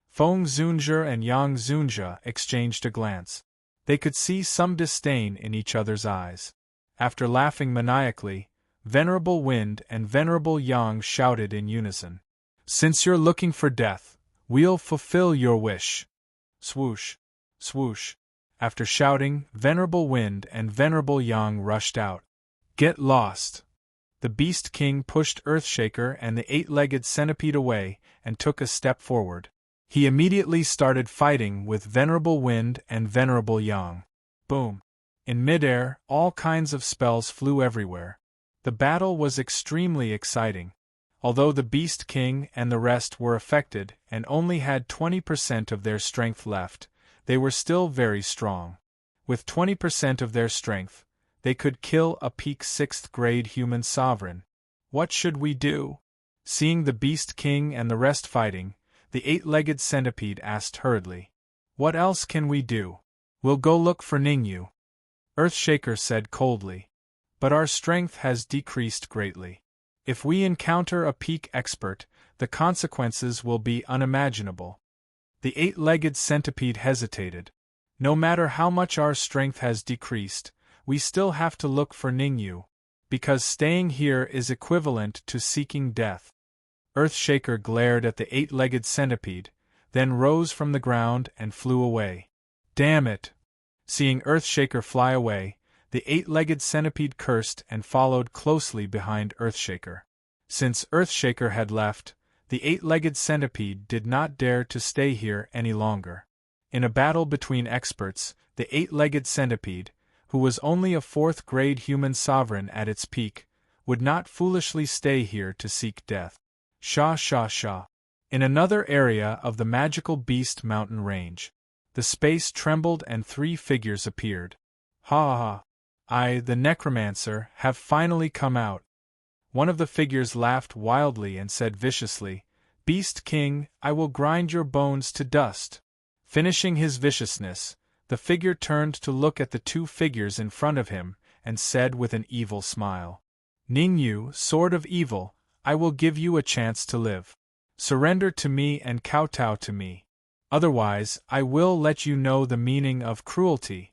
A: Feng Zunzhe and Yang Zunzhe exchanged a glance. They could see some disdain in each other's eyes. After laughing maniacally, Venerable Wind and Venerable Yang shouted in unison, "Since you're looking for death, we'll fulfill your wish." Swoosh! Swoosh! After shouting, Venerable Wind and Venerable Yang rushed out. "Get lost!" The Beast King pushed Earthshaker and the eight-legged centipede away and took a step forward. He immediately started fighting with Venerable Wind and Venerable Yang. Boom! In midair, all kinds of spells flew everywhere. The battle was extremely exciting. Although the Beast King and the rest were affected and only had 20% of their strength left, they were still very strong. With 20% of their strength, they could kill a peak 6th grade human sovereign. What should we do? Seeing the Beast King and the rest fighting, the eight-legged centipede asked hurriedly, "What else can we do?" "We'll go look for Ningyu," Earthshaker said coldly. "But our strength has decreased greatly. If we encounter a peak expert, the consequences will be unimaginable." The eight-legged centipede hesitated. "No matter how much our strength has decreased, we still have to look for Ningyu, because staying here is equivalent to seeking death." Earthshaker glared at the eight-legged centipede, then rose from the ground and flew away. "Damn it!" Seeing Earthshaker fly away, the eight-legged centipede cursed and followed closely behind Earthshaker. Since Earthshaker had left, the eight-legged centipede did not dare to stay here any longer. In a battle between experts, the eight-legged centipede, who was only a 4th grade human sovereign at its peak, would not foolishly stay here to seek death. Sha sha sha. In another area of the magical beast mountain range, the space trembled and 3 figures appeared. "Ha ha ha! I, the necromancer, have finally come out." One of the figures laughed wildly and said viciously, "Beast King, I will grind your bones to dust." Finishing his viciousness, the figure turned to look at the 2 figures in front of him and said with an evil smile, "Ningyu, Sword of Evil, I will give you a chance to live. Surrender to me and kowtow to me. Otherwise, I will let you know the meaning of cruelty."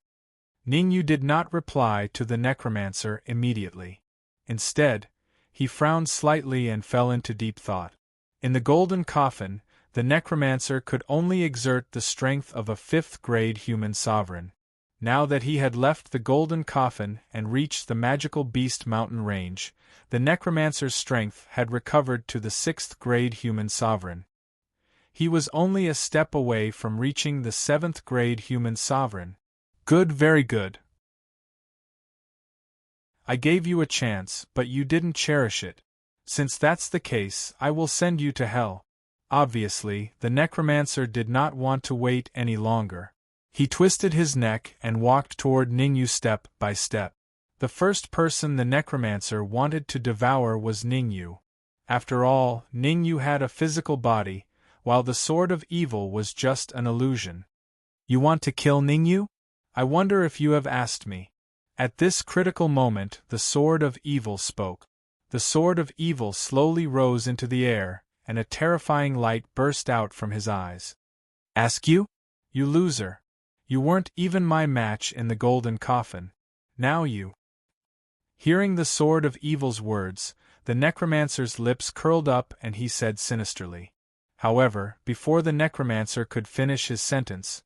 A: Ningyu did not reply to the necromancer immediately. Instead, he frowned slightly and fell into deep thought. In the golden coffin, the necromancer could only exert the strength of a 5th grade human sovereign. Now that he had left the golden coffin and reached the magical beast mountain range, the necromancer's strength had recovered to the 6th grade human sovereign. He was only a step away from reaching the 7th grade human sovereign. Good, very good. I gave you a chance, but you didn't cherish it. Since that's the case, I will send you to hell. Obviously, the necromancer did not want to wait any longer. He twisted his neck and walked toward Ningyu step by step. The first person the necromancer wanted to devour was Ningyu. After all, Ningyu had a physical body, while the Sword of Evil was just an illusion. "You want to kill Ningyu? I wonder if you have asked me." At this critical moment, the Sword of Evil spoke. The Sword of Evil slowly rose into the air, and a terrifying light burst out from his eyes. "Ask you? You loser. You weren't even my match in the golden coffin. Now you—" Hearing the Sword of Evil's words, the necromancer's lips curled up and he said sinisterly. However, before the necromancer could finish his sentence,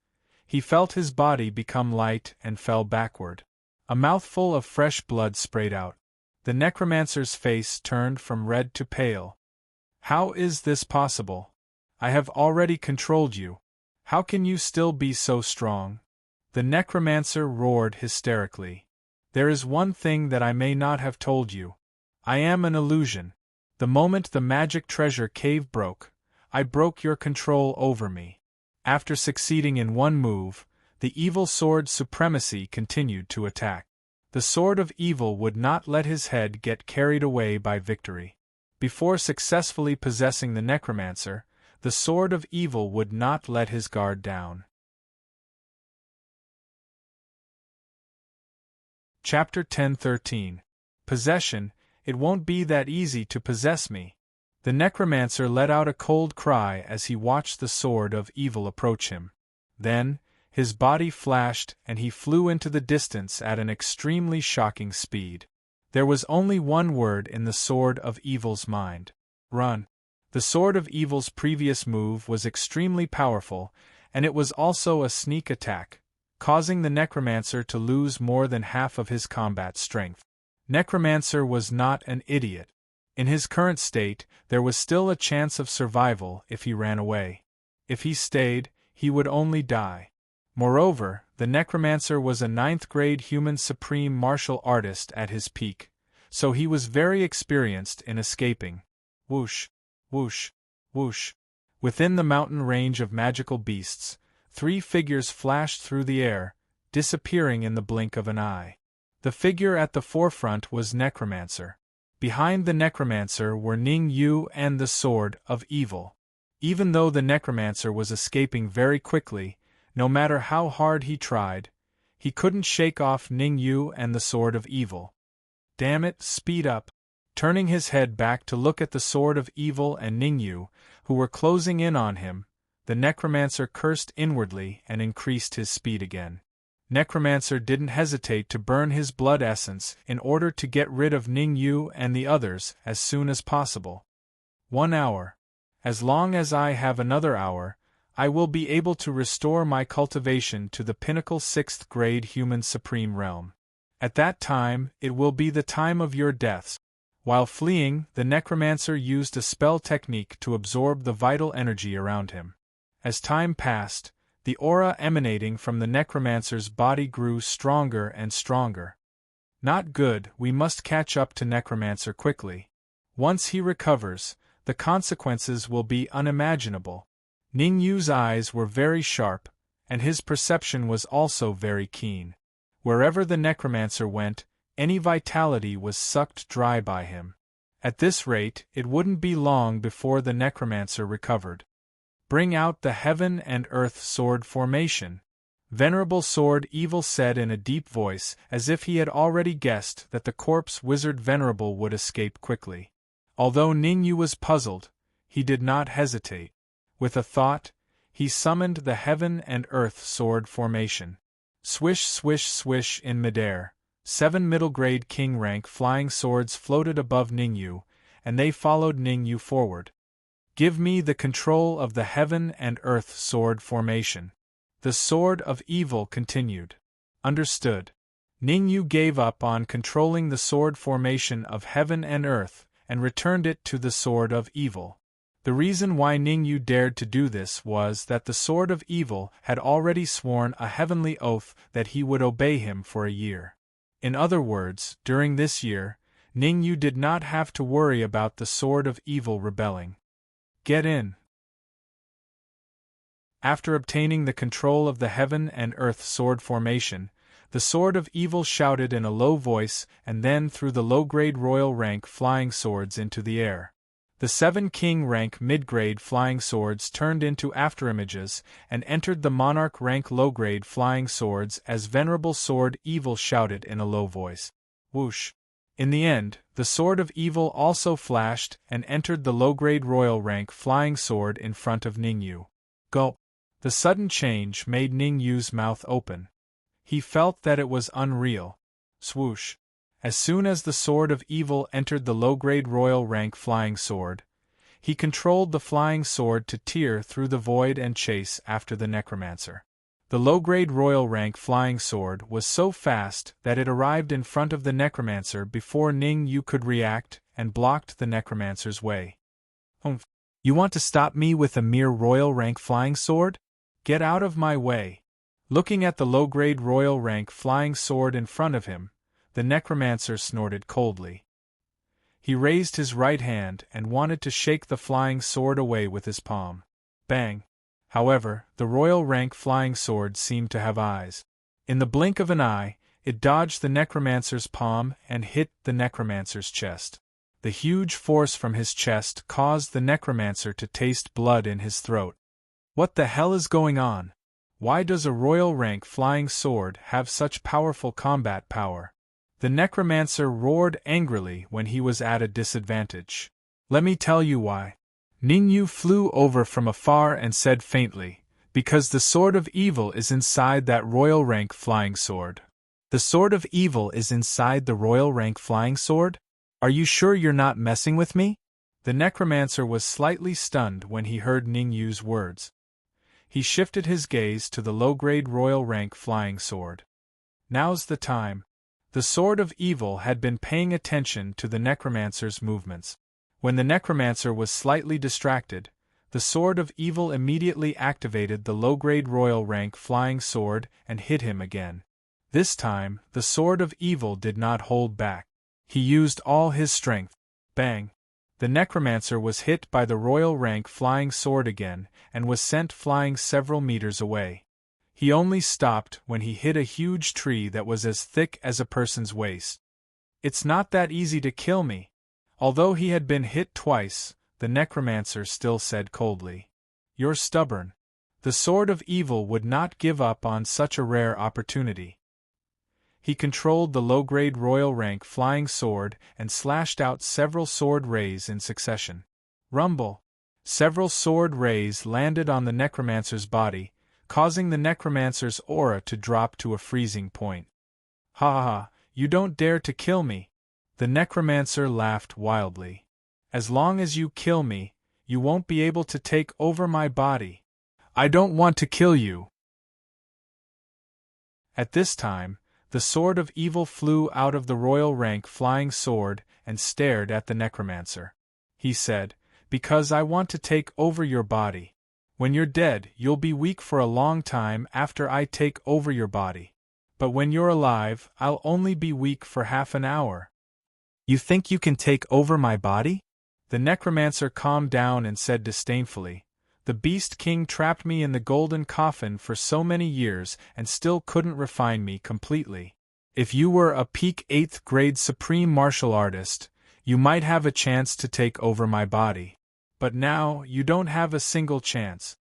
A: he felt his body become light and fell backward. A mouthful of fresh blood sprayed out. The necromancer's face turned from red to pale. "How is this possible? I have already controlled you. How can you still be so strong?" The necromancer roared hysterically. "There is one thing that I may not have told you. I am an illusion. The moment the magic treasure cave broke, I broke your control over me." After succeeding in one move, the evil sword supremacy continued to attack. The Sword of Evil would not let his head get carried away by victory. Before successfully possessing the necromancer, the sword of evil would not let his guard down. Chapter 10:13. Possession. It won't be that easy to possess me. The necromancer let out a cold cry as he watched the sword of evil approach him. Then, his body flashed and he flew into the distance at an extremely shocking speed. There was only one word in the sword of evil's mind: run. The sword of evil's previous move was extremely powerful, and it was also a sneak attack, causing the necromancer to lose more than half of his combat strength. Necromancer was not an idiot. In his current state, there was still a chance of survival if he ran away. If he stayed, he would only die. Moreover, the necromancer was a 9th-grade human supreme martial artist at his peak, so he was very experienced in escaping. Whoosh, whoosh, whoosh. Within the mountain range of magical beasts, 3 figures flashed through the air, disappearing in the blink of an eye. The figure at the forefront was Necromancer. Behind the Necromancer were Ning Yu and the Sword of Evil. Even though the Necromancer was escaping very quickly, no matter how hard he tried, he couldn't shake off Ning Yu and the Sword of Evil. Damn it, speed up! Turning his head back to look at the Sword of Evil and Ning Yu, who were closing in on him, the Necromancer cursed inwardly and increased his speed again. Necromancer didn't hesitate to burn his blood essence in order to get rid of Ning Yu and the others as soon as possible. 1 hour. As long as I have another hour, I will be able to restore my cultivation to the pinnacle 6th-grade human supreme realm. At that time, it will be the time of your deaths. While fleeing, the Necromancer used a spell technique to absorb the vital energy around him. As time passed, the aura emanating from the Necromancer's body grew stronger and stronger. Not good, we must catch up to Necromancer quickly. Once he recovers, the consequences will be unimaginable. Ning Yu's eyes were very sharp, and his perception was also very keen. Wherever the Necromancer went, any vitality was sucked dry by him. At this rate, it wouldn't be long before the Necromancer recovered. Bring out the heaven and earth sword formation. Venerable Sword Evil said in a deep voice, as if he had already guessed that the corpse wizard Venerable would escape quickly. Although Ning Yu was puzzled, he did not hesitate. With a thought, he summoned the heaven and earth sword formation. Swish swish swish in midair, 7 middle-grade king-rank flying swords floated above Ning Yu, and they followed Ning Yu forward. Give me the control of the heaven and earth sword formation. The Sword of Evil continued. Understood. Ning Yu gave up on controlling the sword formation of heaven and earth, and returned it to the Sword of Evil. The reason why Ning Yu dared to do this was that the Sword of Evil had already sworn a heavenly oath that he would obey him for a year. In other words, during this year, Ning Yu did not have to worry about the Sword of Evil rebelling. Get in. After obtaining the control of the heaven and earth sword formation, the Sword of Evil shouted in a low voice and then threw the low-grade royal rank flying swords into the air. The 7 king rank mid-grade flying swords turned into afterimages and entered the monarch rank low-grade flying swords as Venerable Sword Evil shouted in a low voice. Whoosh. In the end, the Sword of Evil also flashed and entered the low-grade royal rank flying sword in front of Ning Yu. Gulp. The sudden change made Ning Yu's mouth open. He felt that it was unreal. Swoosh. As soon as the Sword of Evil entered the low-grade royal rank flying sword, he controlled the flying sword to tear through the void and chase after the Necromancer. The low-grade royal rank flying sword was so fast that it arrived in front of the Necromancer before Ning Yu could react and blocked the Necromancer's way. Humph! You want to stop me with a mere royal rank flying sword? Get out of my way! Looking at the low-grade royal rank flying sword in front of him, the Necromancer snorted coldly. He raised his right hand and wanted to shake the flying sword away with his palm. Bang! However, the royal rank flying sword seemed to have eyes. In the blink of an eye, it dodged the Necromancer's palm and hit the Necromancer's chest. The huge force from his chest caused the necromancer to taste blood in his throat. What the hell is going on? Why does a royal rank flying sword have such powerful combat power? The necromancer roared angrily when he was at a disadvantage. Let me tell you why. Ningyu flew over from afar and said faintly, because the sword of evil is inside that royal rank flying sword. The sword of evil is inside the royal rank flying sword? Are you sure you're not messing with me? The necromancer was slightly stunned when he heard Ningyu's words. He shifted his gaze to the low-grade royal rank flying sword. Now's the time. The sword of evil had been paying attention to the necromancer's movements. When the necromancer was slightly distracted, the sword of evil immediately activated the low-grade royal rank flying sword and hit him again. This time, the sword of evil did not hold back. He used all his strength. Bang! The necromancer was hit by the royal rank flying sword again and was sent flying several meters away. He only stopped when he hit a huge tree that was as thick as a person's waist. It's not that easy to kill me. Although he had been hit twice, the necromancer still said coldly. You're stubborn. The sword of evil would not give up on such a rare opportunity. He controlled the low-grade royal rank flying sword and slashed out several sword rays in succession. Rumble! Several sword rays landed on the necromancer's body, causing the necromancer's aura to drop to a freezing point. Ha ha ha, you don't dare to kill me! The necromancer laughed wildly. As long as you kill me, you won't be able to take over my body. I don't want to kill you! At this time, the sword of evil flew out of the royal rank flying sword and stared at the necromancer. He said, because I want to take over your body. When you're dead, you'll be weak for a long time after I take over your body. But when you're alive, I'll only be weak for half an hour. You think you can take over my body? The necromancer calmed down and said disdainfully, the Beast King trapped me in the golden coffin for so many years and still couldn't refine me completely. If you were a peak 8th grade supreme martial artist, you might have a chance to take over my body. But now, you don't have a single chance.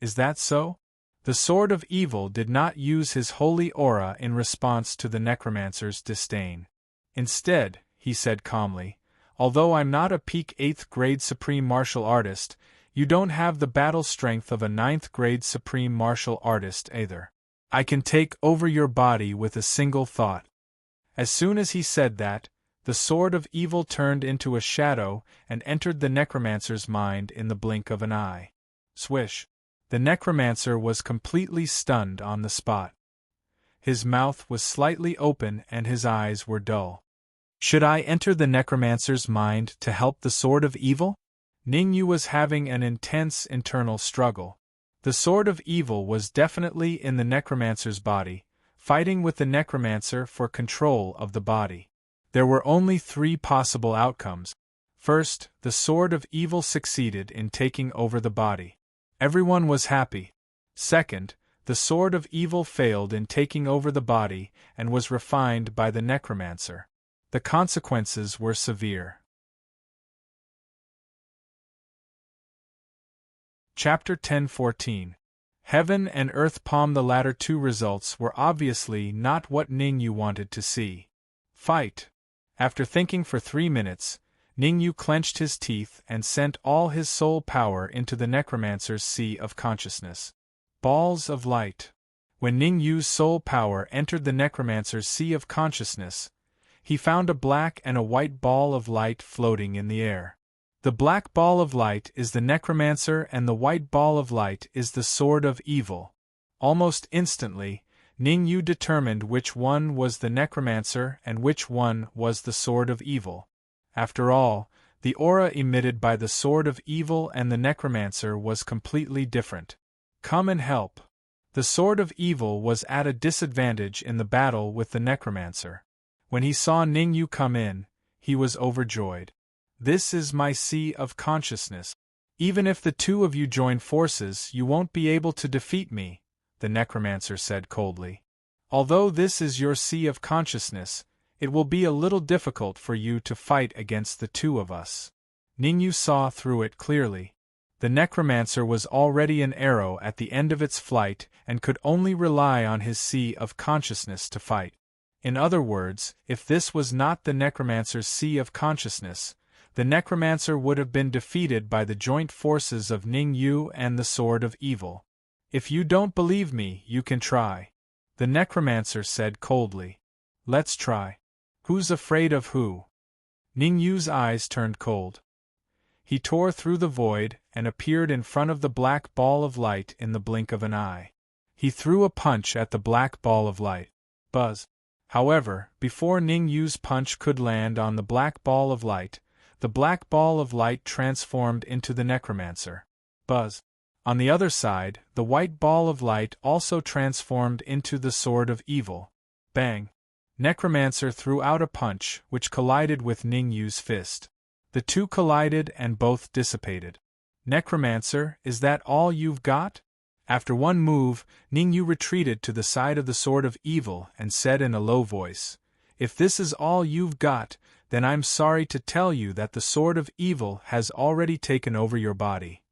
A: Is that so? The sword of evil did not use his holy aura in response to the necromancer's disdain. Instead, he said calmly, although I'm not a peak 8th grade supreme martial artist, you don't have the battle strength of a 9th grade supreme martial artist either. I can take over your body with a single thought. As soon as he said that, the sword of evil turned into a shadow and entered the necromancer's mind in the blink of an eye. Swish! The necromancer was completely stunned on the spot. His mouth was slightly open and his eyes were dull. Should I enter the necromancer's mind to help the sword of evil? Ningyu was having an intense internal struggle. The sword of evil was definitely in the necromancer's body, fighting with the necromancer for control of the body. There were only 3 possible outcomes. First, the sword of evil succeeded in taking over the body. Everyone was happy. Second, the sword of evil failed in taking over the body and was refined by the necromancer. The consequences were severe. Chapter 10:14. Heaven and Earth Palm. The latter 2 results were obviously not what Ningyu wanted to see. Fight! After thinking for 3 minutes, Ningyu clenched his teeth and sent all his soul power into the necromancer's sea of consciousness. Balls of light. When Ningyu's soul power entered the necromancer's sea of consciousness, he found a black and a white ball of light floating in the air. The black ball of light is the necromancer and the white ball of light is the sword of evil. Almost instantly, Ningyu determined which one was the necromancer and which one was the sword of evil. After all, the aura emitted by the sword of evil and the necromancer was completely different. Come and help. The sword of evil was at a disadvantage in the battle with the necromancer. When he saw Ningyu come in, he was overjoyed. This is my sea of consciousness. Even if the 2 of you join forces, you won't be able to defeat me, the necromancer said coldly. Although this is your sea of consciousness, It will be a little difficult for you to fight against the two of us. Ningyu saw through it clearly. The necromancer was already an arrow at the end of its flight and could only rely on his sea of consciousness to fight. In other words, if this was not the necromancer's sea of consciousness, the necromancer would have been defeated by the joint forces of Ningyu and the Sword of Evil. If you don't believe me, you can try, the necromancer said coldly. Let's try. Who's afraid of who? Ningyu's eyes turned cold. He tore through the void and appeared in front of the black ball of light in the blink of an eye. He threw a punch at the black ball of light. Buzz. However, before Ningyu's punch could land on the black ball of light, the black ball of light transformed into the necromancer. Buzz. On the other side, the white ball of light also transformed into the Sword of Evil. Bang! Necromancer threw out a punch which collided with Ningyu's fist. The two collided and both dissipated. Necromancer, is that all you've got? After one move, Ningyu retreated to the side of the Sword of Evil and said in a low voice, If this is all you've got, then I'm sorry to tell you that the Sword of Evil has already taken over your body.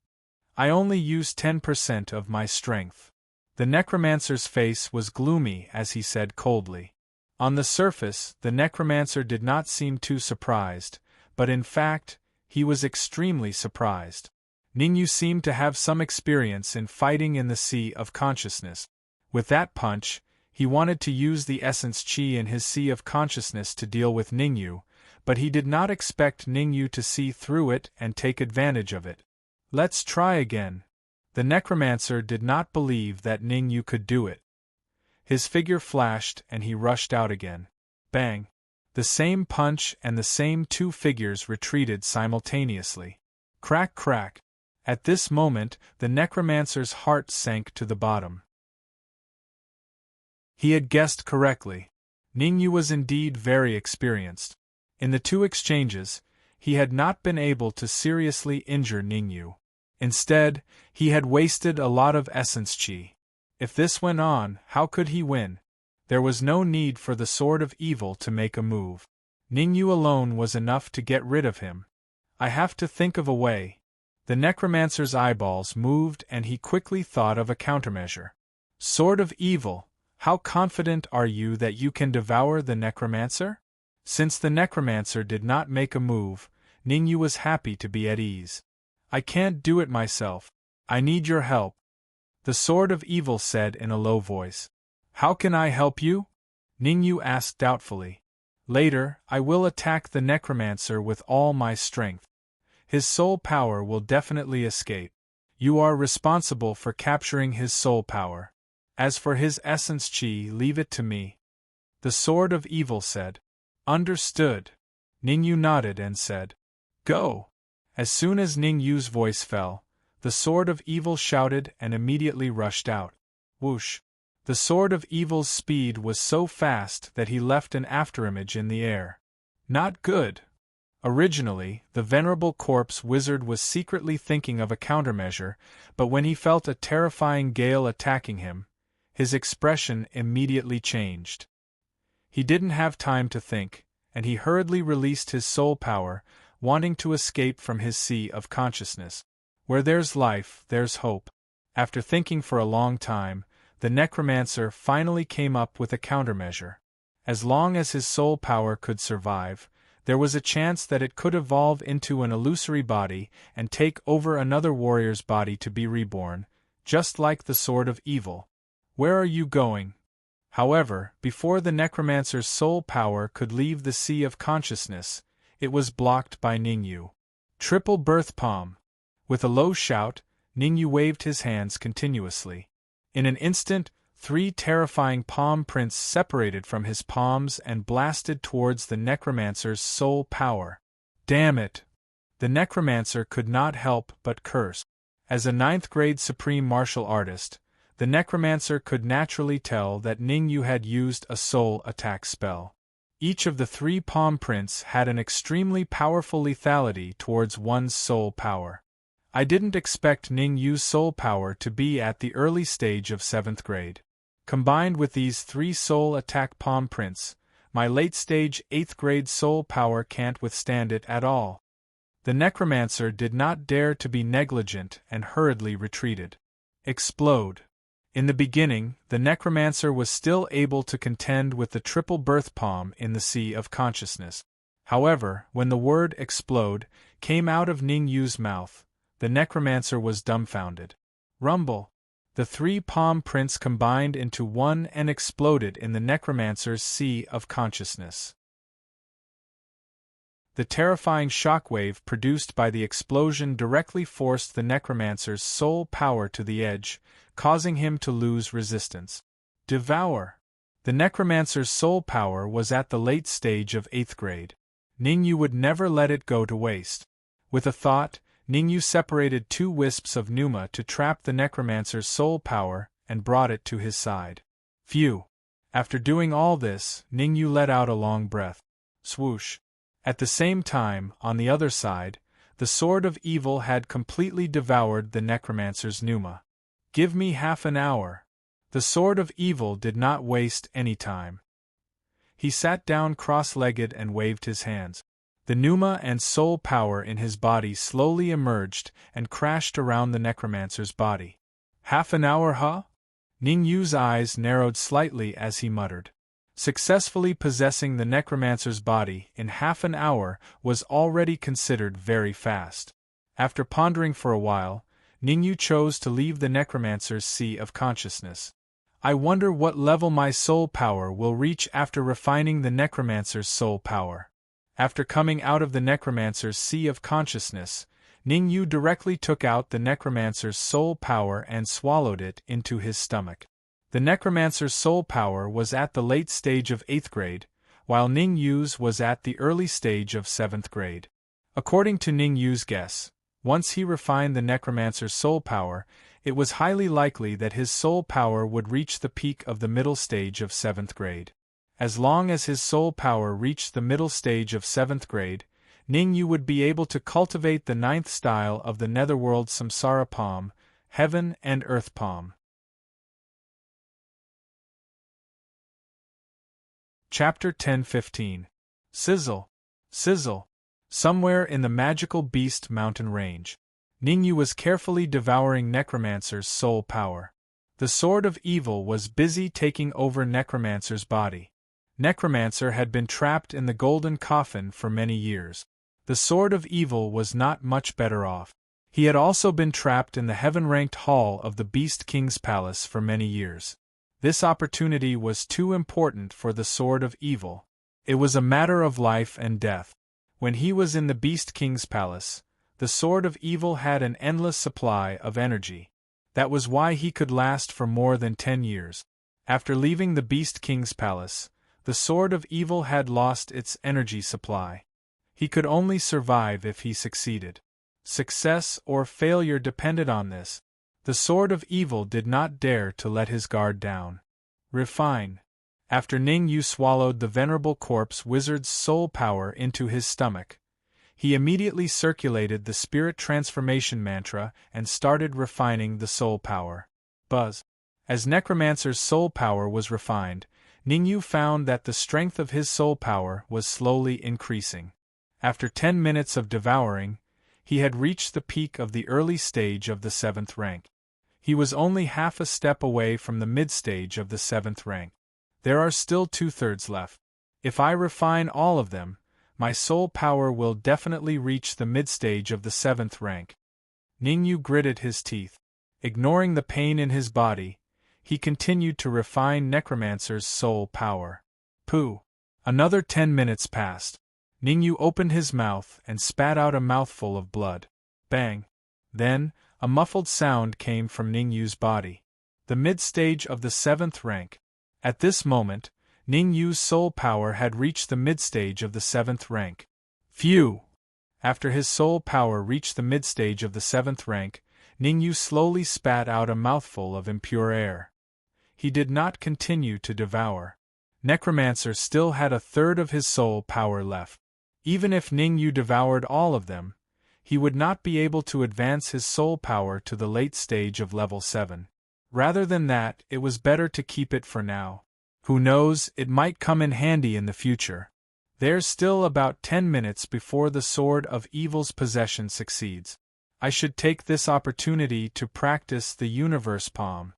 A: I only used 10% of my strength. The necromancer's face was gloomy as he said coldly. On the surface, the necromancer did not seem too surprised, but in fact, he was extremely surprised. Ningyu seemed to have some experience in fighting in the sea of consciousness. With that punch, he wanted to use the essence chi in his sea of consciousness to deal with Ningyu, but he did not expect Ningyu to see through it and take advantage of it. Let's try again. The necromancer did not believe that Ningyu could do it. His figure flashed and he rushed out again. Bang! The same punch and the same two figures retreated simultaneously. Crack crack! At this moment, the necromancer's heart sank to the bottom. He had guessed correctly. Ningyu was indeed very experienced. In the two exchanges, he had not been able to seriously injure Ningyu. Instead, he had wasted a lot of essence chi. If this went on, how could he win? There was no need for the Sword of Evil to make a move. Ningyu alone was enough to get rid of him. I have to think of a way. The necromancer's eyeballs moved and he quickly thought of a countermeasure. Sword of Evil, how confident are you that you can devour the necromancer? Since the necromancer did not make a move, Ningyu was happy to be at ease. I can't do it myself. I need your help. The Sword of Evil said in a low voice. How can I help you? Ningyu asked doubtfully. Later, I will attack the necromancer with all my strength. His soul power will definitely escape. You are responsible for capturing his soul power. As for his essence chi, leave it to me. The Sword of Evil said. Understood. Ningyu nodded and said, Go! As soon as Ningyu's voice fell, the Sword of Evil shouted and immediately rushed out. Whoosh! The Sword of Evil's speed was so fast that he left an afterimage in the air. Not good. Originally, the venerable corpse wizard was secretly thinking of a countermeasure, but when he felt a terrifying gale attacking him, his expression immediately changed. He didn't have time to think, and he hurriedly released his soul power, wanting to escape from his sea of consciousness. Where there's life, there's hope. After thinking for a long time, the necromancer finally came up with a countermeasure. As long as his soul power could survive, there was a chance that it could evolve into an illusory body and take over another warrior's body to be reborn, just like the Sword of Evil. Where are you going? However, before the necromancer's soul power could leave the sea of consciousness, it was blocked by Ningyu. Triple birth palm. With a low shout, Ningyu waved his hands continuously. In an instant, 3 terrifying palm prints separated from his palms and blasted towards the necromancer's soul power. Damn it! The necromancer could not help but curse. As a 9th-grade supreme martial artist, the necromancer could naturally tell that Ningyu had used a soul attack spell. Each of the 3 palm prints had an extremely powerful lethality towards one's soul power. I didn't expect Ningyu's soul power to be at the early stage of 7th grade. Combined with these 3 soul attack palm prints, My late-stage 8th grade soul power can't withstand it at all. The necromancer did not dare to be negligent and hurriedly retreated. Explode. In the beginning, the necromancer was still able to contend with the triple birth palm in the sea of consciousness. However, when the word explode came out of Ning Yu's mouth, the necromancer was dumbfounded. Rumble. The three palm prints combined into one and exploded in the necromancer's sea of consciousness. The terrifying shockwave produced by the explosion directly forced the necromancer's soul power to the edge, causing him to lose resistance. Devour. The necromancer's soul power was at the late stage of 8th grade. Ning Yu would never let it go to waste. With a thought, Ning Yu separated 2 wisps of pneuma to trap the necromancer's soul power and brought it to his side. Phew! After doing all this, Ning Yu let out a long breath. Swoosh! At the same time, on the other side, the sword of evil had completely devoured the necromancer's pneuma. Give me half an hour. The sword of evil did not waste any time. He sat down cross-legged and waved his hands. The pneuma and soul power in his body slowly emerged and crashed around the necromancer's body. Half an hour, huh? Ning Yu's eyes narrowed slightly as he muttered. Successfully possessing the necromancer's body in half an hour was already considered very fast. After pondering for a while, Ning Yu chose to leave the necromancer's sea of consciousness. I wonder what level my soul power will reach after refining the necromancer's soul power. After coming out of the necromancer's sea of consciousness, Ning Yu directly took out the necromancer's soul power and swallowed it into his stomach. The necromancer's soul power was at the late stage of 8th grade, while Ning Yu's was at the early stage of 7th grade. According to Ning Yu's guess, once he refined the necromancer's soul power, it was highly likely that his soul power would reach the peak of the middle stage of 7th grade. As long as his soul power reached the middle stage of 7th grade, Ning Yu would be able to cultivate the 9th style of the netherworld samsara palm, heaven and earth palm. Chapter 10-15. Sizzle. Sizzle. Somewhere in the magical Beast Mountain range, Ning Yu was carefully devouring Necromancer's soul power. The sword of evil was busy taking over Necromancer's body. Necromancer had been trapped in the golden coffin for many years. The sword of evil was not much better off. He had also been trapped in the heaven-ranked hall of the Beast King's palace for many years. This opportunity was too important for the sword of evil. It was a matter of life and death. When he was in the Beast King's palace, the sword of evil had an endless supply of energy. That was why he could last for more than 10 years. After leaving the Beast King's palace, the sword of evil had lost its energy supply. He could only survive if he succeeded. Success or failure depended on this. The sword of evil did not dare to let his guard down. Refine. After Ning Yu swallowed the venerable corpse wizard's soul power into his stomach, he immediately circulated the spirit transformation mantra and started refining the soul power. Buzz. As Necromancer's soul power was refined, Ning Yu found that the strength of his soul power was slowly increasing. After 10 minutes of devouring, he had reached the peak of the early stage of the 7th rank. He was only half a step away from the mid-stage of the 7th rank. There are still 2/3 left. If I refine all of them, my soul power will definitely reach the mid-stage of the 7th rank. Ning Yu gritted his teeth. Ignoring the pain in his body, he continued to refine Necromancer's soul power. Pooh! Another 10 minutes passed. Ning Yu opened his mouth and spat out a mouthful of blood. Bang! Then, a muffled sound came from Ning Yu's body. The mid-stage of the 7th rank. At this moment, Ning Yu's soul power had reached the mid-stage of the 7th rank. Phew! After his soul power reached the mid-stage of the 7th rank, Ning Yu slowly spat out a mouthful of impure air. He did not continue to devour. Necromancer still had 1/3 of his soul power left. Even if Ning Yu devoured all of them, he would not be able to advance his soul power to the late stage of level 7. Rather than that, it was better to keep it for now. Who knows, it might come in handy in the future. There's still about 10 minutes before the sword of evil's possession succeeds. I should take this opportunity to practice the universe palm.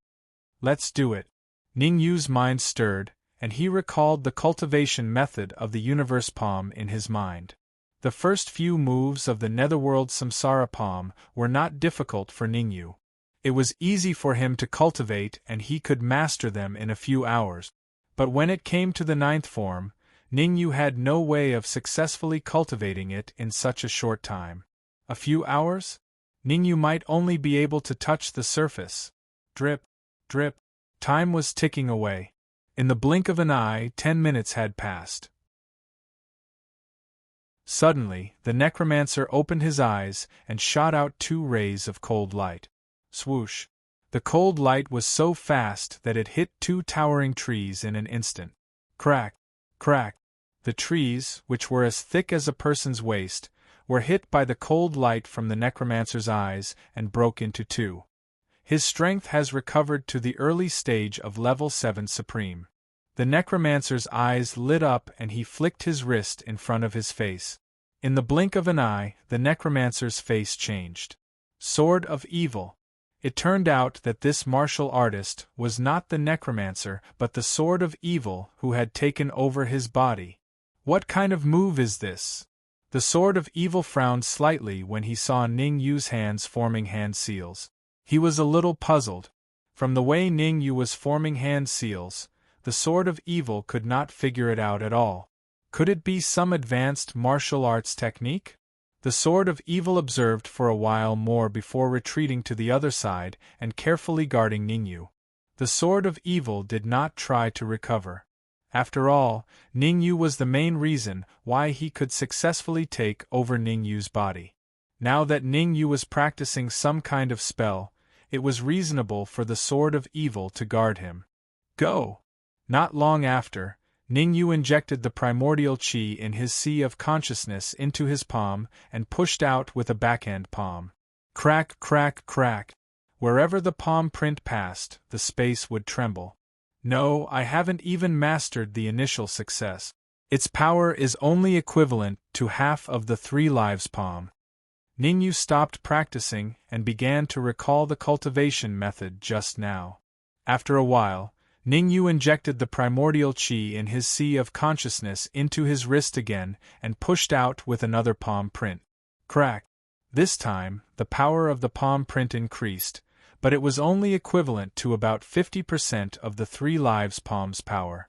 A: Let's do it. Ning Yu's mind stirred, and he recalled the cultivation method of the universe palm in his mind. The first few moves of the netherworld samsara palm were not difficult for Ning Yu. It was easy for him to cultivate and he could master them in a few hours. But when it came to the 9th form, Ning Yu had no way of successfully cultivating it in such a short time. A few hours? Ning Yu might only be able to touch the surface. Drip, drip. Time was ticking away. In the blink of an eye, 10 minutes had passed. Suddenly, the necromancer opened his eyes and shot out 2 rays of cold light. Swoosh! The cold light was so fast that it hit 2 towering trees in an instant. Crack! Crack! The trees, which were as thick as a person's waist, were hit by the cold light from the necromancer's eyes and broke into 2. His strength has recovered to the early stage of level 7 supreme. The necromancer's eyes lit up and he flicked his wrist in front of his face. In the blink of an eye, the necromancer's face changed. Sword of Evil. It turned out that this martial artist was not the necromancer but the Sword of Evil who had taken over his body. What kind of move is this? The Sword of Evil frowned slightly when he saw Ning Yu's hands forming hand seals. He was a little puzzled. From the way Ning Yu was forming hand seals, the Sword of Evil could not figure it out at all. Could it be some advanced martial arts technique? The Sword of Evil observed for a while more before retreating to the other side and carefully guarding Ning Yu. The Sword of Evil did not try to recover. After all, Ning Yu was the main reason why he could successfully take over Ning Yu's body. Now that Ning Yu was practicing some kind of spell, it was reasonable for the Sword of Evil to guard him. Go! Not long after, Ning Yu injected the primordial qi in his sea of consciousness into his palm and pushed out with a backhand palm. Crack, crack, crack. Wherever the palm print passed, the space would tremble. No, I haven't even mastered the initial success. Its power is only equivalent to half of the 3 lives palm. Ning Yu stopped practicing and began to recall the cultivation method just now. After a while, Ning Yu injected the primordial qi in his sea of consciousness into his wrist again and pushed out with another palm print. Crack! This time, the power of the palm print increased, but it was only equivalent to about 50% of the 3 lives palm's power.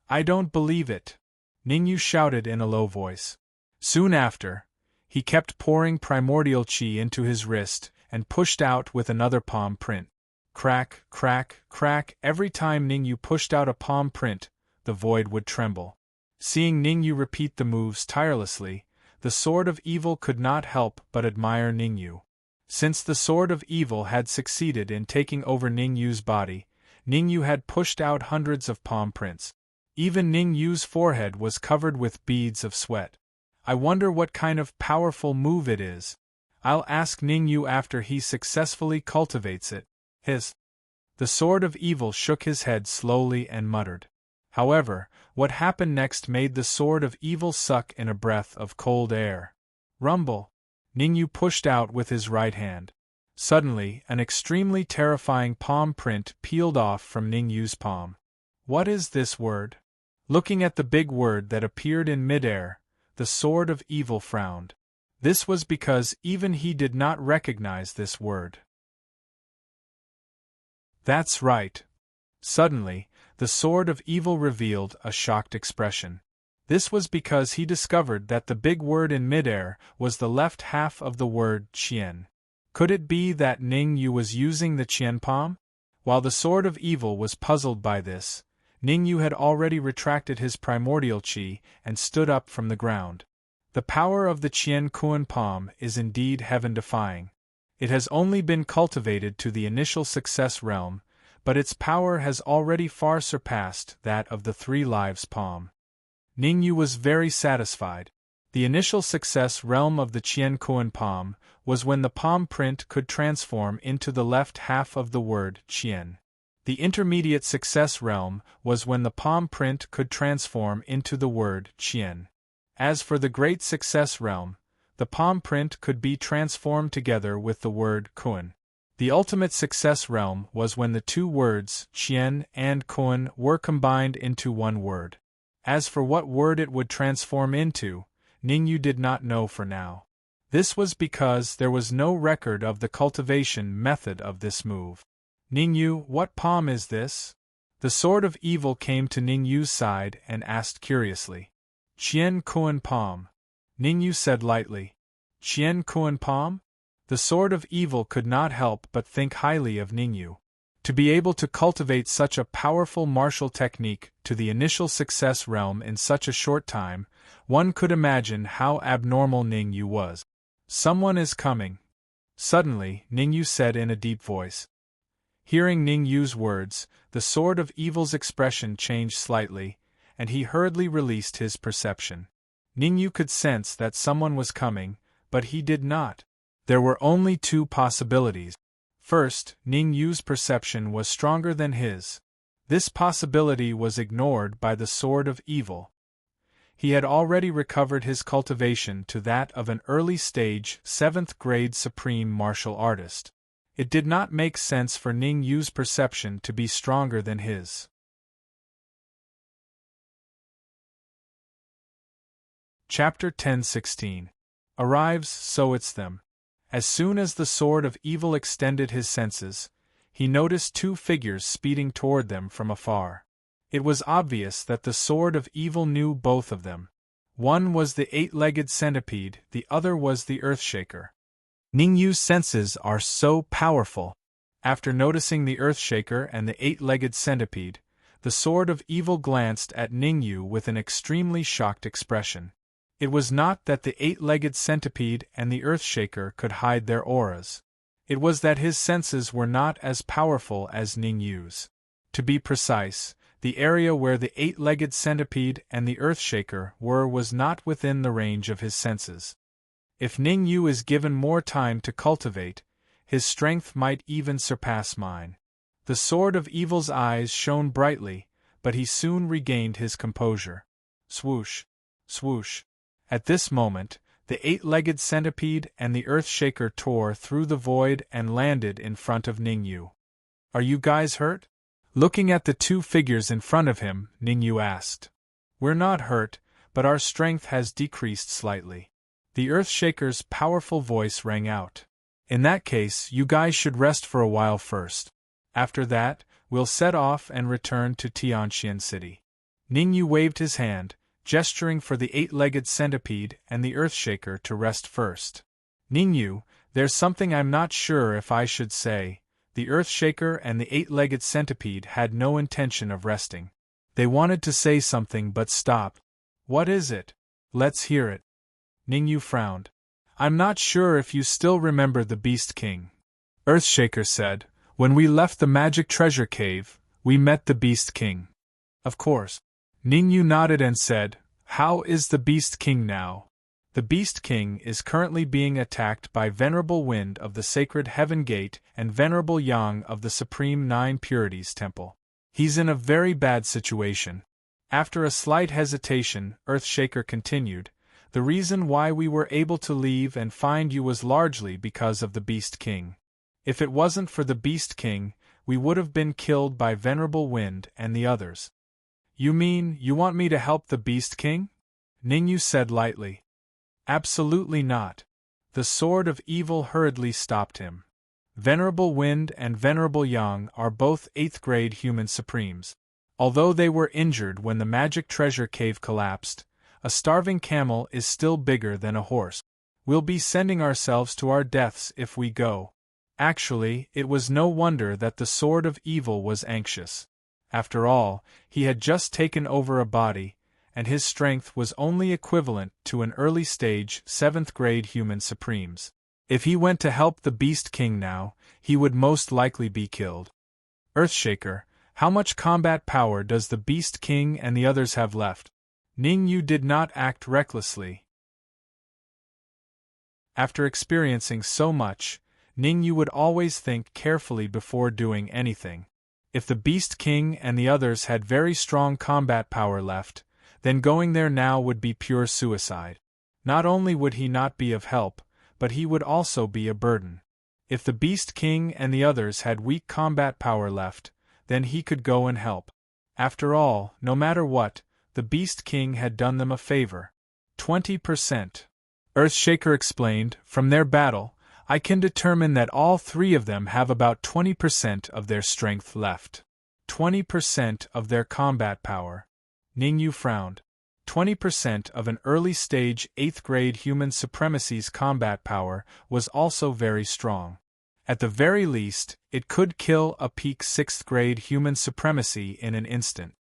A: I don't believe it! Ning Yu shouted in a low voice. Soon after, he kept pouring primordial qi into his wrist and pushed out with another palm print. Crack, crack, crack. Every time Ning Yu pushed out a palm print, the void would tremble. Seeing Ning Yu repeat the moves tirelessly, the Sword of Evil could not help but admire Ning Yu. Since the Sword of Evil had succeeded in taking over Ning Yu's body, Ning Yu had pushed out hundreds of palm prints. Even Ning Yu's forehead was covered with beads of sweat. I wonder what kind of powerful move it is. I'll ask Ning Yu after he successfully cultivates it. The Sword of Evil shook his head slowly and muttered. However, what happened next made the Sword of Evil suck in a breath of cold air. Rumble! Ning Yu pushed out with his right hand. Suddenly, an extremely terrifying palm print peeled off from Ning Yu's palm. What is this word? Looking at the big word that appeared in midair, the Sword of Evil frowned. This was because even he did not recognize this word. That's right. Suddenly, the Sword of Evil revealed a shocked expression. This was because he discovered that the big word in midair was the left half of the word Qian. Could it be that Ning Yu was using the Qian palm? While the Sword of Evil was puzzled by this, Ning Yu had already retracted his primordial qi and stood up from the ground. The power of the Qian Kuan palm is indeed heaven-defying. It has only been cultivated to the initial success realm, but its power has already far surpassed that of the 3 lives palm. Ning Yu was very satisfied. The initial success realm of the Qian Kuan palm was when the palm print could transform into the left half of the word Qian. The intermediate success realm was when the palm print could transform into the word qian. As for the great success realm, the palm print could be transformed together with the word kuan. The ultimate success realm was when the two words qian and kuan were combined into one word. As for what word it would transform into, Ningyu did not know for now. This was because there was no record of the cultivation method of this move. Ningyu, what palm is this? The sword of evil came to Ningyu's side and asked curiously. Qian Kuan palm. Ningyu said lightly. Qian Kuan palm? The sword of evil could not help but think highly of Ningyu. To be able to cultivate such a powerful martial technique to the initial success realm in such a short time, one could imagine how abnormal Ningyu was. Someone is coming. Suddenly, Ningyu said in a deep voice. Hearing Ningyu's words, the sword of evil's expression changed slightly, and he hurriedly released his perception. Ningyu could sense that someone was coming, but he did not. There were only two possibilities. First, Ningyu's perception was stronger than his. This possibility was ignored by the sword of evil. He had already recovered his cultivation to that of an early-stage, 7th-grade supreme martial artist. It did not make sense for Ningyu's perception to be stronger than his. Chapter 10:16 Arrives, so it's them. As soon as the sword of evil extended his senses, he noticed two figures speeding toward them from afar. It was obvious that the sword of evil knew both of them. One was the 8-legged centipede, the other was the Earthshaker. Ningyu's senses are so powerful. After noticing the Earthshaker and the 8-legged centipede, the sword of evil glanced at Ningyu with an extremely shocked expression. It was not that the 8-legged centipede and the Earthshaker could hide their auras. It was that his senses were not as powerful as Ningyu's. To be precise, the area where the 8-legged centipede and the Earthshaker were was not within the range of his senses. If Ningyu is given more time to cultivate, his strength might even surpass mine. The sword of evil's eyes shone brightly, but he soon regained his composure. Swoosh! Swoosh! At this moment, the 8-legged centipede and the Earthshaker tore through the void and landed in front of Ningyu. Are you guys hurt? Looking at the two figures in front of him, Ningyu asked. We're not hurt, but our strength has decreased slightly. The Earthshaker's powerful voice rang out. In that case, you guys should rest for a while first. After that, we'll set off and return to Tianxian City. Ningyu waved his hand, gesturing for the 8-legged centipede and the Earthshaker to rest first. Ningyu, there's something I'm not sure if I should say. The Earthshaker and the 8-legged centipede had no intention of resting. They wanted to say something but stopped. What is it? Let's hear it. Ningyu frowned. I'm not sure if you still remember the Beast King. Earthshaker said, when we left the magic treasure cave, we met the Beast King. Of course. Ningyu nodded and said, how is the Beast King now? The Beast King is currently being attacked by Venerable Wind of the Sacred Heaven Gate and Venerable Yang of the Supreme Nine Purities Temple. He's in a very bad situation. After a slight hesitation, Earthshaker continued, the reason why we were able to leave and find you was largely because of the Beast King. If it wasn't for the Beast King, we would have been killed by Venerable Wind and the others. You mean, you want me to help the Beast King? Ningyu said lightly. Absolutely not. The sword of evil hurriedly stopped him. Venerable Wind and Venerable Yang are both 8th-grade human supremes. Although they were injured when the magic treasure cave collapsed, a starving camel is still bigger than a horse. We'll be sending ourselves to our deaths if we go. Actually, it was no wonder that the sword of evil was anxious. After all, he had just taken over a body, and his strength was only equivalent to an early-stage 7th-grade human supremes. If he went to help the Beast King now, he would most likely be killed. Earthshaker, how much combat power does the Beast King and the others have left? Ningyu did not act recklessly. After experiencing so much, Ningyu would always think carefully before doing anything. If the Beast King and the others had very strong combat power left, then going there now would be pure suicide. Not only would he not be of help, but he would also be a burden. If the Beast King and the others had weak combat power left, then he could go and help. After all, no matter what, the Beast King had done them a favor. 20%. Earthshaker explained, from their battle, I can determine that all three of them have about 20% of their strength left. 20% of their combat power. Ningyu frowned. 20% of an early-stage 8th-grade human supremacy's combat power was also very strong. At the very least, it could kill a peak 6th-grade human supremacy in an instant.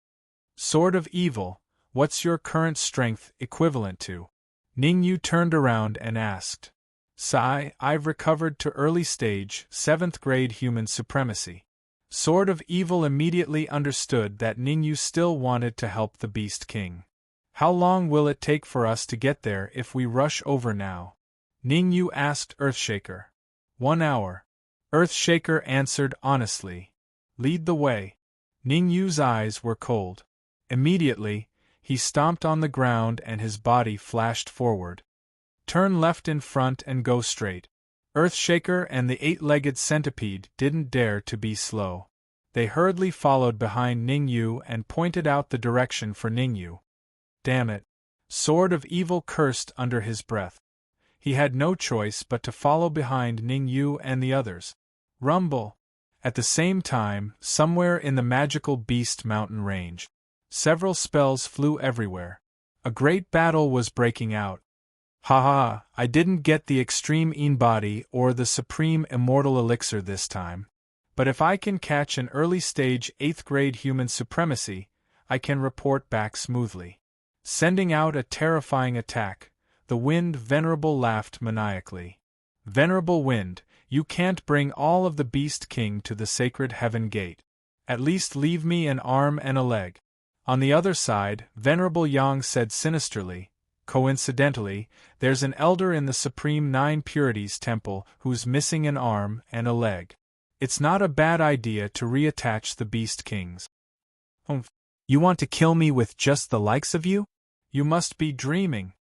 A: Sword of Evil, what's your current strength equivalent to? Ningyu turned around and asked. Sigh, I've recovered to early-stage 7th-grade human supremacy. Sword of Evil immediately understood that Ningyu still wanted to help the Beast King. How long will it take for us to get there if we rush over now? Ningyu asked Earthshaker. 1 hour. Earthshaker answered honestly. Lead the way. Ningyu's eyes were cold. Immediately, he stomped on the ground and his body flashed forward. Turn left in front and go straight. Earthshaker and the 8-legged centipede didn't dare to be slow. They hurriedly followed behind Ningyu and pointed out the direction for Ningyu. Damn it! Sword of Evil cursed under his breath. He had no choice but to follow behind Ningyu and the others. Rumble! At the same time, somewhere in the magical Beast Mountain range, several spells flew everywhere. A great battle was breaking out. Ha! I didn't get the Extreme Body or the Supreme Immortal Elixir this time. But if I can catch an early-stage 8th-grade human supremacy, I can report back smoothly. Sending out a terrifying attack, the Wind Venerable laughed maniacally. Venerable Wind, you can't bring all of the Beast King to the Sacred Heaven Gate. At least leave me an arm and a leg. On the other side, Venerable Yang said sinisterly, coincidentally, there's an elder in the Supreme Nine Purities Temple who's missing an arm and a leg. It's not a bad idea to reattach the Beast Kings. You want to kill me with just the likes of you? You must be dreaming.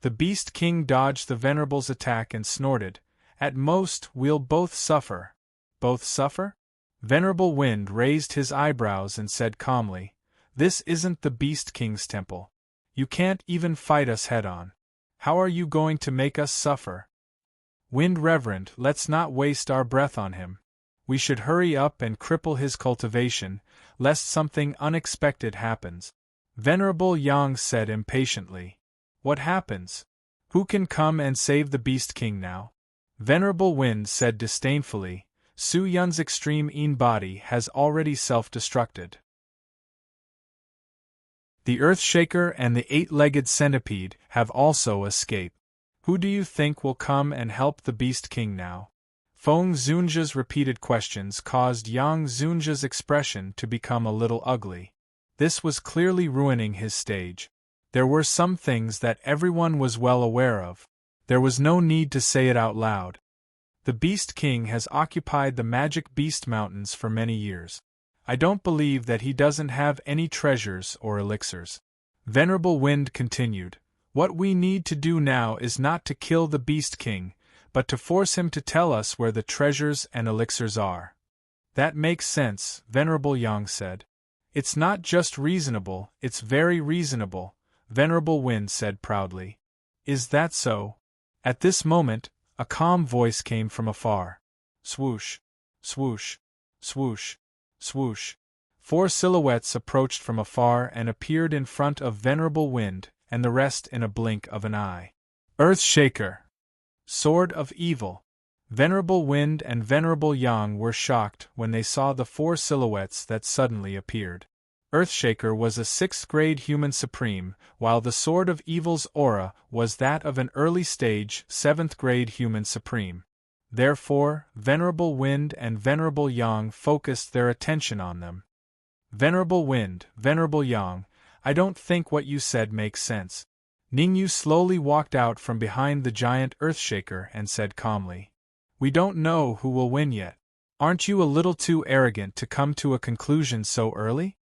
A: The Beast King dodged the Venerable's attack and snorted. At most, we'll both suffer. Both suffer? Venerable Wind raised his eyebrows and said calmly, This isn't the Beast King's temple. You can't even fight us head-on. How are you going to make us suffer? Wind Reverend, let's not waste our breath on him. We should hurry up and cripple his cultivation, lest something unexpected happens. Venerable Yang said impatiently. What happens? Who can come and save the Beast King now? Venerable Wind said disdainfully, Su Yun's extreme body has already self-destructed. The Earthshaker and the 8-legged centipede have also escaped. Who do you think will come and help the Beast King now? Feng Zunja's repeated questions caused Yang Zunja's expression to become a little ugly. This was clearly ruining his stage. There were some things that everyone was well aware of. There was no need to say it out loud. The Beast King has occupied the Magic Beast Mountains for many years. I don't believe that he doesn't have any treasures or elixirs. Venerable Wind continued, What we need to do now is not to kill the Beast King, but to force him to tell us where the treasures and elixirs are. That makes sense, Venerable Yang said. It's not just reasonable, it's very reasonable, Venerable Wind said proudly. Is that so? At this moment, a calm voice came from afar. Swoosh, swoosh, swoosh, swoosh. 4 silhouettes approached from afar and appeared in front of Venerable Wind, and the rest in a blink of an eye. Earthshaker! Sword of Evil! Venerable Wind and Venerable Yang were shocked when they saw the 4 silhouettes that suddenly appeared. Earthshaker was a 6th-grade human supreme, while the Sword of Evil's aura was that of an early-stage 7th-grade human supreme. Therefore, Venerable Wind and Venerable Yang focused their attention on them. Venerable Wind, Venerable Yang, I don't think what you said makes sense. Ningyu slowly walked out from behind the giant Earthshaker and said calmly. We don't know who will win yet. Aren't you a little too arrogant to come to a conclusion so early?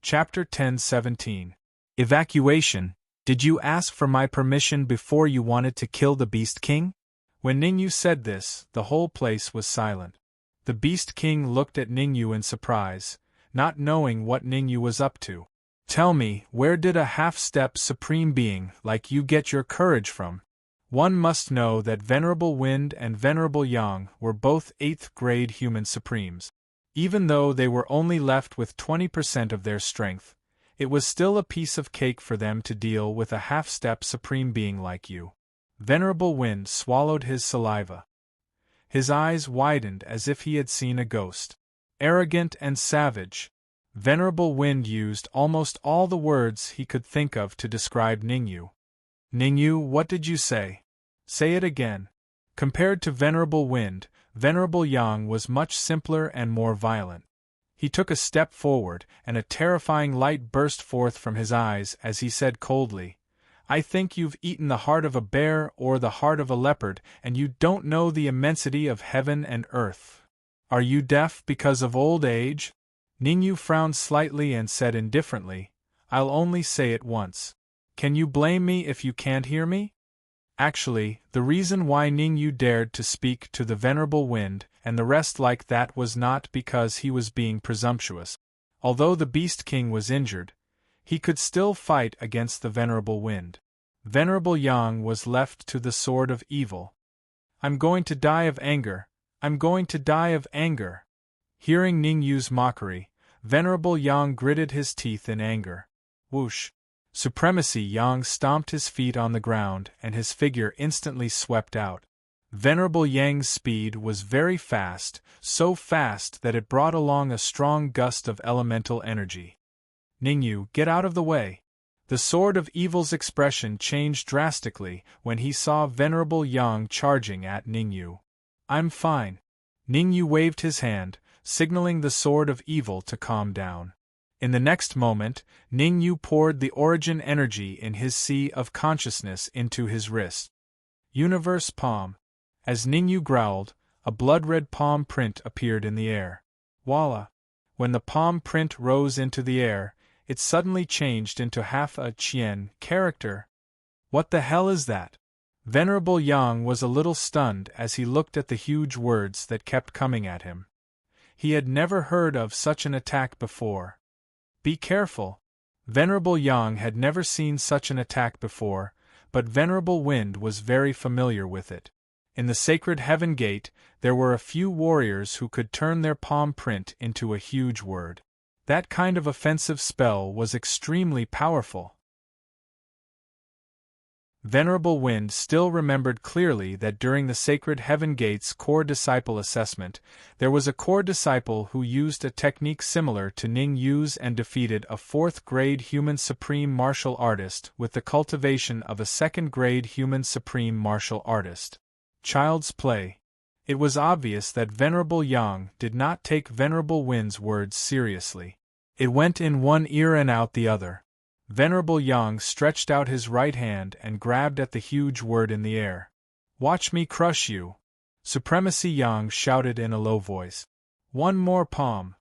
A: Chapter 10:17. Evacuation. Did you ask for my permission before you wanted to kill the Beast King? When Ningyu said this, the whole place was silent. The Beast King looked at Ningyu in surprise, not knowing what Ningyu was up to. Tell me, where did a half-step supreme being like you get your courage from? One must know that Venerable Wind and Venerable Yang were both 8th grade human supremes. Even though they were only left with 20% of their strength, it was still a piece of cake for them to deal with a half-step supreme being like you. Venerable Wind swallowed his saliva. His eyes widened as if he had seen a ghost. Arrogant and savage, Venerable Wind used almost all the words he could think of to describe Ningyu. Ningyu, what did you say? Say it again. Compared to Venerable Wind, Venerable Yang was much simpler and more violent. He took a step forward, and a terrifying light burst forth from his eyes as he said coldly, I think you've eaten the heart of a bear or the heart of a leopard, and you don't know the immensity of heaven and earth. Are you deaf because of old age? Ningyu frowned slightly and said indifferently, I'll only say it once. Can you blame me if you can't hear me? Actually, the reason why Ningyu dared to speak to the Venerable Wind and the rest like that was not because he was being presumptuous. Although the Beast King was injured, he could still fight against the Venerable Wind. Venerable Yang was left to the sword of evil. I'm going to die of anger. I'm going to die of anger. Hearing Ningyu's mockery, Venerable Yang gritted his teeth in anger. Whoosh! Supremacy Yang stomped his feet on the ground and his figure instantly swept out. Venerable Yang's speed was very fast, so fast that it brought along a strong gust of elemental energy. Ningyu, get out of the way! The Sword of Evil's expression changed drastically when he saw Venerable Yang charging at Ningyu. I'm fine. Ningyu waved his hand, signaling the Sword of Evil to calm down. In the next moment, Ningyu poured the origin energy in his sea of consciousness into his wrist. Universe Palm. As Ningyu growled, a blood-red palm print appeared in the air. Voila! When the palm print rose into the air, it suddenly changed into half a Qian character. What the hell is that? Venerable Yang was a little stunned as he looked at the huge words that kept coming at him. He had never heard of such an attack before. Be careful! Venerable Yang had never seen such an attack before, but Venerable Wind was very familiar with it. In the Sacred Heaven Gate, there were a few warriors who could turn their palm print into a huge word. That kind of offensive spell was extremely powerful. Venerable Wind still remembered clearly that during the Sacred Heaven Gate's core disciple assessment, there was a core disciple who used a technique similar to Ningyu's and defeated a 4th-grade human supreme martial artist with the cultivation of a 2nd-grade human supreme martial artist. Child's play. It was obvious that Venerable Yang did not take Venerable Wind's words seriously. It went in one ear and out the other. Venerable Yang stretched out his right hand and grabbed at the huge word in the air. Watch me crush you! Supremacy Yang shouted in a low voice. One more palm.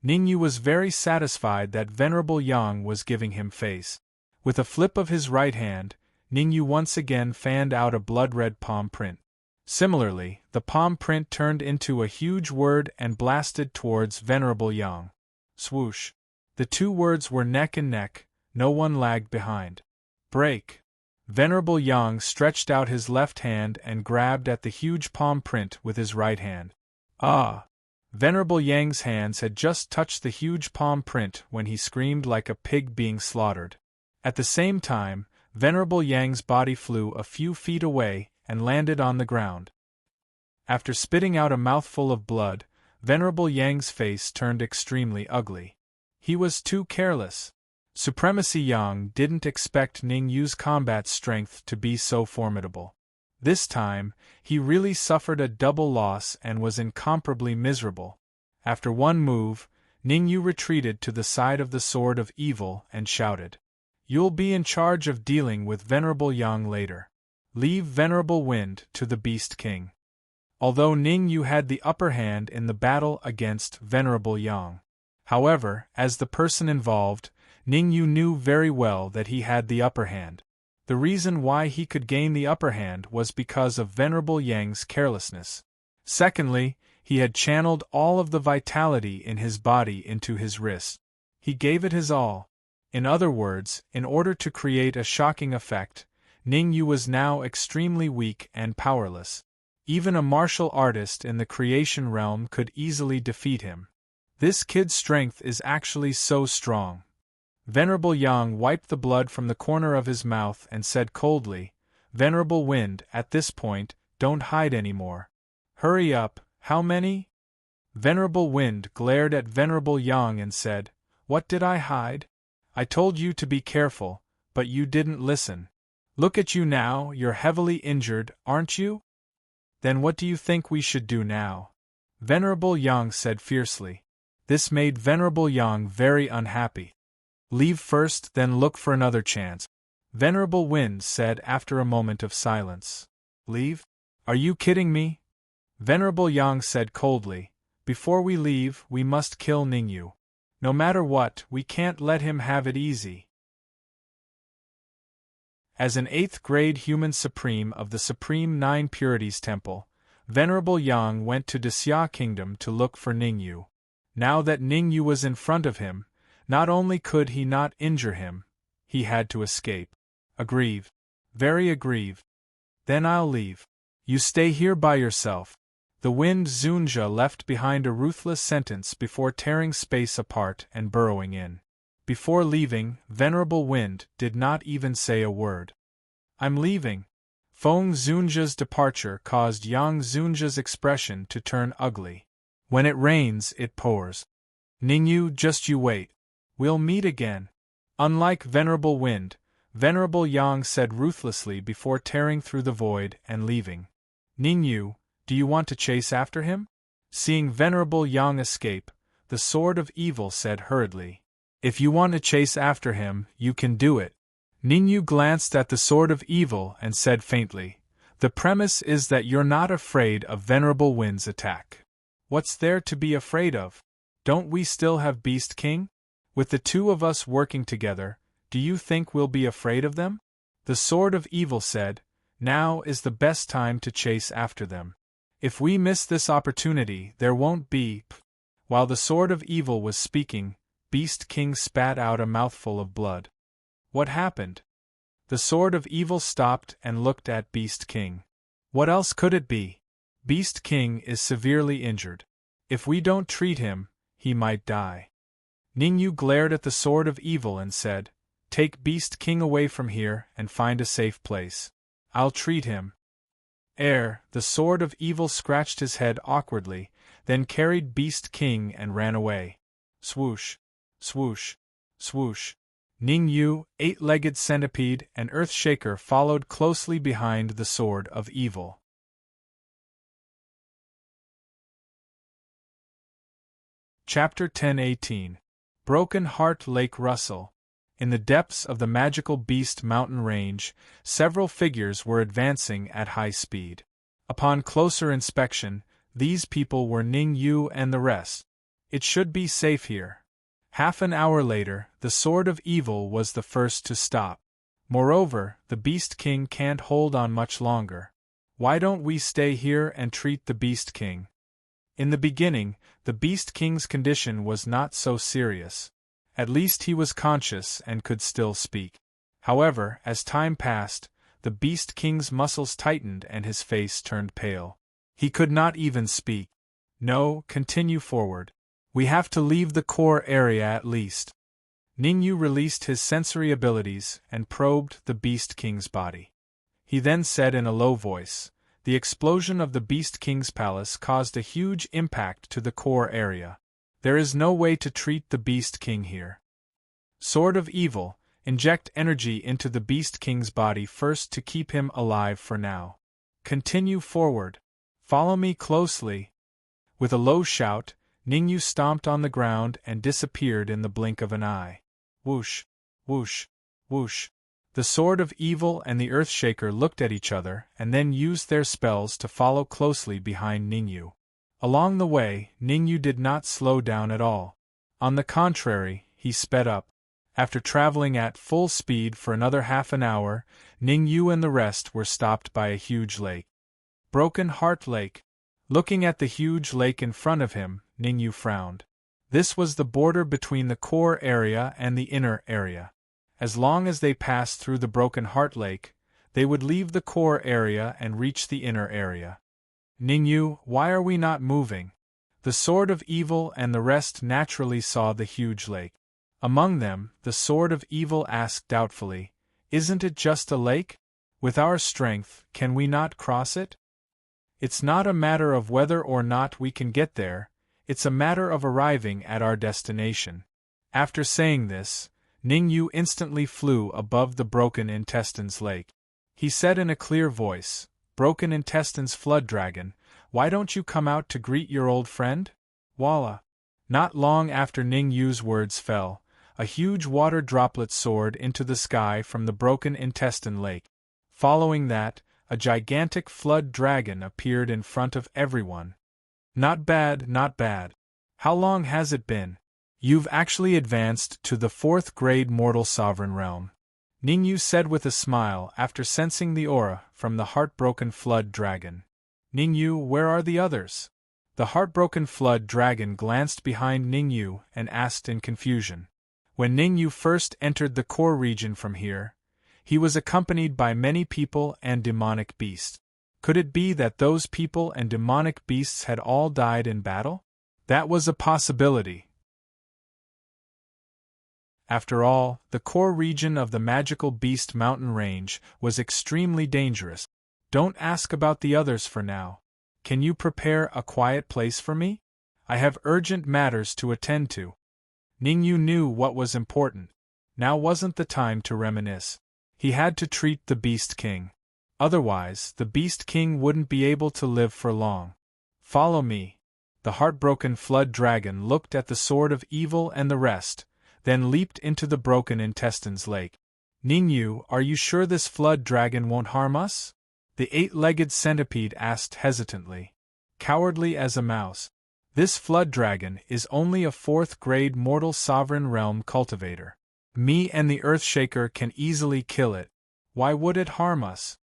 A: Ningyu was very satisfied that Venerable Yang was giving him face. With a flip of his right hand, Ningyu once again fanned out a blood-red palm print. Similarly, the palm print turned into a huge word and blasted towards Venerable Yang. Swoosh! The two words were neck and neck. No one lagged behind. Break! Venerable Yang stretched out his left hand and grabbed at the huge palm print with his right hand. Ah! Venerable Yang's hands had just touched the huge palm print when he screamed like a pig being slaughtered. At the same time, Venerable Yang's body flew a few feet away and landed on the ground. After spitting out a mouthful of blood, Venerable Yang's face turned extremely ugly. He was too careless. Supremacy Yang didn't expect Ningyu's combat strength to be so formidable. This time, he really suffered a double loss and was incomparably miserable. After one move, Ningyu retreated to the side of the Sword of Evil and shouted, You'll be in charge of dealing with Venerable Yang later. Leave Venerable Wind to the Beast King. Although Ning Yu had the upper hand in the battle against Venerable Yang. However, as the person involved, Ning Yu knew very well that he had the upper hand. The reason why he could gain the upper hand was because of Venerable Yang's carelessness. Secondly, he had channeled all of the vitality in his body into his wrist. He gave it his all. In other words, in order to create a shocking effect, Ning Yu was now extremely weak and powerless. Even a martial artist in the creation realm could easily defeat him. This kid's strength is actually so strong. Venerable Yang wiped the blood from the corner of his mouth and said coldly, "Venerable Wind, at this point, don't hide anymore. Hurry up, how many?" Venerable Wind glared at Venerable Yang and said, "What did I hide? I told you to be careful, but you didn't listen. Look at you now, you're heavily injured, aren't you? Then what do you think we should do now?" Venerable Yang said fiercely. This made Venerable Yang very unhappy. "Leave first, then look for another chance," Venerable Wind said after a moment of silence. "Leave? Are you kidding me?" Venerable Yang said coldly, "Before we leave, we must kill Ning Yu. No matter what, we can't let him have it easy." As an 8th grade human supreme of the Supreme Nine Purities Temple, Venerable Yang went to Xia Kingdom to look for Ning Yu. Now that Ning Yu was in front of him, not only could he not injure him, he had to escape. "Aggrieve. Very aggrieve. Then I'll leave. You stay here by yourself." The Wind Zunja left behind a ruthless sentence before tearing space apart and burrowing in. Before leaving, Venerable Wind did not even say a word. "I'm leaving." Feng Zunja's departure caused Yang Zunja's expression to turn ugly. When it rains, it pours. "Ning Yu, just you wait. We'll meet again." Unlike Venerable Wind, Venerable Yang said ruthlessly before tearing through the void and leaving. "Ning Yu, do you want to chase after him?" Seeing Venerable Yang escape, the Sword of Evil said hurriedly. "If you want to chase after him, you can do it." Ning Yu glanced at the Sword of Evil and said faintly, "The premise is that you're not afraid of Venerable Wind's attack. What's there to be afraid of? Don't we still have Beast King? With the two of us working together, do you think we'll be afraid of them?" The Sword of Evil said, "Now is the best time to chase after them. If we miss this opportunity, there won't be." While the Sword of Evil was speaking, Beast King spat out a mouthful of blood. What happened? The Sword of Evil stopped and looked at Beast King. What else could it be? Beast King is severely injured. If we don't treat him, he might die. Ning Yu glared at the Sword of Evil and said, "Take Beast King away from here and find a safe place. I'll treat him." The Sword of Evil scratched his head awkwardly, then carried Beast King and ran away. Swoosh, swoosh, swoosh. Ning Yu, 8-legged centipede and Earthshaker followed closely behind the Sword of Evil. Chapter 10:18. Broken Heart Lake Russell. In the depths of the magical Beast Mountain Range, several figures were advancing at high speed. Upon closer inspection, these people were Ning Yu and the rest. It should be safe here. Half an hour later, the Sword of Evil was the first to stop. Moreover, the Beast King can't hold on much longer. Why don't we stay here and treat the Beast King? In the beginning, the Beast King's condition was not so serious. At least he was conscious and could still speak. However, as time passed, the Beast King's muscles tightened and his face turned pale. He could not even speak. "No, continue forward. We have to leave the core area at least." Ning Yu released his sensory abilities and probed the Beast King's body. He then said in a low voice, "The explosion of the Beast King's palace caused a huge impact to the core area. There is no way to treat the Beast King here. Sword of Evil, inject energy into the Beast King's body first to keep him alive for now. Continue forward. Follow me closely." With a low shout, Ning Yu stomped on the ground and disappeared in the blink of an eye. Whoosh, whoosh, whoosh. The Sword of Evil and the Earthshaker looked at each other and then used their spells to follow closely behind Ningyu. Along the way, Ningyu did not slow down at all. On the contrary, he sped up. After traveling at full speed for another half an hour, Ningyu and the rest were stopped by a huge lake. Broken Heart Lake. Looking at the huge lake in front of him, Ningyu frowned. This was the border between the core area and the inner area. As long as they passed through the Broken Heart Lake, they would leave the core area and reach the inner area. Ningyu, why are we not moving? The Sword of Evil and the rest naturally saw the huge lake. Among them, the Sword of Evil asked doubtfully, "Isn't it just a lake? With our strength, can we not cross it?" "It's not a matter of whether or not we can get there, it's a matter of arriving at our destination." After saying this, Ningyu instantly flew above the Broken Intestines Lake. He said in a clear voice, "Broken Intestines Flood Dragon, why don't you come out to greet your old friend?" Voila! Not long after Ningyu's words fell, a huge water droplet soared into the sky from the Broken Intestine Lake. Following that, a gigantic flood dragon appeared in front of everyone. "Not bad, not bad. How long has it been? You've actually advanced to the 4th grade Mortal Sovereign Realm," Ningyu said with a smile after sensing the aura from the Heartbroken Flood Dragon. "Ningyu, where are the others?" The Heartbroken Flood Dragon glanced behind Ningyu and asked in confusion. When Ningyu first entered the core region from here, he was accompanied by many people and demonic beasts. Could it be that those people and demonic beasts had all died in battle? That was a possibility. After all, the core region of the Magical Beast Mountain Range was extremely dangerous. Don't ask about the others for now. Can you prepare a quiet place for me? I have urgent matters to attend to. Ningyu knew what was important. Now wasn't the time to reminisce. He had to treat the Beast King. Otherwise, the Beast King wouldn't be able to live for long. "Follow me." The Heartbroken Flood Dragon looked at the Sword of Evil and the rest, then leaped into the Broken Intestines Lake. "Ningyu, are you sure this flood dragon won't harm us?" the 8-legged centipede asked hesitantly. "Cowardly as a mouse. This flood dragon is only a 4th grade Mortal Sovereign Realm cultivator. Me and the Earthshaker can easily kill it. Why would it harm us?"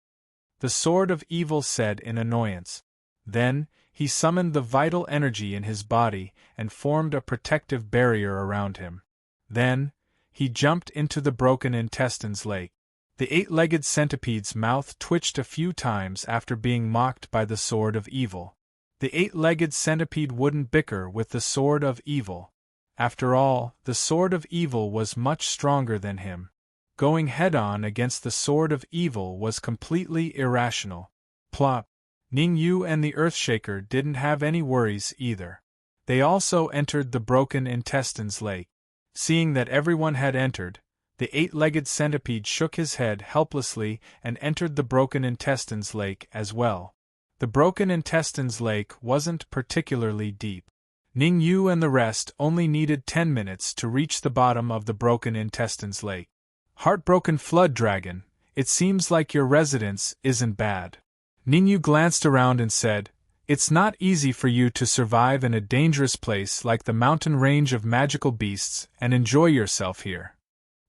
A: the Sword of Evil said in annoyance. Then, he summoned the vital energy in his body and formed a protective barrier around him. Then, he jumped into the Broken Intestines Lake. The 8-legged centipede's mouth twitched a few times after being mocked by the Sword of Evil. The 8-legged centipede wouldn't bicker with the Sword of Evil. After all, the Sword of Evil was much stronger than him. Going head-on against the Sword of Evil was completely irrational. Plop! Ningyu and the Earthshaker didn't have any worries either. They also entered the Broken Intestines Lake. Seeing that everyone had entered, the 8-legged centipede shook his head helplessly and entered the Broken Intestines Lake as well. The Broken Intestines Lake wasn't particularly deep. Ningyu and the rest only needed 10 minutes to reach the bottom of the Broken Intestines Lake. "Heartbroken Flood Dragon, it seems like your residence isn't bad." Ningyu glanced around and said, "It's not easy for you to survive in a dangerous place like the mountain range of magical beasts and enjoy yourself here."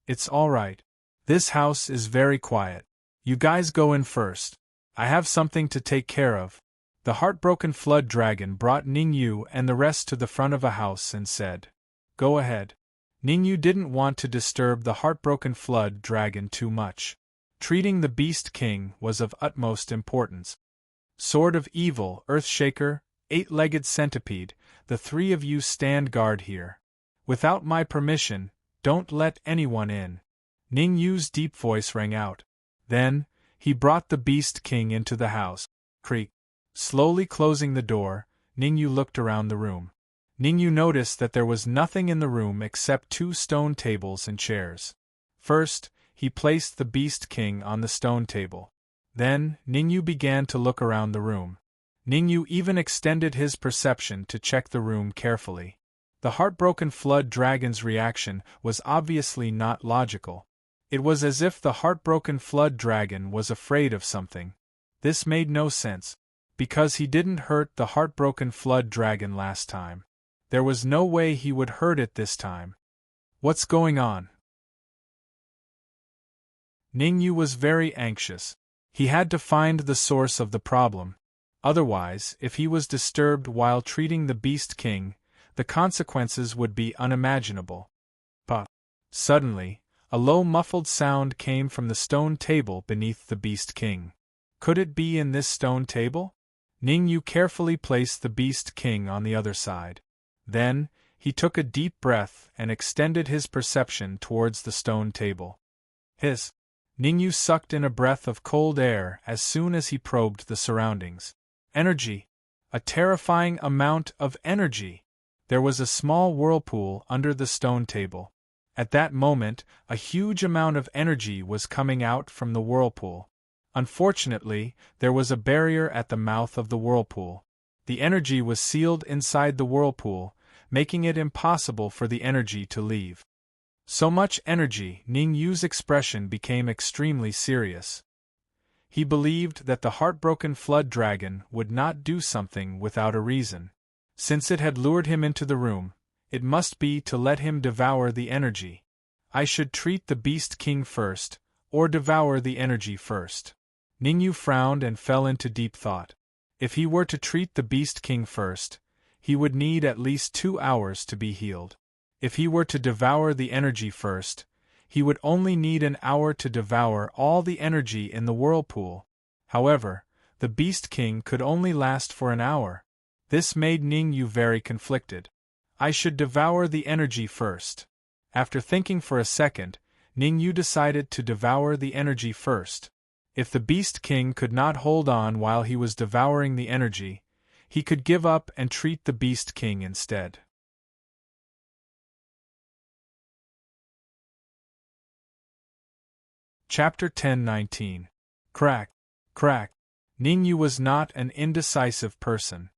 A: "It's all right. This house is very quiet. You guys go in first. I have something to take care of." The Heartbroken Flood Dragon brought Ningyu and the rest to the front of a house and said, "Go ahead." Ningyu didn't want to disturb the Heartbroken Flood Dragon too much. Treating the Beast King was of utmost importance. "Sword of Evil, Earthshaker, 8-legged centipede, the 3 of you stand guard here. Without my permission, don't let anyone in." Ningyu's deep voice rang out. Then, he brought the Beast King into the house. Creak. Slowly closing the door, Ningyu looked around the room. Ningyu noticed that there was nothing in the room except 2 stone tables and chairs. First, he placed the Beast King on the stone table. Then, Ningyu began to look around the room. Ningyu even extended his perception to check the room carefully. The Heartbroken Flood Dragon's reaction was obviously not logical. It was as if the heartbroken flood dragon was afraid of something. This made no sense, because he didn't hurt the heartbroken flood dragon last time. There was no way he would hurt it this time. What's going on? Ningyu was very anxious. He had to find the source of the problem. Otherwise, if he was disturbed while treating the Beast King, the consequences would be unimaginable. But suddenly, a low muffled sound came from the stone table beneath the Beast King. Could it be in this stone table? Ningyu carefully placed the Beast King on the other side. Then, he took a deep breath and extended his perception towards the stone table. Ningyu sucked in a breath of cold air as soon as he probed the surroundings. Energy! A terrifying amount of energy! There was a small whirlpool under the stone table. At that moment, a huge amount of energy was coming out from the whirlpool. Unfortunately, there was a barrier at the mouth of the whirlpool. The energy was sealed inside the whirlpool, making it impossible for the energy to leave. So much energy, Ningyu's expression became extremely serious. He believed that the heartbroken flood dragon would not do something without a reason. Since it had lured him into the room, it must be to let him devour the energy. I should treat the Beast King first, or devour the energy first. Ningyu frowned and fell into deep thought. If he were to treat the Beast King first, he would need at least 2 hours to be healed. If he were to devour the energy first, he would only need an hour to devour all the energy in the whirlpool. However, the Beast King could only last for an hour. This made Ningyu very conflicted. I should devour the energy first. After thinking for a second, Ningyu decided to devour the energy first. If the Beast King could not hold on while he was devouring the energy, he could give up and treat the Beast King instead. Chapter 10:19. Crack, crack. Ningyu was not an indecisive person.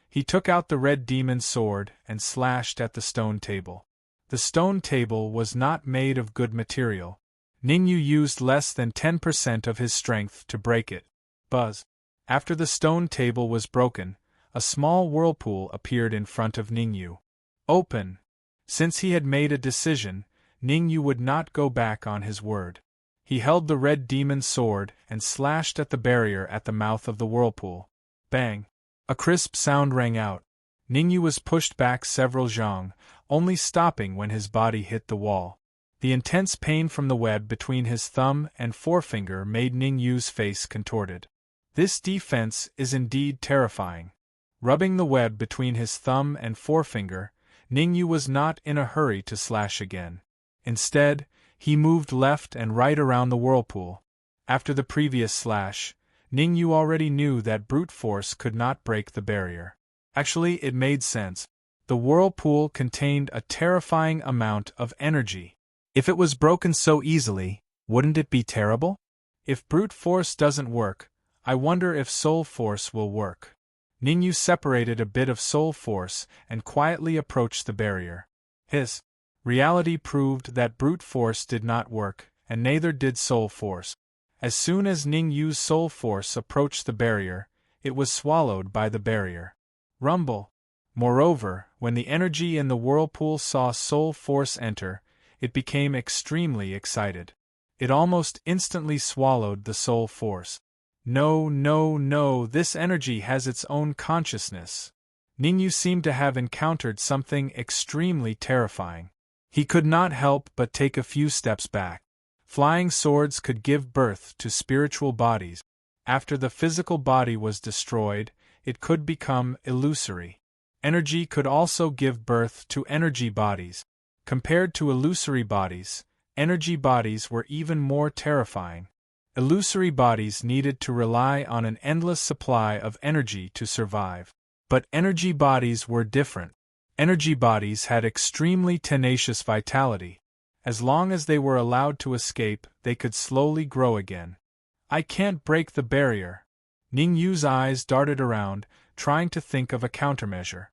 A: He took out the red demon's sword and slashed at the stone table. The stone table was not made of good material. Ningyu used less than 10% of his strength to break it. Buzz. After the stone table was broken, a small whirlpool appeared in front of Ningyu. Open! Since he had made a decision, Ningyu would not go back on his word. He held the red demon's sword and slashed at the barrier at the mouth of the whirlpool. Bang! A crisp sound rang out. Ningyu was pushed back several zhang, only stopping when his body hit the wall. The intense pain from the web between his thumb and forefinger made Ningyu's face contorted. This defense is indeed terrifying. Rubbing the web between his thumb and forefinger, Ningyu was not in a hurry to slash again. Instead, he moved left and right around the whirlpool. After the previous slash, Ningyu already knew that brute force could not break the barrier. Actually, it made sense. The whirlpool contained a terrifying amount of energy. If it was broken so easily, wouldn't it be terrible? If brute force doesn't work, I wonder if soul force will work. Ningyu separated a bit of soul force and quietly approached the barrier. His reality proved that brute force did not work, and neither did soul force. As soon as Ningyu's soul force approached the barrier, it was swallowed by the barrier. Rumble! Moreover, when the energy in the whirlpool saw soul force enter, it became extremely excited. It almost instantly swallowed the soul force. No, no, no, this energy has its own consciousness. Ningyu seemed to have encountered something extremely terrifying. He could not help but take a few steps back. Flying swords could give birth to spiritual bodies. After the physical body was destroyed, it could become illusory. Energy could also give birth to energy bodies. Compared to illusory bodies, energy bodies were even more terrifying. Illusory bodies needed to rely on an endless supply of energy to survive. But energy bodies were different. Energy bodies had extremely tenacious vitality. As long as they were allowed to escape, they could slowly grow again. I can't break the barrier. Ningyu's eyes darted around, trying to think of a countermeasure.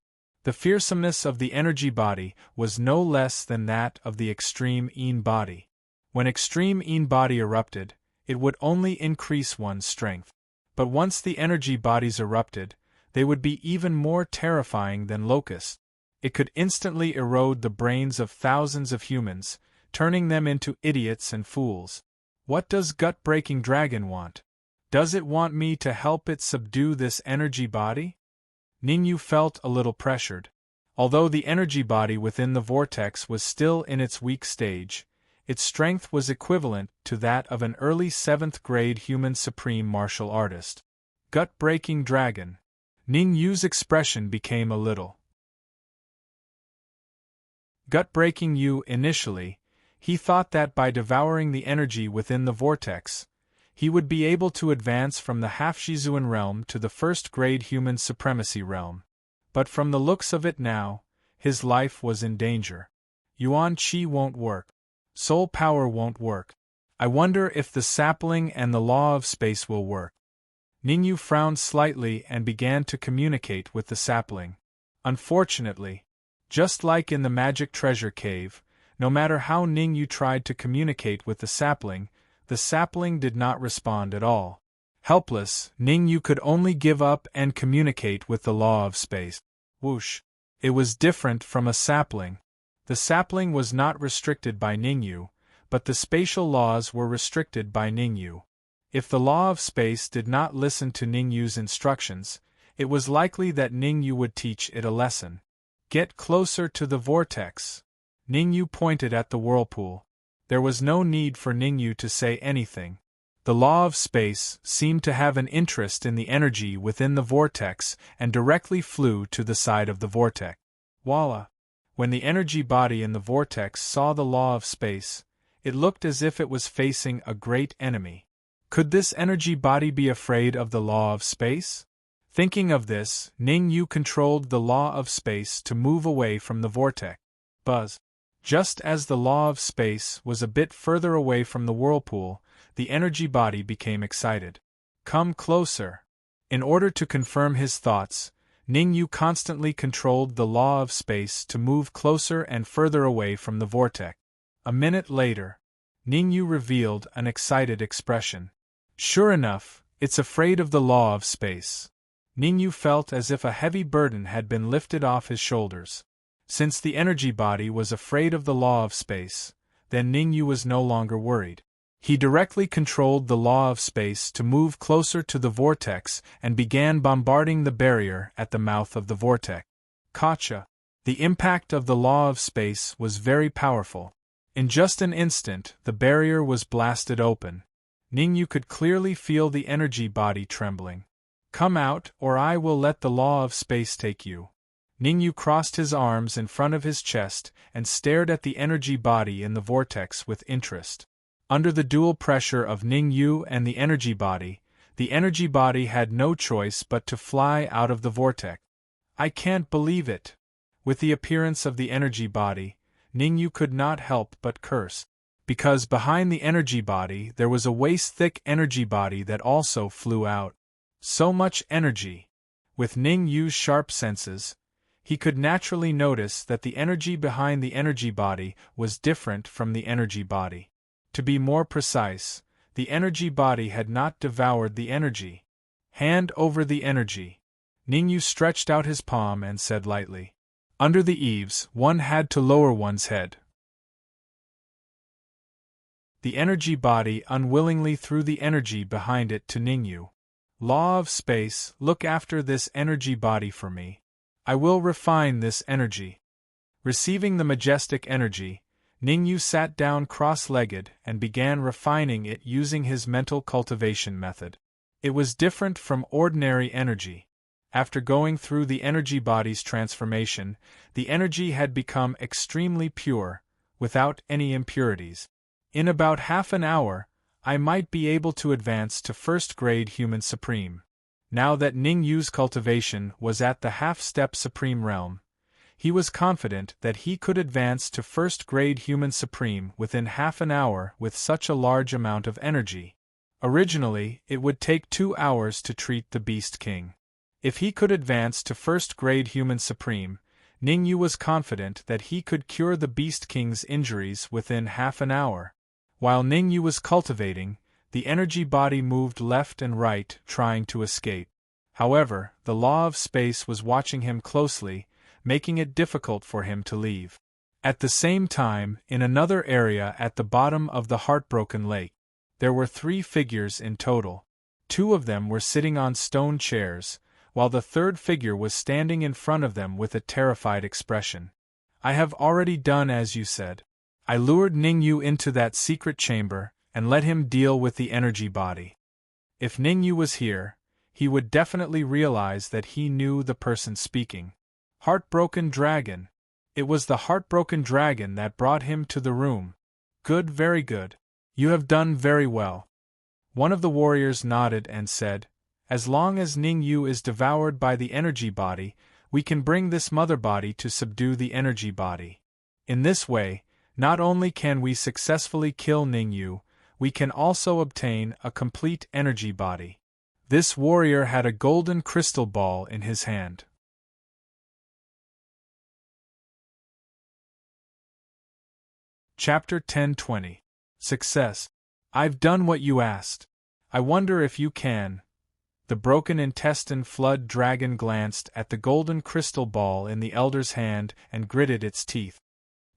A: The fearsomeness of the energy body was no less than that of the extreme Yin body. When extreme Yin body erupted, it would only increase one's strength. But once the energy bodies erupted, they would be even more terrifying than locusts. It could instantly erode the brains of thousands of humans, turning them into idiots and fools. What does gut-breaking dragon want? Does it want me to help it subdue this energy body? Ningyu felt a little pressured. Although the energy body within the vortex was still in its weak stage, its strength was equivalent to that of an early 7th grade human supreme martial artist. Gut-breaking dragon. Ningyu's expression became a little gut-breaking. Initially, he thought that by devouring the energy within the vortex, he would be able to advance from the half-Shizuan realm to the 1st grade human supremacy realm. But from the looks of it now, his life was in danger. Yuan Qi won't work. Soul power won't work. I wonder if the sapling and the law of space will work. Ningyu frowned slightly and began to communicate with the sapling. Unfortunately, just like in the magic treasure cave, no matter how Ningyu tried to communicate with the sapling did not respond at all. Helpless, Ningyu could only give up and communicate with the law of space. Whoosh! It was different from a sapling. The sapling was not restricted by Ningyu, but the spatial laws were restricted by Ningyu. If the law of space did not listen to Ningyu's instructions, it was likely that Ningyu would teach it a lesson. Get closer to the vortex. Ningyu pointed at the whirlpool. There was no need for Ningyu to say anything. The law of space seemed to have an interest in the energy within the vortex and directly flew to the side of the vortex. Voila! When the energy body in the vortex saw the law of space, it looked as if it was facing a great enemy. Could this energy body be afraid of the law of space? Thinking of this, Ningyu controlled the law of space to move away from the vortex. Buzz! Just as the law of space was a bit further away from the whirlpool, the energy body became excited. Come closer. In order to confirm his thoughts, Ningyu constantly controlled the law of space to move closer and further away from the vortex. A minute later, Ningyu revealed an excited expression. Sure enough, it's afraid of the law of space. Ningyu felt as if a heavy burden had been lifted off his shoulders. Since the energy body was afraid of the law of space, then Ningyu was no longer worried. He directly controlled the law of space to move closer to the vortex and began bombarding the barrier at the mouth of the vortex. Gotcha! The impact of the law of space was very powerful. In just an instant, the barrier was blasted open. Ningyu could clearly feel the energy body trembling. Come out, or I will let the law of space take you. Ningyu crossed his arms in front of his chest and stared at the energy body in the vortex with interest. Under the dual pressure of Ningyu and the energy body had no choice but to fly out of the vortex. I can't believe it! With the appearance of the energy body, Ningyu could not help but curse. Because behind the energy body there was a waist-thick energy body that also flew out. So much energy! With Ningyu's sharp senses, he could naturally notice that the energy behind the energy body was different from the energy body. To be more precise, the energy body had not devoured the energy. Hand over the energy. Ningyu stretched out his palm and said lightly. Under the eaves, one had to lower one's head. The energy body unwillingly threw the energy behind it to Ningyu. Law of space, look after this energy body for me. I will refine this energy. Receiving the majestic energy, Ningyu sat down cross-legged and began refining it using his mental cultivation method. It was different from ordinary energy. After going through the energy body's transformation, the energy had become extremely pure, without any impurities. In about half an hour, I might be able to advance to 1st grade human supreme. Now that Ningyu's cultivation was at the half-step supreme realm, he was confident that he could advance to 1st grade human supreme within half an hour with such a large amount of energy. Originally, it would take 2 hours to treat the Beast King. If he could advance to 1st grade human supreme, Ningyu was confident that he could cure the Beast King's injuries within half an hour. While Ningyu was cultivating, the energy body moved left and right, trying to escape. However, the law of space was watching him closely, making it difficult for him to leave. At the same time, in another area at the bottom of the heartbroken lake, there were 3 figures in total. 2 of them were sitting on stone chairs, while the third figure was standing in front of them with a terrified expression. I have already done as you said. I lured Ningyu into that secret chamber, and let him deal with the energy body. If Ningyu was here, he would definitely realize that he knew the person speaking. Heartbroken dragon. It was the heartbroken dragon that brought him to the room. Good, very good. You have done very well. One of the warriors nodded and said, as long as Ningyu is devoured by the energy body, we can bring this mother body to subdue the energy body. In this way, not only can we successfully kill Ningyu, we can also obtain a complete energy body. This warrior had a golden crystal ball in his hand. Chapter 10:20. Success. I've done what you asked. I wonder if you can. The broken intestine flood dragon glanced at the golden crystal ball in the elder's hand and gritted its teeth.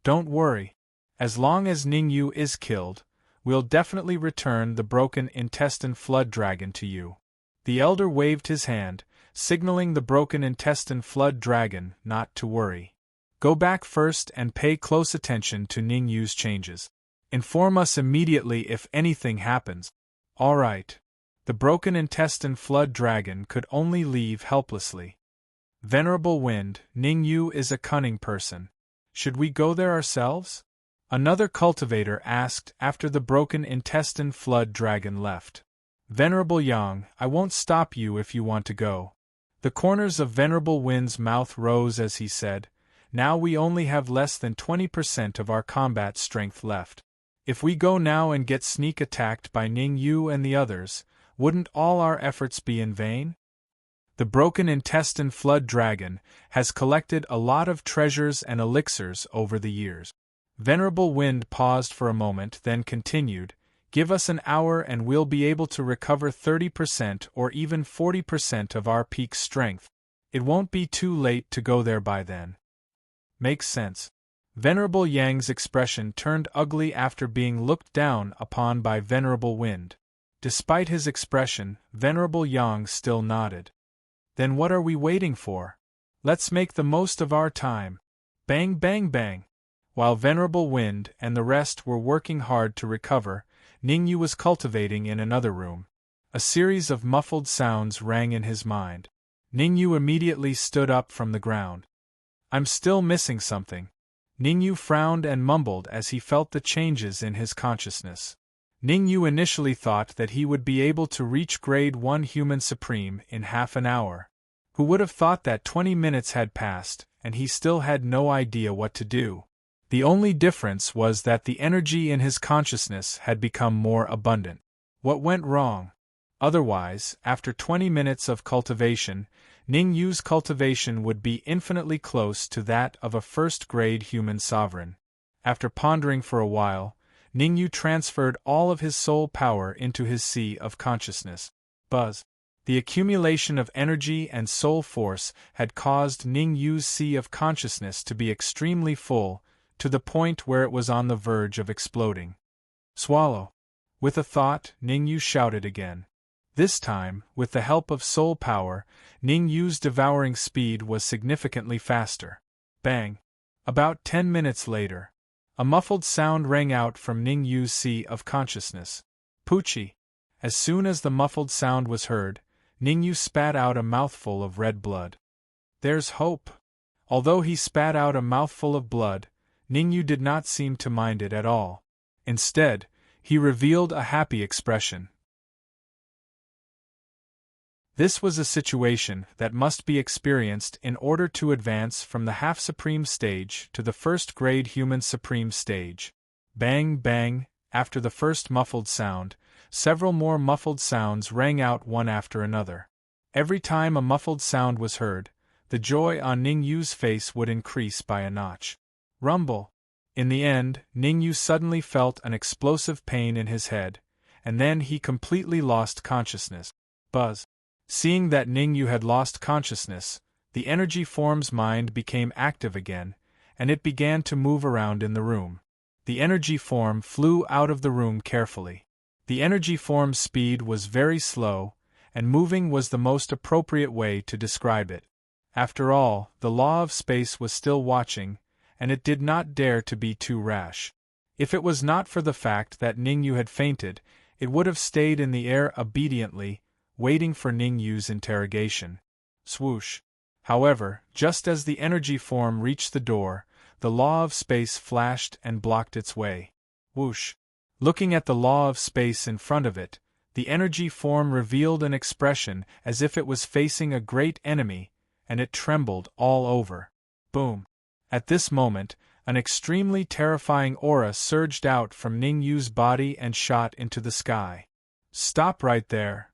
A: Don't worry. As long as Ningyu is killed, we'll definitely return the broken intestine flood dragon to you. The elder waved his hand, signaling the broken intestine flood dragon not to worry. Go back first and pay close attention to Ningyu's changes. Inform us immediately if anything happens. All right. The broken intestine flood dragon could only leave helplessly. Venerable Wind, Ningyu is a cunning person. Should we go there ourselves? Another cultivator asked after the broken intestine flood dragon left. Venerable Yang, I won't stop you if you want to go. The corners of Venerable Wind's mouth rose as he said, now we only have less than 20% of our combat strength left. If we go now and get sneak attacked by Ningyu and the others, wouldn't all our efforts be in vain? The broken intestine flood dragon has collected a lot of treasures and elixirs over the years. Venerable Wind paused for a moment, then continued, give us an hour and we'll be able to recover 30% or even 40% of our peak strength. It won't be too late to go there by then. Makes sense. Venerable Yang's expression turned ugly after being looked down upon by Venerable Wind. Despite his expression, Venerable Yang still nodded. Then what are we waiting for? Let's make the most of our time. Bang bang bang. While Venerable Wind and the rest were working hard to recover, Ningyu was cultivating in another room. A series of muffled sounds rang in his mind. Ningyu immediately stood up from the ground. I'm still missing something. Ningyu frowned and mumbled as he felt the changes in his consciousness. Ningyu initially thought that he would be able to reach Grade 1 Human Supreme in half an hour. Who would have thought that 20 minutes had passed, and he still had no idea what to do? The only difference was that the energy in his consciousness had become more abundant. What went wrong? Otherwise, after 20 minutes of cultivation, Ningyu's cultivation would be infinitely close to that of a first-grade human sovereign. After pondering for a while, Ningyu transferred all of his soul power into his sea of consciousness. Buzz. The accumulation of energy and soul force had caused Ningyu's sea of consciousness to be extremely full, to the point where it was on the verge of exploding. Swallow. With a thought, Ningyu shouted again. This time, with the help of soul power, Ningyu's devouring speed was significantly faster. Bang! About 10 minutes later, a muffled sound rang out from Ningyu's sea of consciousness. Poochie! As soon as the muffled sound was heard, Ningyu spat out a mouthful of red blood. There's hope! Although he spat out a mouthful of blood, Ningyu did not seem to mind it at all. Instead, he revealed a happy expression. This was a situation that must be experienced in order to advance from the half-supreme stage to the first-grade human supreme stage. Bang bang, after the first muffled sound, several more muffled sounds rang out one after another. Every time a muffled sound was heard, the joy on Ningyu's face would increase by a notch. Rumble! In the end, Ningyu suddenly felt an explosive pain in his head, and then he completely lost consciousness. Buzz. Seeing that Ningyu had lost consciousness, the energy form's mind became active again, and it began to move around in the room. The energy form flew out of the room carefully. The energy form's speed was very slow, and moving was the most appropriate way to describe it. After all, the law of space was still watching, and it did not dare to be too rash. If it was not for the fact that Ningyu had fainted, it would have stayed in the air obediently, waiting for Ningyu's interrogation. Swoosh. However, just as the energy form reached the door, the law of space flashed and blocked its way. Whoosh. Looking at the law of space in front of it, the energy form revealed an expression as if it was facing a great enemy, and it trembled all over. Boom. At this moment, an extremely terrifying aura surged out from Ningyu's body and shot into the sky. Stop right there.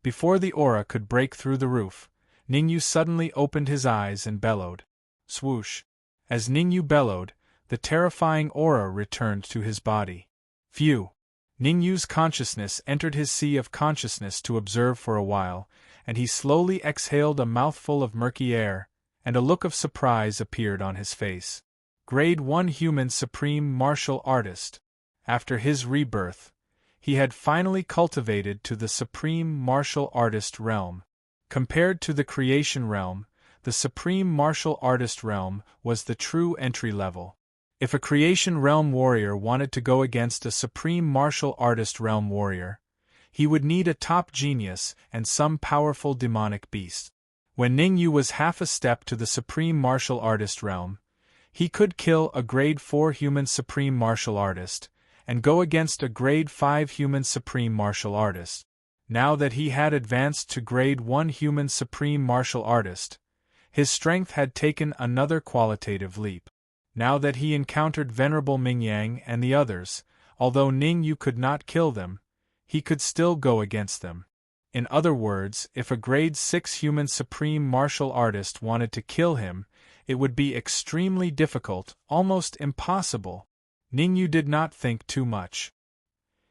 A: Before the aura could break through the roof, Ningyu suddenly opened his eyes and bellowed. Swoosh. As Ningyu bellowed, the terrifying aura returned to his body. Phew! Ningyu's consciousness entered his sea of consciousness to observe for a while, and he slowly exhaled a mouthful of murky air, and a look of surprise appeared on his face. Grade 1 Human Supreme Martial Artist. After his rebirth, he had finally cultivated to the Supreme Martial Artist realm. Compared to the Creation realm, the Supreme Martial Artist realm was the true entry level. If a Creation realm warrior wanted to go against a Supreme Martial Artist realm warrior, he would need a top genius and some powerful demonic beast. When Ningyu was half a step to the Supreme Martial Artist realm, he could kill a Grade 4 Human Supreme Martial Artist, and go against a Grade 5 Human Supreme Martial Artist. Now that he had advanced to Grade 1 Human Supreme Martial Artist, his strength had taken another qualitative leap. Now that he encountered Venerable Mingyang and the others, although Ningyu could not kill them, he could still go against them. In other words, if a Grade 6 Human Supreme Martial Artist wanted to kill him, it would be extremely difficult, almost impossible. Ningyu did not think too much.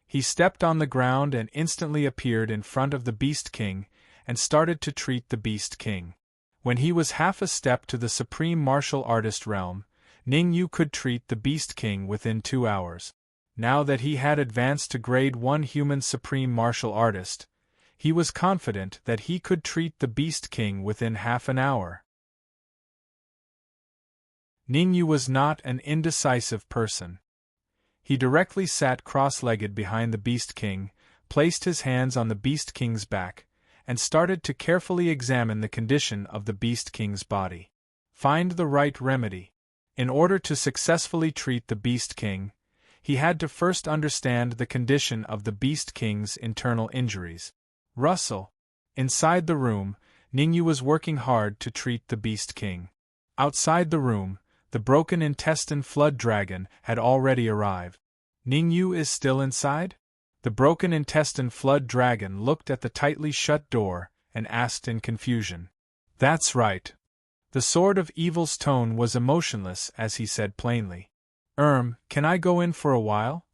A: He stepped on the ground and instantly appeared in front of the Beast King, and started to treat the Beast King. When he was half a step to the Supreme Martial Artist realm, Ningyu could treat the Beast King within 2 hours. Now that he had advanced to Grade 1 Human Supreme Martial Artist, he was confident that he could treat the Beast King within half an hour. Ningyu was not an indecisive person. He directly sat cross-legged behind the Beast King, placed his hands on the Beast King's back, and started to carefully examine the condition of the Beast King's body. Find the right remedy. In order to successfully treat the Beast King, he had to first understand the condition of the Beast King's internal injuries. Rustle. Inside the room, Ningyu was working hard to treat the Beast King. Outside the room, the broken intestine flood dragon had already arrived. Ningyu is still inside? The broken intestine flood dragon looked at the tightly shut door and asked in confusion. That's right. The Sword of Evil's tone was emotionless as he said plainly. Can I go in for a while?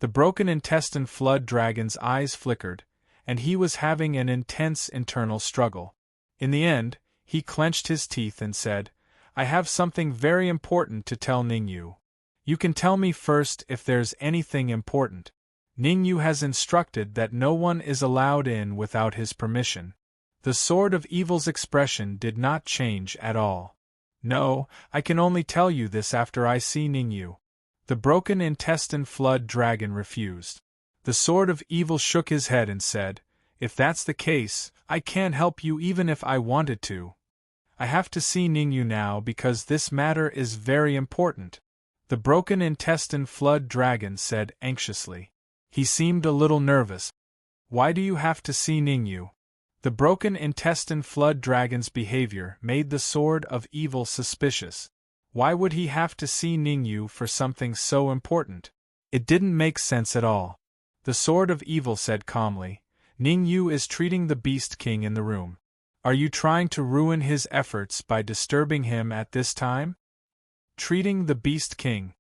A: The broken intestine flood dragon's eyes flickered, and he was having an intense internal struggle. In the end, he clenched his teeth and said, I have something very important to tell Ningyu. You can tell me first if there's anything important. Ningyu has instructed that no one is allowed in without his permission. The Sword of Evil's expression did not change at all. No, I can only tell you this after I see Ningyu. The broken intestine flood dragon refused. The Sword of Evil shook his head and said, If that's the case, I can't help you even if I wanted to. I have to see Ningyu now because this matter is very important. The broken intestine flood dragon said anxiously. He seemed a little nervous. Why do you have to see Ningyu? The broken intestine flood dragon's behavior made the Sword of Evil suspicious. Why would he have to see Ningyu for something so important? It didn't make sense at all. The Sword of Evil said calmly, Ningyu is treating the Beast King in the room. Are you trying to ruin his efforts by disturbing him at this time? Treating the Beast King.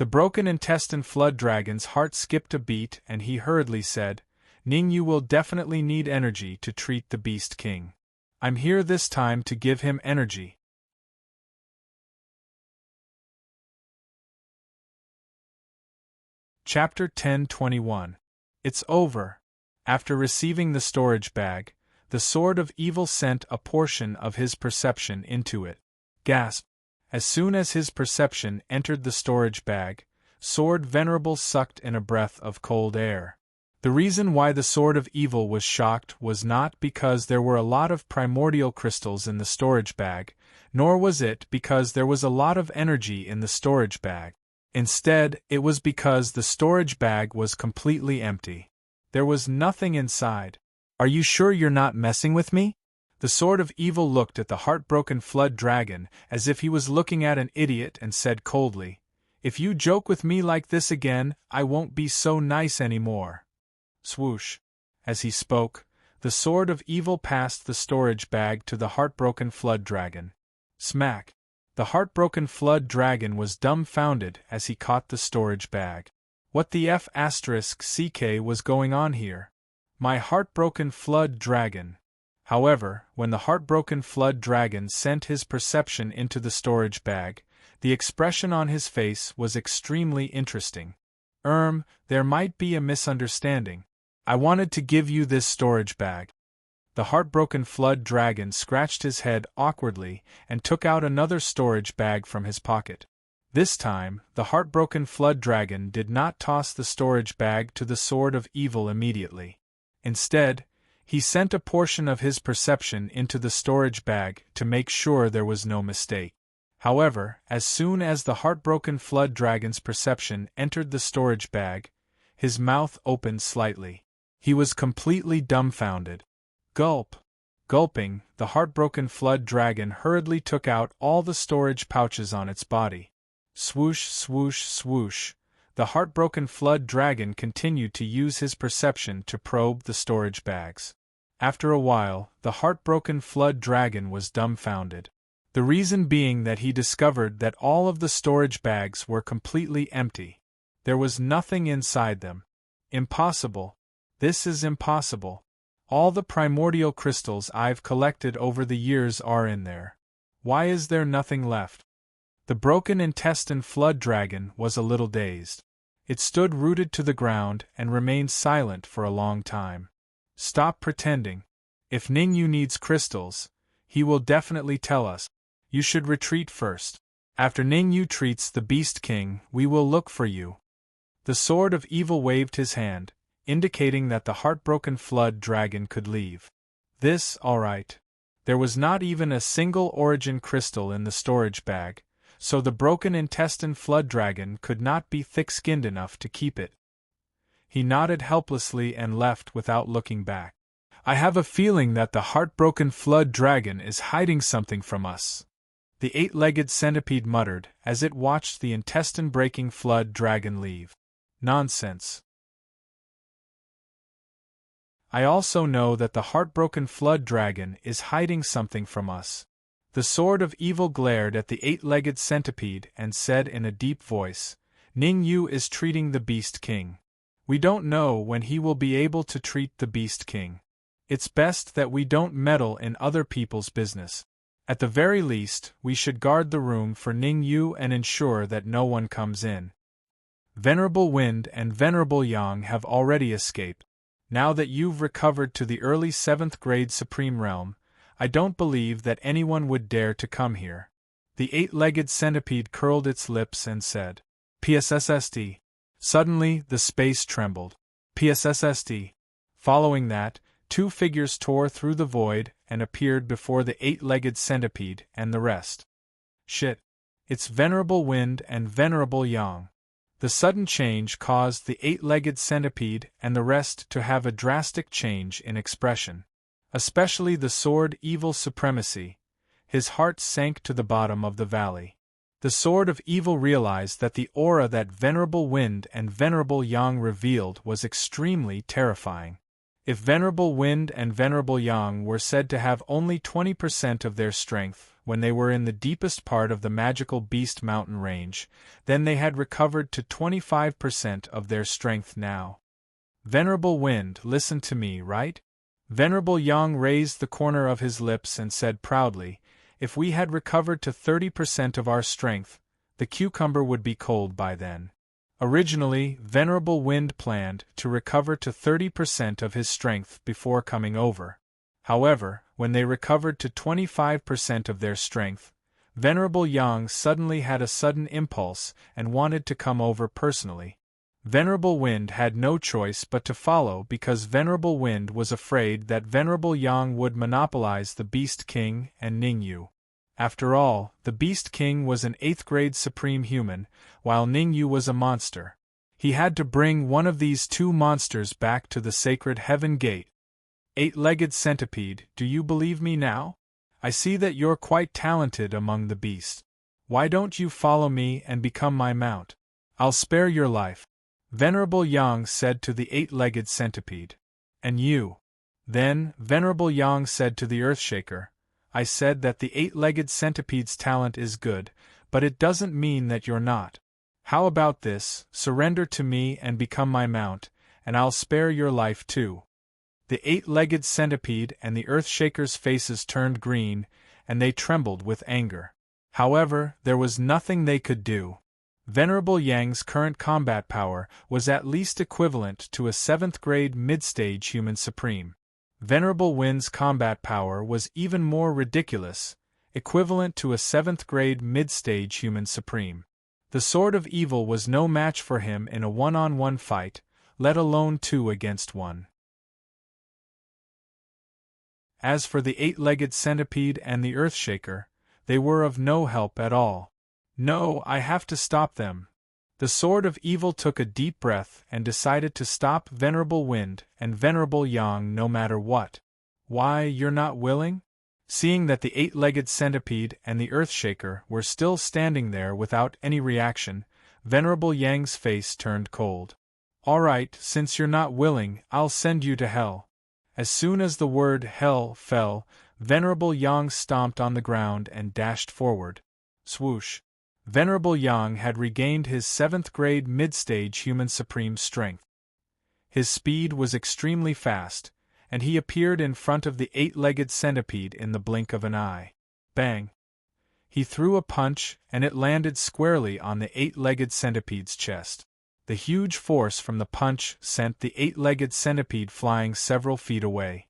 A: The broken intestine flood dragon's heart skipped a beat and he hurriedly said, Ning, you will definitely need energy to treat the Beast King. I'm here this time to give him energy. Chapter 10:21. It's over. After receiving the storage bag, the Sword of Evil sent a portion of his perception into it. Gasp! As soon as his perception entered the storage bag, Sword Venerable sucked in a breath of cold air. The reason why the Sword of Evil was shocked was not because there were a lot of primordial crystals in the storage bag, nor was it because there was a lot of energy in the storage bag. Instead, it was because the storage bag was completely empty. There was nothing inside. Are you sure you're not messing with me? The Sword of Evil looked at the heartbroken flood dragon as if he was looking at an idiot and said coldly, If you joke with me like this again, I won't be so nice anymore. Swoosh. As he spoke, the Sword of Evil passed the storage bag to the heartbroken flood dragon. Smack. The heartbroken flood dragon was dumbfounded as he caught the storage bag. What the F***ck was going on here? My heartbroken flood dragon. However, when the heartbroken flood dragon sent his perception into the storage bag, the expression on his face was extremely interesting. There might be a misunderstanding. I wanted to give you this storage bag. The heartbroken flood dragon scratched his head awkwardly and took out another storage bag from his pocket. This time, the heartbroken flood dragon did not toss the storage bag to the Sword of Evil immediately. Instead, he sent a portion of his perception into the storage bag to make sure there was no mistake. However, as soon as the heartbroken flood dragon's perception entered the storage bag, his mouth opened slightly. He was completely dumbfounded. Gulp! Gulping, the heartbroken flood dragon hurriedly took out all the storage pouches on its body. Swoosh, swoosh, swoosh. The heartbroken flood dragon continued to use his perception to probe the storage bags. After a while, the heartbroken flood dragon was dumbfounded. The reason being that he discovered that all of the storage bags were completely empty. There was nothing inside them. Impossible. This is impossible. All the primordial crystals I've collected over the years are in there. Why is there nothing left? The broken intestine flood dragon was a little dazed. It stood rooted to the ground and remained silent for a long time. Stop pretending. If Ningyu needs crystals, he will definitely tell us. You should retreat first. After Ningyu treats the Beast King, we will look for you. The Sword of Evil waved his hand, indicating that the heartbroken flood dragon could leave. This, all right. There was not even a single origin crystal in the storage bag, so the broken intestine flood dragon could not be thick-skinned enough to keep it. He nodded helplessly and left without looking back. I have a feeling that the heartbroken flood dragon is hiding something from us. The eight-legged centipede muttered as it watched the intestine-breaking flood dragon leave. Nonsense. I also know that the heartbroken flood dragon is hiding something from us. The Sword of Evil glared at the eight-legged centipede and said in a deep voice, Ningyu is treating the Beast King. We don't know when he will be able to treat the Beast King. It's best that we don't meddle in other people's business. At the very least, we should guard the room for Ningyu and ensure that no one comes in. Venerable Wind and Venerable Yang have already escaped. Now that you've recovered to the early 7th grade Supreme Realm, I don't believe that anyone would dare to come here. The eight-legged centipede curled its lips and said, PSSSD. Suddenly, the space trembled. PSSSD. Following that, two figures tore through the void and appeared before the eight-legged centipede and the rest. Shit. It's Venerable Wind and Venerable Yang. The sudden change caused the eight-legged centipede and the rest to have a drastic change in expression. Especially the Sword Evil Supremacy. His heart sank to the bottom of the valley. The Sword of Evil realized that the aura that Venerable Wind and Venerable Yang revealed was extremely terrifying. If Venerable Wind and Venerable Yang were said to have only 20% of their strength, when they were in the deepest part of the magical Beast Mountain range, then they had recovered to 25% of their strength now. Venerable Wind, listen to me, right? Venerable Yang raised the corner of his lips and said proudly, if we had recovered to 30% of our strength, the cucumber would be cold by then. Originally, Venerable Wind planned to recover to 30% of his strength before coming over. However, when they recovered to 25% of their strength, Venerable Yang suddenly had a sudden impulse and wanted to come over personally. Venerable Wind had no choice but to follow because Venerable Wind was afraid that Venerable Yang would monopolize the Beast King and Ningyu. After all, the Beast King was an 8th-grade supreme human, while Ningyu was a monster. He had to bring one of these two monsters back to the sacred Heaven Gate. 8-legged centipede, do you believe me now? I see that you're quite talented among the beasts. Why don't you follow me and become my mount? I'll spare your life. Venerable Yang said to the 8-legged centipede. And you? Then, Venerable Yang said to the Earthshaker, I said that the 8-legged centipede's talent is good, but it doesn't mean that you're not. How about this, surrender to me and become my mount, and I'll spare your life too. The 8-legged centipede and the Earthshaker's faces turned green, and they trembled with anger. However, there was nothing they could do. Venerable Yang's current combat power was at least equivalent to a 7th-grade mid-stage human supreme. Venerable Wind's combat power was even more ridiculous, equivalent to a 7th-grade mid-stage human supreme. The Sword of Evil was no match for him in a one-on-one fight, let alone 2 against 1. As for the 8-legged centipede and the Earthshaker, they were of no help at all. No, I have to stop them. The Sword of Evil took a deep breath and decided to stop Venerable Wind and Venerable Yang no matter what. Why, you're not willing? Seeing that the 8-legged centipede and the Earthshaker were still standing there without any reaction, Venerable Yang's face turned cold. All right, since you're not willing, I'll send you to hell. As soon as the word hell fell, Venerable Yang stomped on the ground and dashed forward. Swoosh! Venerable Yang had regained his 7th-grade mid-stage human supreme strength. His speed was extremely fast, and he appeared in front of the 8-legged centipede in the blink of an eye. Bang! He threw a punch, and it landed squarely on the 8-legged centipede's chest. The huge force from the punch sent the 8-legged centipede flying several feet away.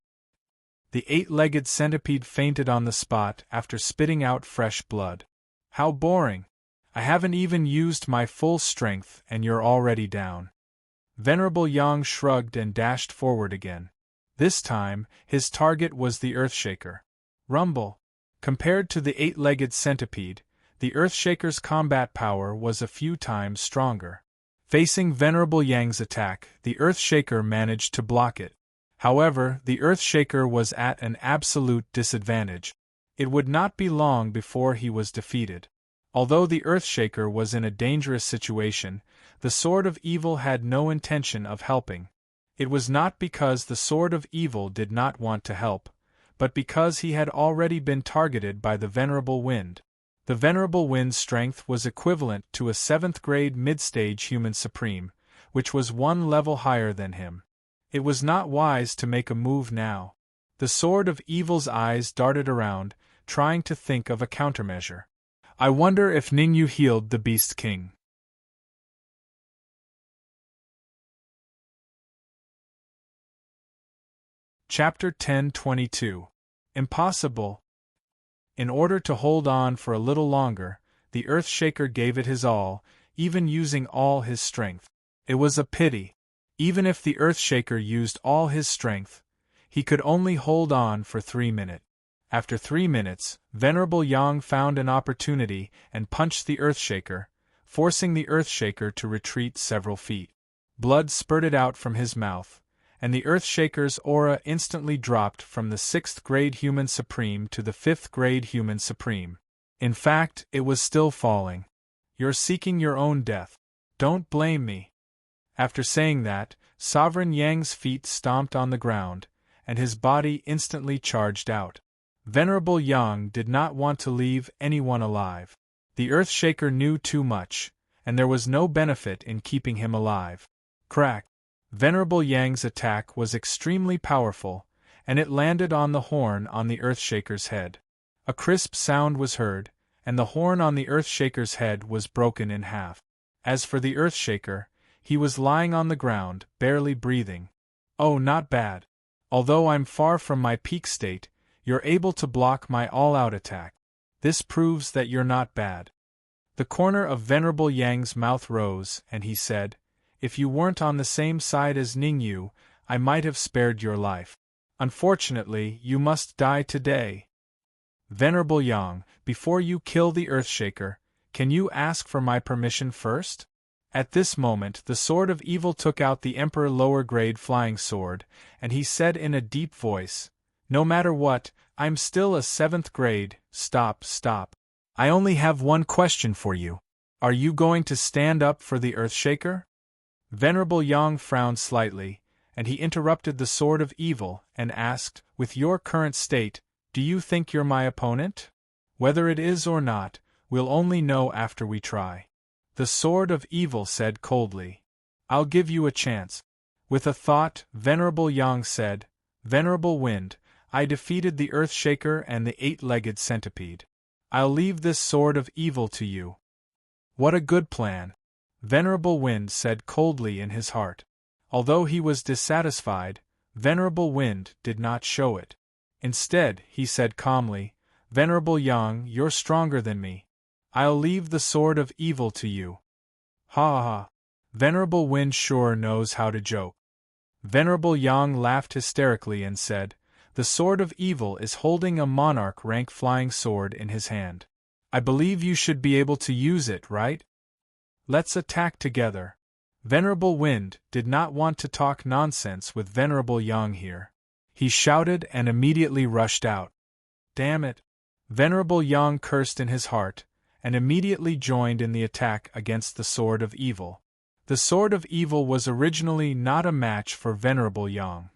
A: The 8-legged centipede fainted on the spot after spitting out fresh blood. How boring! I haven't even used my full strength and you're already down. Venerable Yang shrugged and dashed forward again. This time, his target was the Earthshaker. Rumble! Compared to the 8-legged centipede, the Earthshaker's combat power was a few times stronger. Facing Venerable Yang's attack, the Earthshaker managed to block it. However, the Earthshaker was at an absolute disadvantage. It would not be long before he was defeated. Although the Earthshaker was in a dangerous situation, the Sword of Evil had no intention of helping. It was not because the Sword of Evil did not want to help, but because he had already been targeted by the Venerable Wind. The Venerable Wind's strength was equivalent to a 7th-grade mid-stage human supreme, which was 1 level higher than him. It was not wise to make a move now. The Sword of Evil's eyes darted around, trying to think of a countermeasure. I wonder if Ningyu healed the Beast King. Chapter 10:22. Impossible. In order to hold on for a little longer, the Earthshaker gave it his all, even using all his strength. It was a pity. Even if the Earthshaker used all his strength, he could only hold on for 3 minutes. After 3 minutes, Venerable Yang found an opportunity and punched the Earthshaker, forcing the Earthshaker to retreat several feet. Blood spurted out from his mouth, and the Earthshaker's aura instantly dropped from the 6th-grade human supreme to the 5th-grade human supreme. In fact, it was still falling. You're seeking your own death. Don't blame me. After saying that, Sovereign Yang's feet stomped on the ground, and his body instantly charged out. Venerable Yang did not want to leave anyone alive. The Earthshaker knew too much, and there was no benefit in keeping him alive. Crack! Venerable Yang's attack was extremely powerful, and it landed on the horn on the Earthshaker's head. A crisp sound was heard, and the horn on the Earthshaker's head was broken in half. As for the Earthshaker, he was lying on the ground, barely breathing. Oh, not bad. Although I'm far from my peak state, you're able to block my all-out attack. This proves that you're not bad. The corner of Venerable Yang's mouth rose, and he said, "If you weren't on the same side as Ningyu, I might have spared your life. Unfortunately, you must die today. Venerable Yang, before you kill the Earthshaker, can you ask for my permission first?" At this moment the Sword of Evil took out the Emperor lower-grade flying sword, and he said in a deep voice, "No matter what, I'm still a 7th grade, stop. I only have one question for you. Are you going to stand up for the Earthshaker?" Venerable Yang frowned slightly, and he interrupted the Sword of Evil and asked, "With your current state, do you think you're my opponent? Whether it is or not, we'll only know after we try." The Sword of Evil said coldly, "I'll give you a chance." With a thought, Venerable Yang said, "Venerable Wind, I defeated the Earthshaker and the 8-legged centipede. I'll leave this Sword of Evil to you." "What a good plan," Venerable Wind said coldly in his heart. Although he was dissatisfied, Venerable Wind did not show it. Instead, he said calmly, "Venerable Yang, you're stronger than me. I'll leave the Sword of Evil to you." Ha ha ha. Venerable Wind sure knows how to joke. Venerable Yang laughed hysterically and said, "The Sword of Evil is holding a monarch rank flying sword in his hand. I believe you should be able to use it, right? Let's attack together." Venerable Wind did not want to talk nonsense with Venerable Yang here. He shouted and immediately rushed out. Damn it! Venerable Yang cursed in his heart, and immediately joined in the attack against the Sword of Evil. The Sword of Evil was originally not a match for Venerable Yang.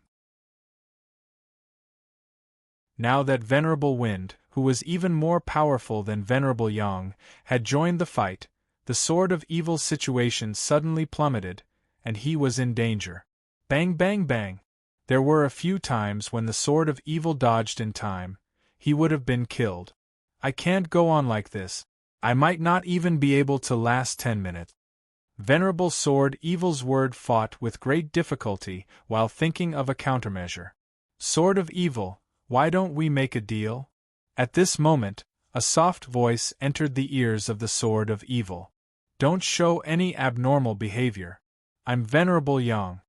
A: Now that Venerable Wind, who was even more powerful than Venerable Yang, had joined the fight, the Sword of Evil's situation suddenly plummeted, and he was in danger. Bang bang bang! There were a few times when the Sword of Evil dodged in time. He would have been killed. I can't go on like this. I might not even be able to last 10 minutes. Venerable Sword Evil's word fought with great difficulty while thinking of a countermeasure. "Sword of Evil, why don't we make a deal?" At this moment, a soft voice entered the ears of the Sword of Evil. "Don't show any abnormal behavior. I'm Venerable Yang."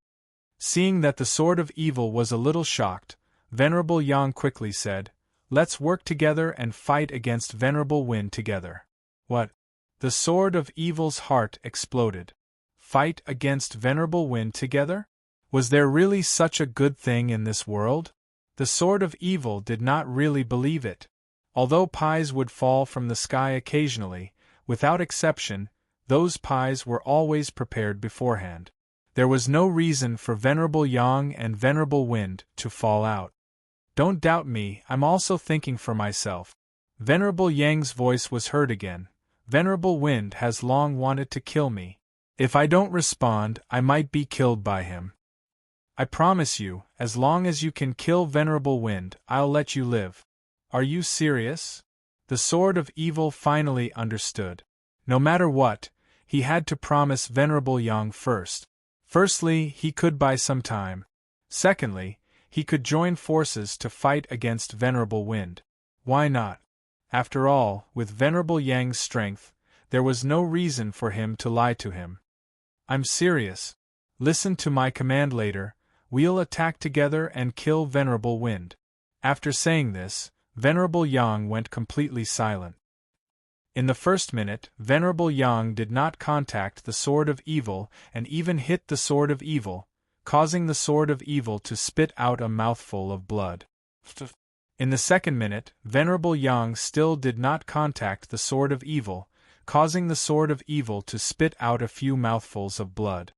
A: Seeing that the Sword of Evil was a little shocked, Venerable Yang quickly said, "Let's work together and fight against Venerable Wind together." What? The Sword of Evil's heart exploded. Fight against Venerable Wind together? Was there really such a good thing in this world? The Sword of Evil did not really believe it. Although pies would fall from the sky occasionally, without exception, those pies were always prepared beforehand. There was no reason for Venerable Yang and Venerable Wind to fall out. "Don't doubt me, I'm also thinking for myself." Venerable Yang's voice was heard again. "Venerable Wind has long wanted to kill me. If I don't respond, I might be killed by him. I promise you, as long as you can kill Venerable Wind, I'll let you live." "Are you serious?" The Sword of Evil finally understood. No matter what, he had to promise Venerable Yang first. Firstly, he could buy some time. Secondly, he could join forces to fight against Venerable Wind. Why not? After all, with Venerable Yang's strength, there was no reason for him to lie to him. "I'm serious. Listen to my command later. We'll attack together and kill Venerable Wind." After saying this, Venerable Yang went completely silent. In the first minute, Venerable Yang did not contact the Sword of Evil and even hit the Sword of Evil, causing the Sword of Evil to spit out a mouthful of blood. In the second minute, Venerable Yang still did not contact the Sword of Evil, causing the Sword of Evil to spit out a few mouthfuls of blood.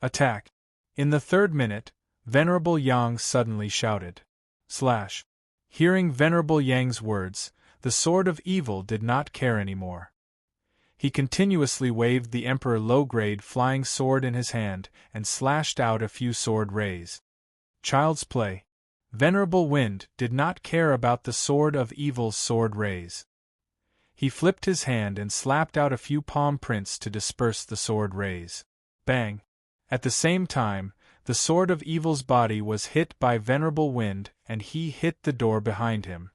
A: "Attack!" In the third minute, Venerable Yang suddenly shouted. Slash! Hearing Venerable Yang's words, the Sword of Evil did not care anymore. He continuously waved the Emperor low-grade flying sword in his hand and slashed out a few sword rays. Child's play. Venerable Wind did not care about the Sword of Evil's sword rays. He flipped his hand and slapped out a few palm prints to disperse the sword rays. Bang! At the same time, the Sword of Evil's body was hit by Venerable Wind and he hit the door behind him.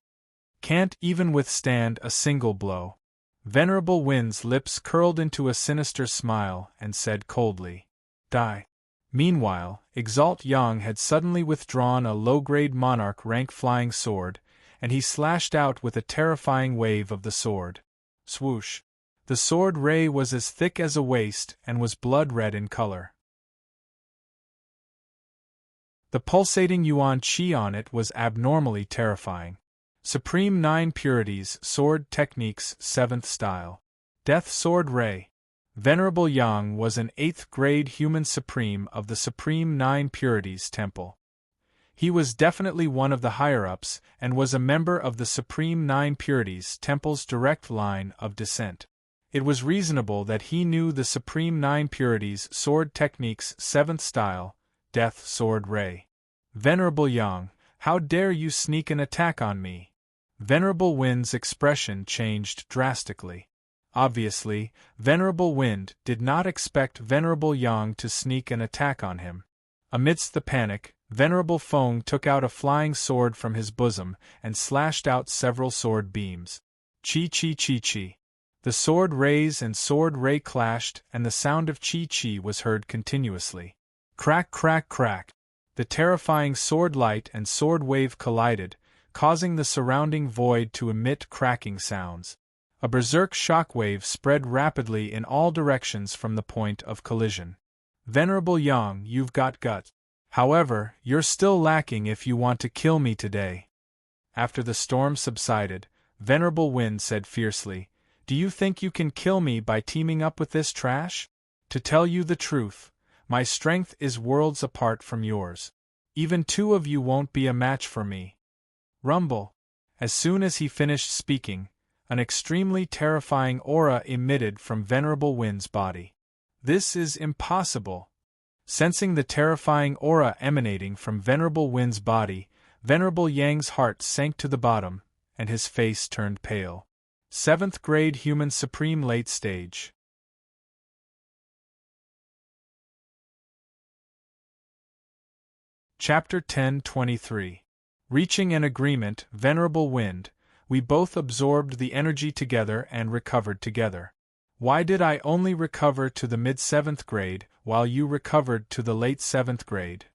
A: Can't even withstand a single blow. Venerable Wind's lips curled into a sinister smile and said coldly, "Die." Meanwhile, Exalt Yang had suddenly withdrawn a low-grade monarch rank flying sword, and he slashed out with a terrifying wave of the sword. Swoosh! The sword ray was as thick as a waist and was blood-red in color. The pulsating yuan qi on it was abnormally terrifying. Supreme 9 Purities Sword Techniques 7th Style. Death Sword Ray. Venerable Yang was an 8th grade human supreme of the Supreme 9 Purities Temple. He was definitely one of the higher-ups and was a member of the Supreme 9 Purities Temple's direct line of descent. It was reasonable that he knew the Supreme 9 Purities Sword Techniques 7th Style, Death Sword Ray. Venerable Yang, how dare you sneak an attack on me? Venerable Wind's expression changed drastically. Obviously, Venerable Wind did not expect Venerable Yang to sneak an attack on him. Amidst the panic, Venerable Feng took out a flying sword from his bosom and slashed out several sword beams. Chi. The sword rays and sword ray clashed and the sound of chi was heard continuously. Crack, crack, crack. The terrifying sword light and sword wave collided, causing the surrounding void to emit cracking sounds. A berserk shockwave spread rapidly in all directions from the point of collision. Venerable Yang, you've got guts. However, you're still lacking if you want to kill me today. After the storm subsided, Venerable Wind said fiercely, "Do you think you can kill me by teaming up with this trash? To tell you the truth, my strength is worlds apart from yours. Even two of you won't be a match for me." Rumble. As soon as he finished speaking, an extremely terrifying aura emitted from Venerable Wind's body. "This is impossible." Sensing the terrifying aura emanating from Venerable Wind's body, Venerable Yang's heart sank to the bottom, and his face turned pale. 7th grade Human Supreme Late Stage. Chapter 10-23. Reaching an agreement, Venerable Wind, we both absorbed the energy together and recovered together. Why did I only recover to the mid-7th grade, while you recovered to the late 7th grade?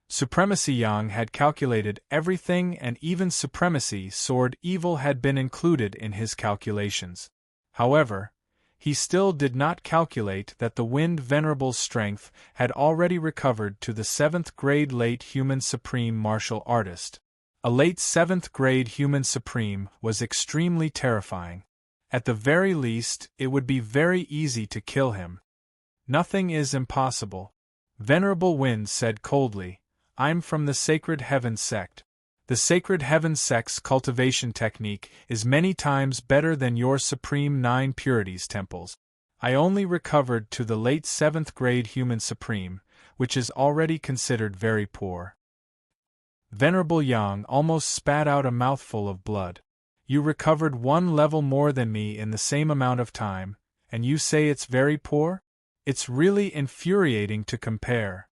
A: Supremacy Yang had calculated everything and even Supremacy Sword Evil had been included in his calculations. However, he still did not calculate that the Wind Venerable's strength had already recovered to the 7th grade late human supreme martial artist. A late 7th grade human supreme was extremely terrifying. At the very least, it would be very easy to kill him. Nothing is impossible. Venerable Wind said coldly, "I'm from the Sacred Heaven sect. The Sacred Heaven sect's cultivation technique is many times better than your Supreme 9 Purities temples. I only recovered to the late 7th grade human supreme, which is already considered very poor." Venerable Yang almost spat out a mouthful of blood. "You recovered one level more than me in the same amount of time, and you say it's very poor? It's really infuriating to compare.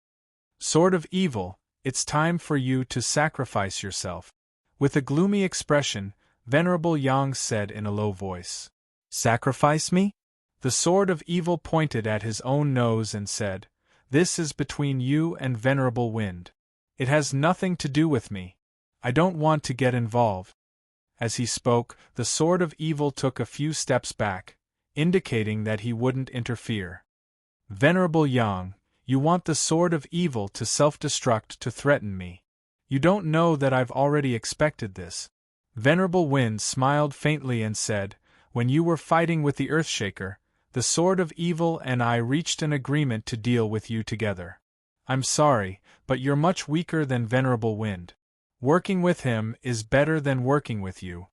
A: Sword of Evil, it's time for you to sacrifice yourself." With a gloomy expression, Venerable Yang said in a low voice, "Sacrifice me?" The Sword of Evil pointed at his own nose and said, "This is between you and Venerable Wind. It has nothing to do with me. I don't want to get involved." As he spoke, the Sword of Evil took a few steps back, indicating that he wouldn't interfere. "Venerable Yang, you want the Sword of Evil to self-destruct to threaten me. You don't know that I've already expected this." Venerable Wind smiled faintly and said, "When you were fighting with the Earthshaker, the Sword of Evil and I reached an agreement to deal with you together. I'm sorry, but you're much weaker than Venerable Wind. Working with him is better than working with you.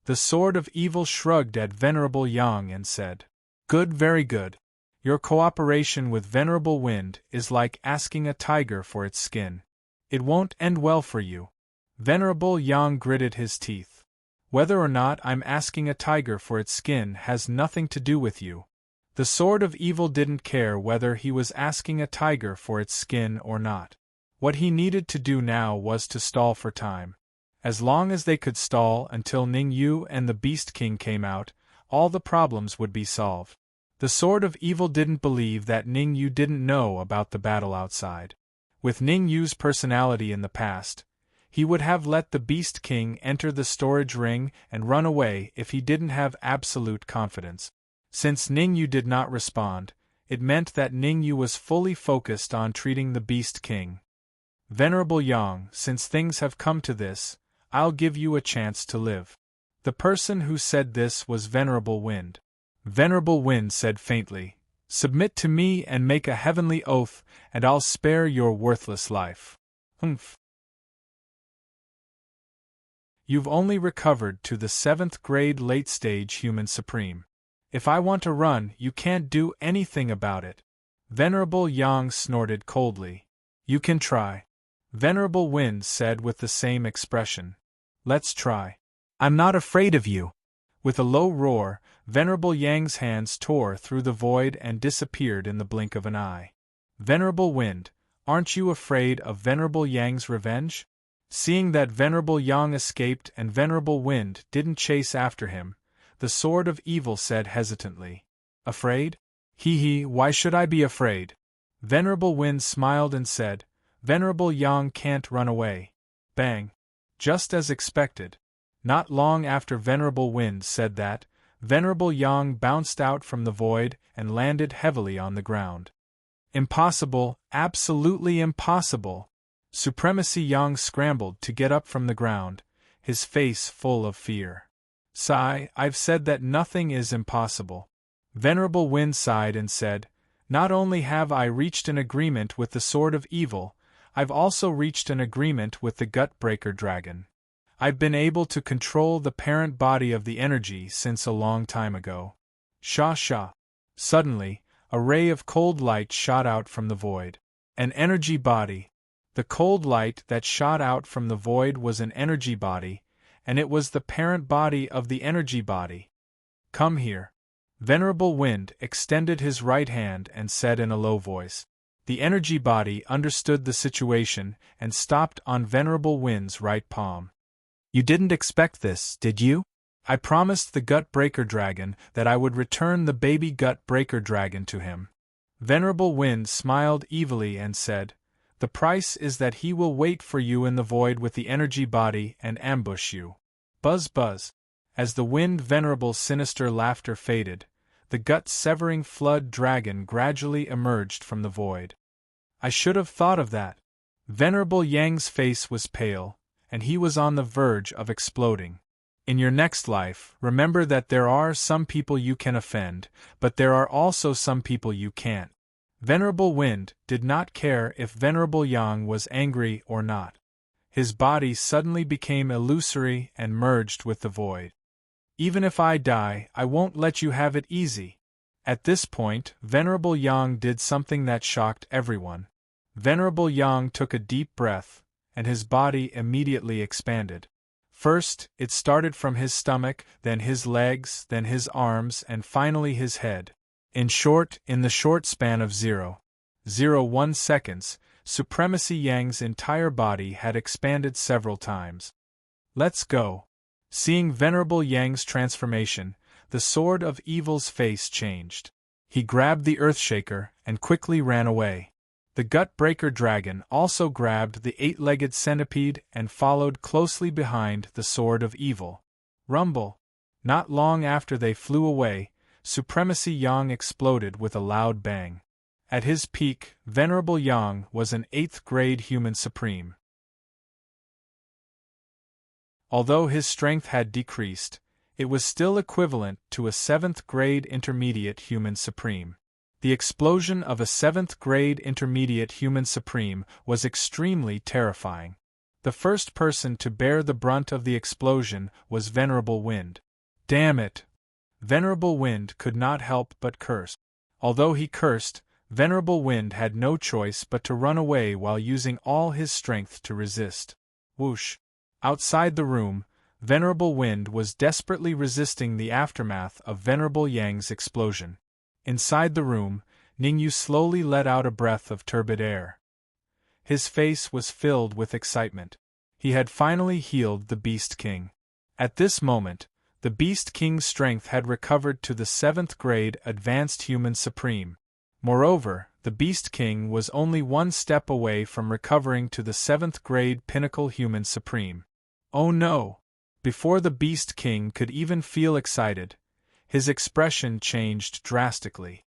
A: The Sword of Evil shrugged at Venerable Yang and said, Good, very good. Your cooperation with Venerable Wind is like asking a tiger for its skin. It won't end well for you. Venerable Yang gritted his teeth. Whether or not I'm asking a tiger for its skin has nothing to do with you. The Sword of Evil didn't care whether he was asking a tiger for its skin or not. What he needed to do now was to stall for time. As long as they could stall until Ning Yu and the Beast King came out, all the problems would be solved. The Sword of Evil didn't believe that Ning Yu didn't know about the battle outside. With Ning Yu's personality in the past, he would have let the Beast King enter the storage ring and run away if he didn't have absolute confidence. Since Ning Yu did not respond, it meant that Ning Yu was fully focused on treating the Beast King. Venerable Yang, since things have come to this, I'll give you a chance to live. The person who said this was Venerable Wind. Venerable Wind said faintly, Submit to me and make a heavenly oath, and I'll spare your worthless life. Humph. You've only recovered to the 7th grade late-stage human supreme. If I want to run, you can't do anything about it. Venerable Yang snorted coldly. You can try. Venerable Wind said with the same expression. Let's try. I'm not afraid of you. With a low roar, Venerable Yang's hands tore through the void and disappeared in the blink of an eye. Venerable Wind, aren't you afraid of Venerable Yang's revenge? Seeing that Venerable Yang escaped and Venerable Wind didn't chase after him, the Sword of Evil said hesitantly. Afraid? Hee, why should I be afraid? Venerable Wind smiled and said, Venerable Yang can't run away. Bang. Just as expected. Not long after Venerable Wind said that, Venerable Yang bounced out from the void and landed heavily on the ground. Impossible, absolutely impossible. Supremacy Yang scrambled to get up from the ground, his face full of fear. Sigh, I've said that nothing is impossible. Venerable Wind sighed and said, Not only have I reached an agreement with the Sword of Evil, I've also reached an agreement with the Gut-Breaker Dragon. I've been able to control the parent body of the energy since a long time ago. Sha. Suddenly, a ray of cold light shot out from the void. An energy body. The cold light that shot out from the void was an energy body, and it was the parent body of the energy body. Come here. Venerable Wind extended his right hand and said in a low voice. The energy body understood the situation and stopped on Venerable Wind's right palm. You didn't expect this, did you? I promised the Gut-Breaker Dragon that I would return the baby Gut-Breaker Dragon to him. Venerable Wind smiled evilly and said, The price is that he will wait for you in the void with the energy body and ambush you. Buzz. As the wind Venerable's sinister laughter faded, the gut-severing flood dragon gradually emerged from the void. I should have thought of that. Venerable Yang's face was pale, and he was on the verge of exploding. In your next life, remember that there are some people you can offend, but there are also some people you can't. Venerable Wind did not care if Venerable Yang was angry or not. His body suddenly became illusory and merged with the void. Even if I die, I won't let you have it easy. At this point, Venerable Yang did something that shocked everyone. Venerable Yang took a deep breath, and his body immediately expanded. First, it started from his stomach, then his legs, then his arms, and finally his head. In short, in the short span of 0.01 seconds, Supremacy Yang's entire body had expanded several times. Let's go. Seeing Venerable Yang's transformation, the Sword of Evil's face changed. He grabbed the Earthshaker and quickly ran away. The Gut-Breaker Dragon also grabbed the 8-legged centipede and followed closely behind the Sword of Evil. Rumble! Not long after they flew away, Supremacy Yang exploded with a loud bang. At his peak, Venerable Yang was an 8th-grade human supreme. Although his strength had decreased, it was still equivalent to a 7th-grade intermediate human supreme. The explosion of a 7th-grade intermediate human supreme was extremely terrifying. The first person to bear the brunt of the explosion was Venerable Wind. Damn it! Venerable Wind could not help but curse. Although he cursed, Venerable Wind had no choice but to run away while using all his strength to resist. Whoosh! Outside the room, Venerable Wind was desperately resisting the aftermath of Venerable Yang's explosion. Inside the room, Ningyu slowly let out a breath of turbid air. His face was filled with excitement. He had finally healed the Beast King. At this moment, the Beast King's strength had recovered to the 7th grade Advanced Human Supreme. Moreover, the Beast King was only one step away from recovering to the 7th grade Pinnacle Human Supreme. Oh no! Before the Beast King could even feel excited, his expression changed drastically.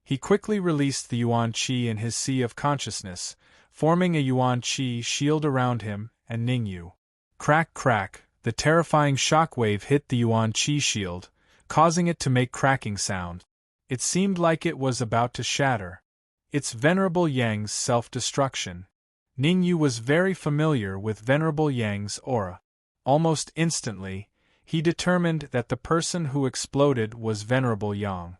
A: He quickly released the Yuan Qi in his sea of consciousness, forming a Yuan Qi shield around him and Ningyu. Crack crack, the terrifying shockwave hit the Yuan Qi shield, causing it to make cracking sound. It seemed like it was about to shatter. It's Venerable Yang's self-destruction. Ningyu was very familiar with Venerable Yang's aura. Almost instantly, he determined that the person who exploded was Venerable Yang.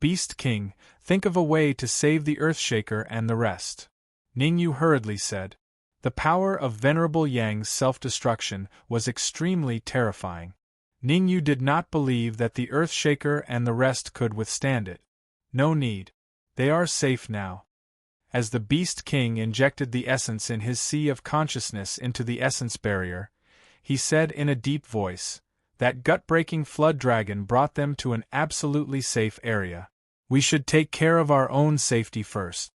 A: Beast King, think of a way to save the Earthshaker and the rest. Ningyu hurriedly said. The power of Venerable Yang's self-destruction was extremely terrifying. Ningyu did not believe that the Earthshaker and the rest could withstand it. No need. They are safe now. As the Beast King injected the essence in his sea of consciousness into the essence barrier, he said in a deep voice, that gut-breaking flood dragon brought them to an absolutely safe area. We should take care of our own safety first.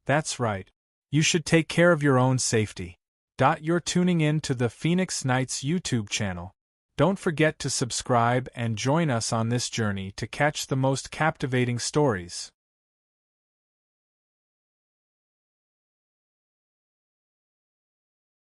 A: That's right. You should take care of your own safety. You're tuning in to the Phoenix Knights YouTube channel. Don't forget to subscribe and join us on this journey to catch the most captivating stories.